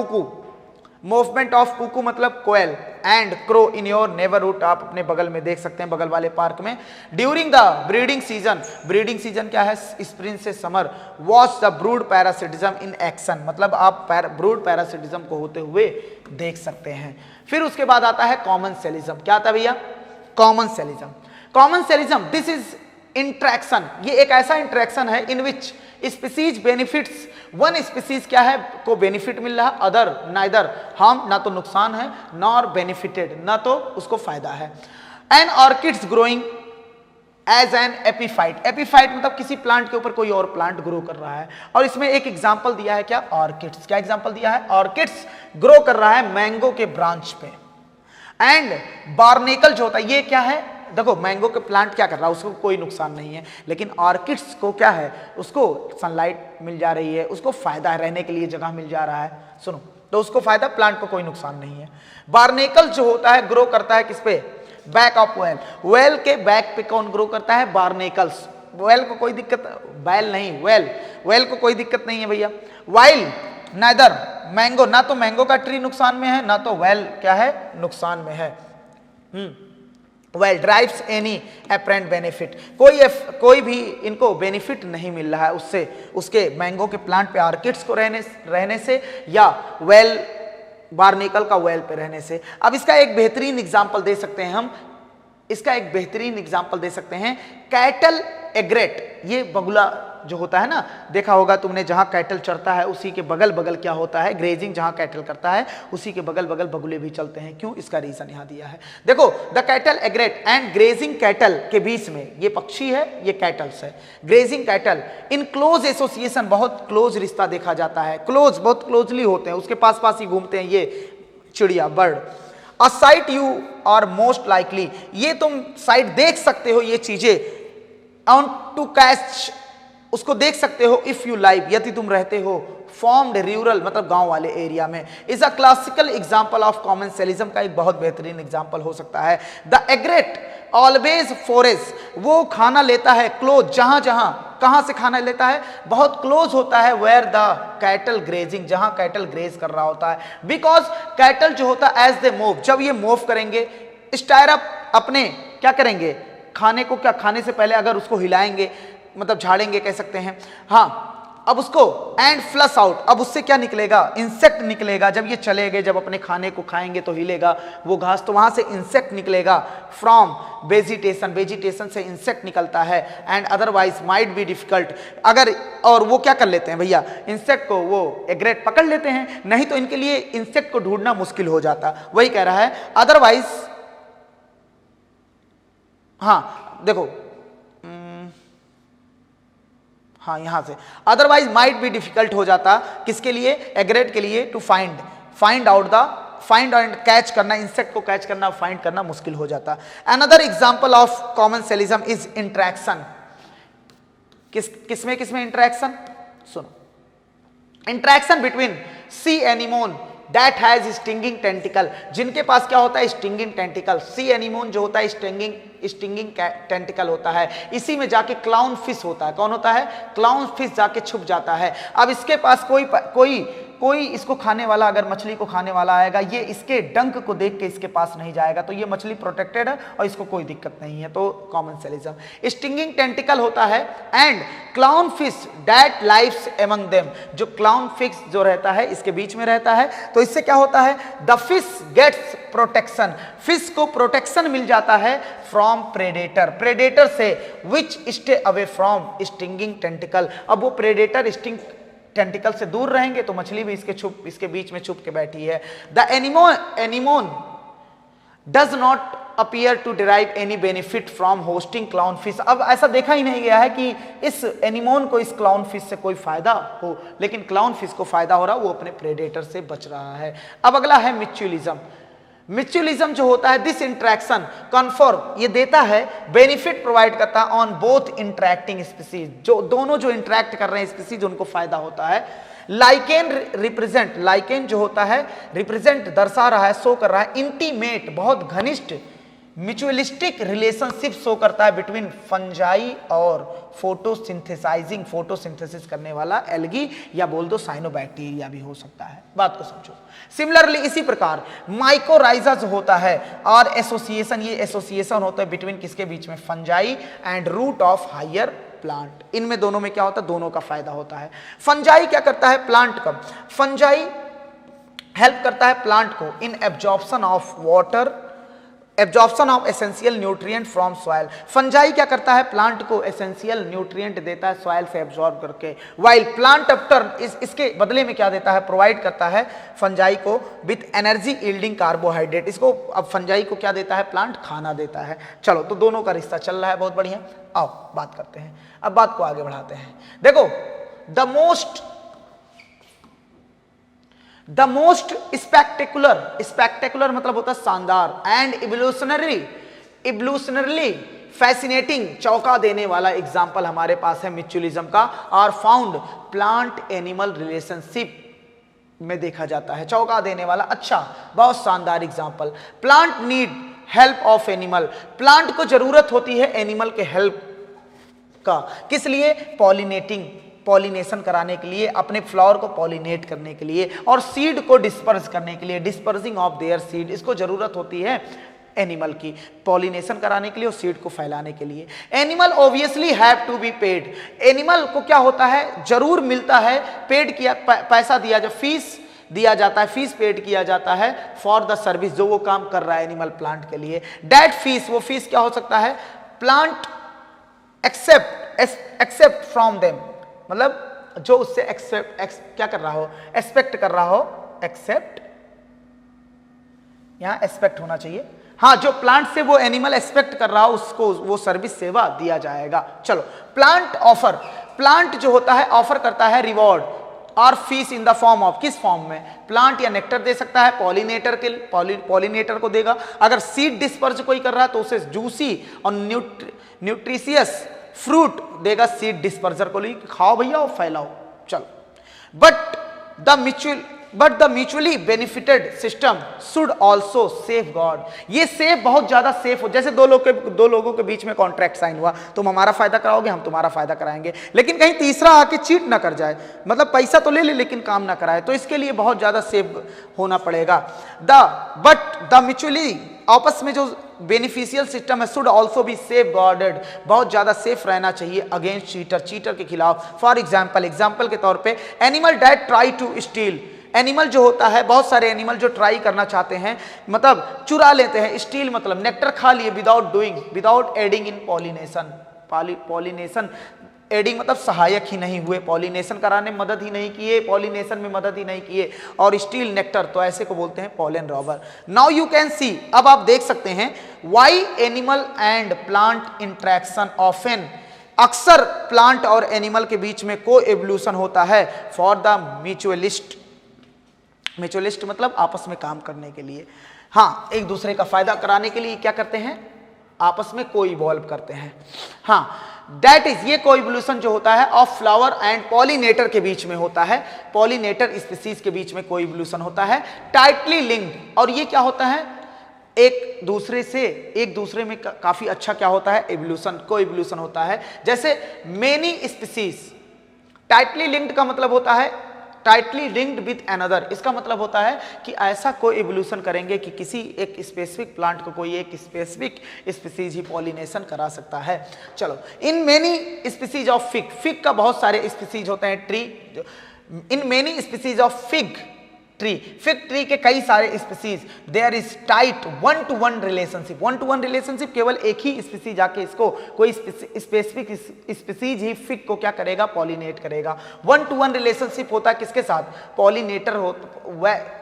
cuckoo मतलब कोयल and crow in your neighbourhood, आप अपने बगल में देख सकते हैं, बगल वाले पार्क में। ड्यूरिंग द ब्रीडिंग सीजन क्या है, स्प्रिंग से summer, watch the brood parasitism in action, मतलब आप ब्रूड पैरासिटिज्म को होते हुए देख सकते हैं। फिर उसके बाद आता है कॉमन सेलिज्म। क्या आता है भैया, commensalism, this is interaction, ये एक ऐसा इंट्रैक्शन है in which species benefits, one species क्या है को बेनिफिट मिल रहा है, अदर नाइदर हार्म, ना तो नुकसान है, नॉर बेनिफिटेड, ना तो उसको फायदा है। An orchids growing as an epiphyte मतलब किसी प्लांट के ऊपर कोई और प्लांट ग्रो कर रहा है, और इसमें एक एग्जांपल दिया है क्या, ऑर्किड्स, क्या एग्जांपल दिया है, ऑर्किड्स ग्रो कर रहा है मैंगो के ब्रांच पे। एंड बार्नेकल जो होता है, ये क्या है, देखो मैंगो के प्लांट क्या कर रहा है, उसको कोई नुकसान नहीं है, लेकिन ऑर्किड्स को क्या है, उसको सनलाइट मिल जा रही है, उसको फायदा है, रहने के लिए जगह मिल जा रहा है, सुनो, तो उसको फायदा, प्लांट को कोई नुकसान नहीं है। बार्नेकल जो होता है ग्रो करता है किस पे, बैक ऑफ वेल के बैक पे कौन ग्रो करता है, बार्नेकल्स। वेल को कोई दिक्कत, बैल नहीं, वेल को कोई दिक्कत नहीं है भैया। वाइल नाइदर मैंगो, ना तो मैंगो का ट्री नुकसान में है, ना तो वेल क्या है, नुकसान में है। Well drives any apparent benefit, कोई भी इनको बेनिफिट नहीं मिल रहा है उससे, उसके मैंगो के प्लांट पे ऑर्किड्स को रहने से, या वेल बार्नेकल का वेल पे रहने से। अब इसका एक बेहतरीन एग्जांपल दे सकते हैं हम, कैटल एग्रेट, ये बगुला जो होता है ना, देखा होगा तुमने, जहां कैटल चरता है उसी के बगल बगल क्या होता है, ग्रेजिंग, जहां कैटल करता है उसी के बगल बगल बगुले भी चलते हैं। क्यों, इसका रीजन यहां दिया है, देखो, the cattle एग्रेट and grazing cattle के बीच में, ये पक्षी है, ये कैटल्स है, grazing cattle in close association, बहुत क्लोज रिश्ता देखा जाता है, क्लोज बहुत क्लोजली होते हैं, उसके पास पास ही घूमते हैं ये चिड़िया, bird. A sight you are most likely, ये तुम साइट देख सकते हो, ये चीजें ऑन टू कैच, उसको देख सकते हो, इफ यू लाइव, यदि तुम रहते हो फॉर्म्ड रूरल मतलब गांव वाले एरिया में। Is a classical example of commensalism, का एक बहुत बेहतरीन एग्जांपल हो सकता है। द एग्रेट ऑलवेज फोरेज, वो खाना लेता है क्लोज, जहां जहां, कहां से खाना लेता है, बहुत क्लोज होता है, वेयर द कैटल ग्रेजिंग, जहां कैटल ग्रेज कर रहा होता है। बिकॉज कैटल जो होता है एज दे मूव, जब ये मूव करेंगे, स्टायर अप, अपने क्या करेंगे, खाने को, क्या खाने से पहले अगर उसको हिलाएंगे, मतलब झाड़ेंगे कह सकते हैं, हाँ, अब उसको एंड फ्लश आउट, अब उससे क्या निकलेगा, इंसेक्ट निकलेगा, जब ये चलेंगे, जब अपने खाने को खाएंगे तो हिलेगा वो घास, तो वहां से इंसेक्ट निकलेगा, फ्रॉम वेजिटेशन से इंसेक्ट निकलता है, and otherwise might be difficult, अगर, और वो क्या कर लेते हैं भैया, इंसेक्ट को वो एग्रेट पकड़ लेते हैं, नहीं तो इनके लिए इंसेक्ट को ढूंढना मुश्किल हो जाता, वही कह रहा है, अदरवाइज, हाँ देखो, हाँ यहां से, अदरवाइज माइट बी डिफिकल्ट हो जाता, किसके लिए, एग्रेट के लिए, टू फाइंड एंड कैच करना, इंसेक्ट को कैच करना, फाइंड करना मुश्किल हो जाता। Another example of commensalism is interaction, किसमें इंट्रैक्शन, सुनो, interaction between sea anemone that has stinging tentacle, जिनके पास क्या होता है, स्टिंगिंग टेंटिकल। सी एनिमोन जो होता है स्टिंगिंग टेंटिकल होता है, इसी में जाके क्लाउन फिश होता है। कौन होता है, क्लाउन फिश जाके छुप जाता है। अब इसके पास कोई इसको खाने वाला, अगर मछली को खाने वाला आएगा, ये इसके डंक को देख के इसके पास नहीं जाएगा, तो ये मछली प्रोटेक्टेड है और इसको कोई दिक्कत नहीं है। तो कॉमेंसलिज्म। स्टिंगिंग टेंटिकल होता है and clown fish that lives among them, जो क्लाउन फिश जो रहता है इसके बीच में रहता है। तो इससे क्या होता है, the fish gets protection, fish को प्रोटेक्शन मिल जाता है फ्रॉम प्रेडेटर से, which stay away from stinging tentacle. अब वो प्रेडेटर स्टिंग टेंटिकल से दूर रहेंगे तो मछली भी इसके बीच में छुप के बैठी है। The anemone does not appear to derive any benefit from hosting clown fish. अब ऐसा देखा ही नहीं गया है कि इस एनिमोन को इस क्लाउन फिश से कोई फायदा हो, लेकिन क्लाउन फिश को फायदा हो रहा, वो अपने प्रेडेटर से बच रहा है। अब अगला है म्यूचुअलिज्म। म्यूचुअलिज्म जो होता है, दिस इंटरेक्शन कन्फर्म, ये देता है, बेनिफिट प्रोवाइड करता है ऑन बोथ इंटरेक्टिंग स्पीसीज, जो दोनों जो इंटरेक्ट कर रहे हैं स्पीसीज उनको फायदा होता है। लाइकेन रिप्रेजेंट, लाइकेन जो होता है रिप्रेजेंट दर्शा रहा है, शो कर रहा है, इंटीमेट बहुत घनिष्ठ म्यूचुअलिस्टिक रिलेशनशिप शो करता है बिटवीन फंजाई और फोटोसिंथेसाइजिंग, फोटोसिंथेसिस करने वाला एल्गी, या बोल दो साइनोबैक्टीरिया भी हो सकता है। बात को समझो। सिमिलरली इसी प्रकार माइकोराइजा जो होता है और एसोसिएशन, ये एसोसिएशन होता है बिटवीन किसके बीच में, fungi and root of higher plant. इनमें दोनों में क्या होता है, दोनों का फायदा होता है। फंजाई क्या करता है, प्लांट का फंजाई हेल्प करता है प्लांट को इन absorption of water, absorption of essential nutrient from soil. Fungi क्या करता है, प्लांट को एसेंशियल न्यूट्रिएंट देता है सॉइल से एब्जॉर्ब करके, वाइल प्लांट आफ्टर इसके बदले में क्या देता है, प्रोवाइड करता है फंजाई को विथ एनर्जी यील्डिंग कार्बोहाइड्रेट। इसको अब फंजाई को क्या देता है, प्लांट खाना देता है। चलो, तो दोनों का रिश्ता चल रहा है, बहुत बढ़िया। आओ बात करते हैं, अब बात को आगे बढ़ाते हैं। देखो, द मोस्ट स्पेक्टेकुलर मतलब होता है शानदार, एंड इवोल्यूशनरली फैसिनेटिंग, चौंका देने वाला एग्जाम्पल हमारे पास है म्यूचुअलिज्म का, और फाउंड प्लांट एनिमल रिलेशनशिप में देखा जाता है। चौंका देने वाला, अच्छा, बहुत शानदार example. Plant need help of animal, plant को जरूरत होती है एनिमल के हेल्प का, किस लिए, पॉलिनेशन कराने के लिए, अपने फ्लावर को पॉलिनेट करने के लिए, और सीड को डिस्पर्स करने के लिए, डिस्पर्सिंग ऑफ देयर सीड, इसको जरूरत होती है एनिमल की पॉलिनेशन कराने के लिए और सीड को फैलाने के लिए। Animal obviously have to be paid, animal को क्या होता है, जरूर मिलता है, पेड किया, पैसा दिया, जो फीस दिया जाता है, फीस पेड किया जाता है फॉर द सर्विस, जो वो काम कर रहा है एनिमल प्लांट के लिए। दैट फीस, वो फीस क्या हो सकता है, प्लांट एक्सेप्ट फ्रॉम देम, मतलब जो उससे क्या कर रहा हो, एक्सपेक्ट कर रहा हो, एक्सेप्ट, यहां एक्सपेक्ट होना चाहिए, हाँ, जो प्लांट से वो एनिमल एक्सपेक्ट कर रहा हो उसको वो सर्विस सेवा दिया जाएगा। चलो, प्लांट ऑफर, प्लांट जो होता है ऑफर करता है रिवॉर्ड और fees in the form of, किस फॉर्म में, प्लांट या नेक्टर दे सकता है, पॉलिनेटर को देगा, अगर सीड डिस्पर्स कोई कर रहा है तो उसे जूसी और न्यूट्रिशियस फ्रूट देगा सीड डिस्पर्सर को, लिए खाओ भैया और फैलाओ। चलो, but the mutually benefited system should also safe God, ये सेफ बहुत ज्यादा सेफ हो, जैसे दो लोगों के बीच में कॉन्ट्रैक्ट साइन हुआ, तुम हमारा फायदा कराओगे, हम तुम्हारा फायदा कराएंगे, लेकिन कहीं तीसरा आके चीट ना कर जाए, मतलब पैसा तो ले ले लेकिन काम ना कराए, तो इसके लिए बहुत ज्यादा सेफ होना पड़ेगा। बट द म्यूचुअली, आपस में जो बेनिफिशियल सिस्टम है, should also be safe guarded, बहुत ज्यादा सेफ रहना चाहिए अगेंस्ट चीटर के खिलाफ। फॉर एग्जाम्पल के तौर पे, animal that try to steal, animal जो होता है, बहुत सारे एनिमल जो ट्राई करना चाहते हैं, मतलब चुरा लेते हैं, स्टील मतलब नेक्टर खा लिए, without adding in pollination, adding मतलब सहायक ही नहीं हुए, पॉलिनेशन कराने में मदद ही नहीं किए, पॉलिनेशन में मदद ही नहीं किए, और स्टील नेक्टर, तो ऐसे को बोलते हैं pollen robber. Now you can see, अब आप देख सकते हैं, why animal and plant interaction often, अक्सर प्लांट और एनिमल के बीच में को एवोल्यूशन होता है फॉर द म्यूचुअलिस्ट मतलब आपस में काम करने के लिए, हाँ, एक दूसरे का फायदा कराने के लिए क्या करते हैं, आपस में को इवॉल्व करते हैं। हाँ, दैट इज ये कोइवोल्यूशन जो होता है ऑफ फ्लावर एंड पॉलिनेटर के बीच में होता है, पॉलिनेटर स्पीसीज के बीच में कोइवोल्यूशन होता है, टाइटली लिंक्ड। और ये क्या होता है, एक दूसरे में काफी अच्छा क्या होता है, एवोल्यूशन, कोइवोल्यूशन होता है। जैसे मेनी स्पीसीज, टाइटली लिंक्ड का मतलब होता है टाइटली लिंक्ड विथ अनदर, इसका मतलब होता है कि ऐसा कोई इवोल्यूशन करेंगे कि किसी एक स्पेसिफिक प्लांट को कोई एक स्पेसिफिक स्पीसीज ही पॉलिनेशन करा सकता है। चलो, in many species of fig, fig का बहुत सारे स्पीसीज होते हैं, tree, in many species of fig tree, fig tree के कई सारे species, there is tight 1-to-1 relationship. 1-to-1 relationship, केवल एक ही स्पीसीज आके इसको कोई स्पेसिफिक स्पीसीज ही फिग को क्या करेगा, पॉलिनेट करेगा। 1-to-1 रिलेशनशिप होता है किसके साथ, पॉलिनेटर हो,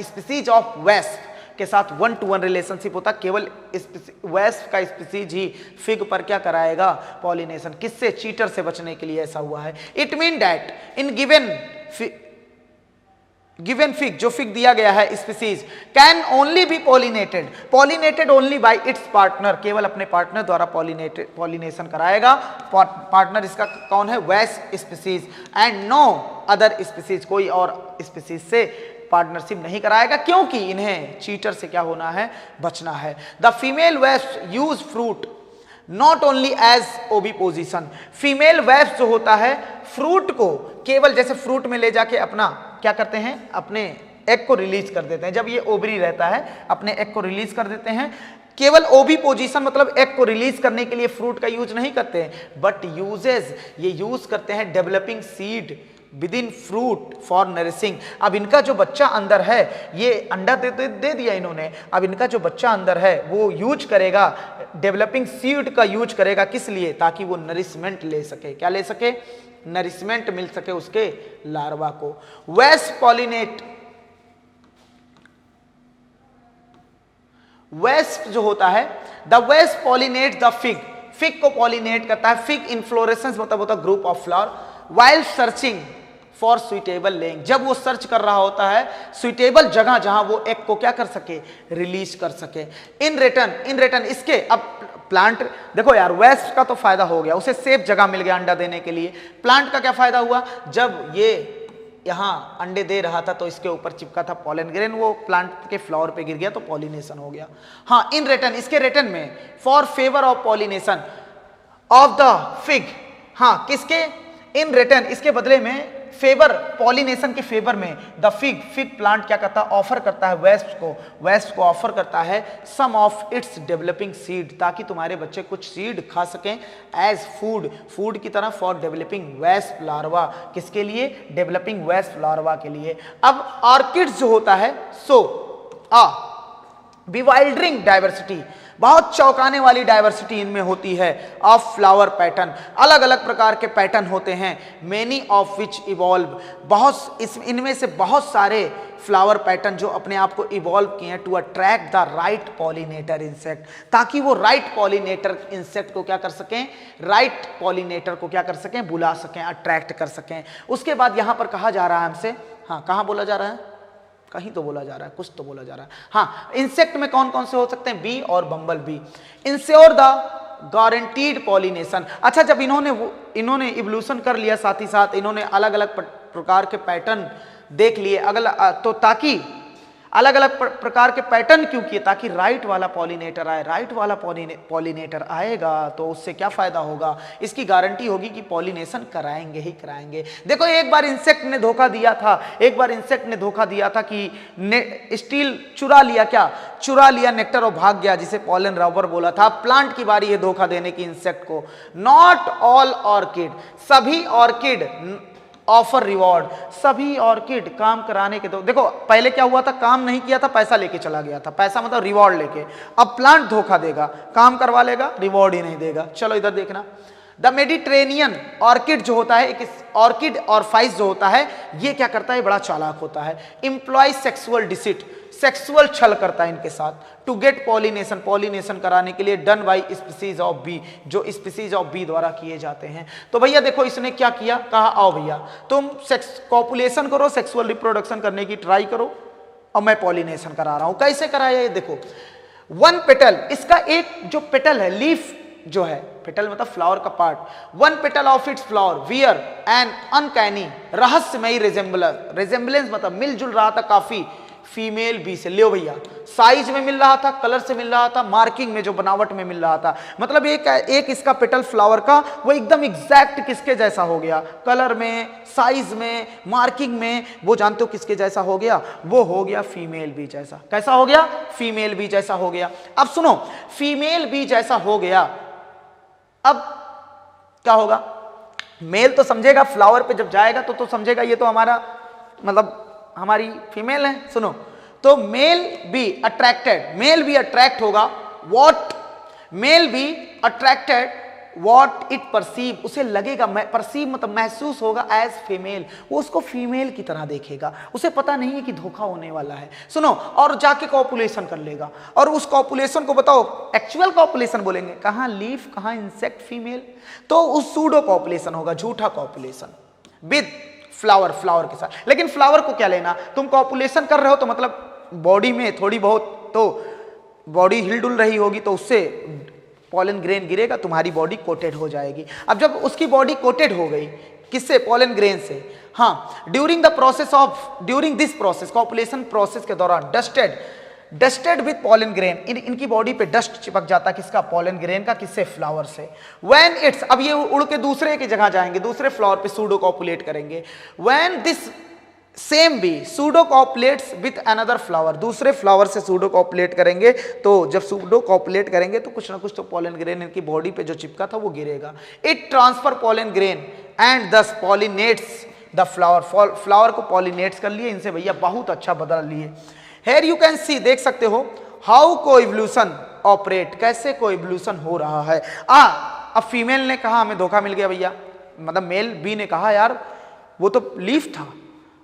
स्पीसीज ऑफ वेस्प के साथ 1-to-1 रिलेशनशिप होता, केवल वेस्प का स्पीसीज ही फिग पर क्या कराएगा, पॉलिनेशन। किससे, चीटर से बचने के लिए ऐसा हुआ है। It mean that in given fig, जो फिग दिया गया है species, can only be pollinated only by its partner, केवल अपने पार्टनर द्वारा पॉलिनेशन कराएगा। पार्टनर इसका कौन है, wasp species, and no other species, कोई और स्पीसीज से पार्टनरशिप नहीं कराएगा, क्योंकि इन्हें चीटर से क्या होना है, बचना है। The female wasp use fruit not only as oviposition, female wasp जो होता है फ्रूट को केवल, जैसे फ्रूट में ले जाके अपना क्या करते हैं, अपने एग को रिलीज कर देते हैं, जब ये ओवरी रहता है अपने एग को रिलीज कर देते हैं। केवल ओविपोजिशन मतलब एग को रिलीज करने के लिए फ्रूट का यूज नहीं करते हैं, बट यूजेस, ये यूज करते हैं developing seed with in fruit for nourishing. अब इनका जो बच्चा अंदर है, ये अंडा दे दिया इन्होंने, अब इनका जो बच्चा अंदर है वो यूज करेगा, डेवलपिंग सीड का यूज करेगा, किस लिए, ताकि वो नरिशमेंट ले सके, क्या ले सके, नरिशमेंट मिल सके उसके लार्वा को। वेस्प जो होता है, the wasp pollinate the fig, fig को पॉलिनेट करता है। फिग इन्फ्लोरेसेंस मतलब होता है group of flower, while searching for suitable laying, जब वो सर्च कर रहा होता है सुइटेबल जगह जहां वो एग को क्या कर सके, रिलीज कर सके। इन रिटर्न इसके, अब प्लांट देखो यार, वेस्ट का तो फायदा हो गया, उसे सेफ जगह मिल गया अंडा देने के लिए। प्लांट का क्या फायदा हुआ, जब ये यहाँ अंडे दे रहा था तो इसके ऊपर चिपका था पॉलन ग्रेन, वो प्लांट के फ्लावर पे गिर गया तो पॉलिनेशन हो गया। हाँ, इन रिटर्न, इसके रिटर्न में, for favour of pollination of the fig, हाँ किसके, इन रिटर्न इसके बदले में, फेवर, पॉलिनेशन के फेवर में, द फिग प्लांट क्या करता है, ऑफर करता है वेस्प को ऑफर करता है सम ऑफ इट्स डेवलपिंग सीड, ताकि तुम्हारे बच्चे कुछ सीड खा सकें एज फूड की तरह, फॉर डेवलपिंग वेस्प लार्वा, किसके लिए, डेवलपिंग वेस्प लार्वा के लिए। अब ऑर्किड्स जो होता है, सो बिवाइल्डरिंग डाइवर्सिटी, बहुत चौंकाने वाली डाइवर्सिटी इनमें होती है, ऑफ फ्लावर पैटर्न, अलग अलग प्रकार के पैटर्न होते हैं, मेनी ऑफ विच इवॉल्व, इनमें से बहुत सारे फ्लावर पैटर्न जो अपने आप को इवॉल्व किए हैं to attract the right pollinator insect, ताकि वो राइट पॉलिनेटर इंसेक्ट को क्या कर सकें, राइट पॉलिनेटर को क्या कर सकें, बुला सकें, अट्रैक्ट कर सकें। उसके बाद यहां पर कहा जा रहा है हमसे, हाँ कहां बोला जा रहा है, कहीं तो बोला जा रहा है, कुछ तो बोला जा रहा है। हाँ, इंसेक्ट में कौन कौन से हो सकते हैं, बी और बम्बल B. Ensure the guaranteed pollination, अच्छा जब इन्होंने इवोल्यूशन कर लिया, साथ ही साथ इन्होंने अलग अलग प्रकार के पैटर्न देख लिए, अगला तो ताकि अलग अलग प्रकार के पैटर्न क्यों किए, ताकि राइट वाला पॉलिनेटर आए, राइट वाला पॉलिनेटर आएगा तो उससे क्या फायदा होगा, इसकी गारंटी होगी कि पॉलिनेशन कराएंगे ही कराएंगे। देखो एक बार इंसेक्ट ने धोखा दिया था, कि स्टील चुरा लिया नेक्टर और भाग गया, जिसे पॉलन रबर बोला था। प्लांट की बारी है धोखा देने की इंसेक्ट को। नॉट ऑल ऑर्किड, सभी ऑर्किड ऑफर रिवॉर्ड, सभी ऑर्किड काम कराने के दो, देखो पहले क्या हुआ था, काम नहीं किया था, पैसा लेके चला गया था, पैसा मतलब रिवॉर्ड लेके। अब प्लांट धोखा देगा, काम करवा लेगा, रिवॉर्ड ही नहीं देगा। चलो इधर देखना, द मेडिटेरेनियन ऑर्किड जो होता है, एक ऑर्किड और फाइस जो होता है, ये क्या करता है, बड़ा चालाक होता है। एम्प्लॉय सेक्सुअल डिसिट, सेक्सुअल छल करता है इनके साथ, टू गेट पॉलिनेशन कराने के लिए, done by species of bee, जो स्पीसीज ऑफ बी द्वारा किए जाते हैं। तो भैया देखो इसने क्या किया, कहा आओ भैया तुम कॉपुलेशन करो, सेक्सुअल रिप्रोडक्शन करने की ट्राई करो, और मैं पॉलिनेशन करा रहा हूं। कैसे कराया ये देखो, वन पेटल, इसका एक जो पेटल है, जो है, पेटल मतलब फ्लावर का part, one petal of its flower wear and uncanny रहस्यमयी रिजेम्बलेंस मतलब मिलजुल रहा था काफी फीमेल बी से। लियो भैया, साइज में मिल रहा था, कलर से मिल रहा था, मार्किंग में जो बनावट में मिल रहा था, मतलब एक इसका पेटल फ्लावर का वो एकदम एग्जैक्ट किसके जैसा हो गया, कलर में, साइज में, मार्किंग में, वो जानते हो किसके जैसा हो गया, वो हो गया फीमेल बी जैसा। कैसा हो गया? फीमेल बी जैसा हो गया। अब सुनो, फीमेल बी जैसा हो गया, अब क्या होगा? मेल तो समझेगा, फ्लावर पे जब जाएगा तो समझेगा ये तो हमारा मतलब हमारी फीमेल है। सुनो, तो मेल बी अट्रैक्ट होगा, what male bee attracted what it perceive, उसे लगेगा, परसीव मतलब महसूस होगा एज फीमेल, वो उसको फीमेल की तरह देखेगा, उसे पता नहीं है कि धोखा होने वाला है। सुनो, और जाके कॉपुलेशन कर लेगा, और उस कॉपुलेशन को बताओ एक्चुअल कॉपुलेशन बोलेंगे, कहां लीफ कहां इंसेक्ट फीमेल, तो उस सूडो कॉपुलेशन होगा, झूठा कॉपुलेशन विद फ्लावर के साथ। लेकिन फ्लावर को क्या लेना, तुम कॉपुलेशन कर रहे हो तो मतलब बॉडी में थोड़ी बहुत तो बॉडी हिलडुल रही होगी, तो उससे पॉलन ग्रेन गिरेगा, तुम्हारी बॉडी कोटेड हो जाएगी। अब जब उसकी बॉडी कोटेड हो गई, किससे? पॉलन ग्रेन से। हाँ, during this process copulation process के दौरान डस्टेड विथ पॉलन ग्रेन, इनकी बॉडी पे डस्ट चिपक जाता, किसका? पॉलन ग्रेन का। किससे? फ्लावर से। व्हेन इट्स, अब ये उड़ के दूसरे की जगह जाएंगे, दूसरे फ्लावर पे सूडो कॉपुलेट करेंगे। When this same bee pseudo copulates with another flower, दूसरे फ्लावर से सूडो कॉपुलेट करेंगे, तो जब सूडो कॉपुलेट करेंगे तो कुछ ना कुछ तो पॉलन ग्रेन इनकी बॉडी पे जो चिपका था वो गिरेगा। It transfer pollen grain and दस पॉलिनेट्स द फ्लावर को पॉलिनेट्स कर लिए इनसे भैया, बहुत अच्छा बदल लिए। Here you can see, देख सकते हो, हाउ कोइवोल्यूशन ऑपरेट, कैसे कोइवोल्यूशन हो रहा है। अब फीमेल ने कहा हमें धोखा मिल गया भैया, मतलब मेल बी ने कहा यार वो तो लीफ था,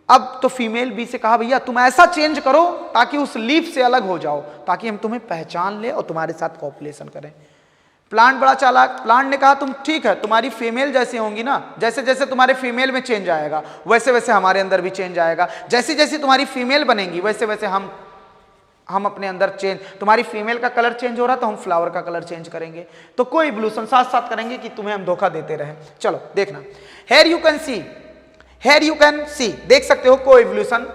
अब तो फीमेल बी से कहा भैया तुम ऐसा चेंज करो ताकि उस लीफ से अलग हो जाओ, ताकि हम तुम्हें पहचान ले और तुम्हारे साथ कॉपुलेशन करें। प्लांट बड़ा चालाक, प्लांट ने कहा तुम ठीक है, तुम्हारी फीमेल जैसी होंगी ना, जैसे जैसे तुम्हारे फीमेल में चेंज आएगा वैसे वैसे हमारे अंदर भी चेंज आएगा, जैसी जैसी तुम्हारी फीमेल बनेंगी वैसे वैसे हम अपने अंदर चेंज, तुम्हारी फीमेल का कलर चेंज हो रहा तो हम फ्लावर का कलर चेंज करेंगे, तो कोई इवोल्यूशन साथ साथ करेंगे कि तुम्हें हम धोखा देते रहे। चलो देखना, हेयर यू कैन सी, देख सकते हो कोई इवोल्यूशन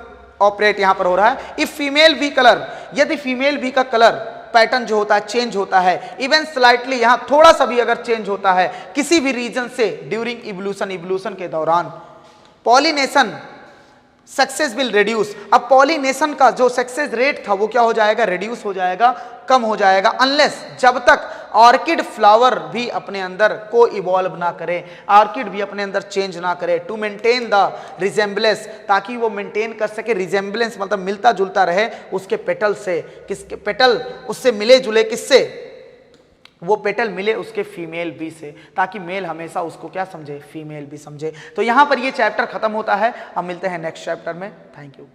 ऑपरेट यहां पर हो रहा है। इफ फीमेल बी कलर, यदि फीमेल बी का कलर पैटर्न जो होता है चेंज होता है, इवन स्लाइटली, यहां थोड़ा सा भी अगर चेंज होता है किसी भी रीजन से ड्यूरिंग इवोल्यूशन के दौरान, पॉलिनेशन सक्सेस विल रिड्यूस, अब पॉलिनेशन का जो सक्सेस रेट था वो क्या हो जाएगा? रिड्यूस हो जाएगा, कम हो जाएगा, अनलेस जब तक ऑर्किड फ्लावर भी अपने अंदर को इवॉल्व ना करे, ऑर्किड भी अपने अंदर चेंज ना करे, टू मेंटेन द रिजेम्बलेंस, ताकि वो मेंटेन कर सके रिजेम्बलेंस मतलब मिलता जुलता रहे उसके पेटल से, किसके पेटल उससे मिले जुले, किससे? वो पेटल मिले उसके फीमेल बी से, ताकि मेल हमेशा उसको क्या समझे? फीमेल भी समझे। तो यहां पर ये चैप्टर खत्म होता है, अब मिलते हैं नेक्स्ट चैप्टर में। Thank you.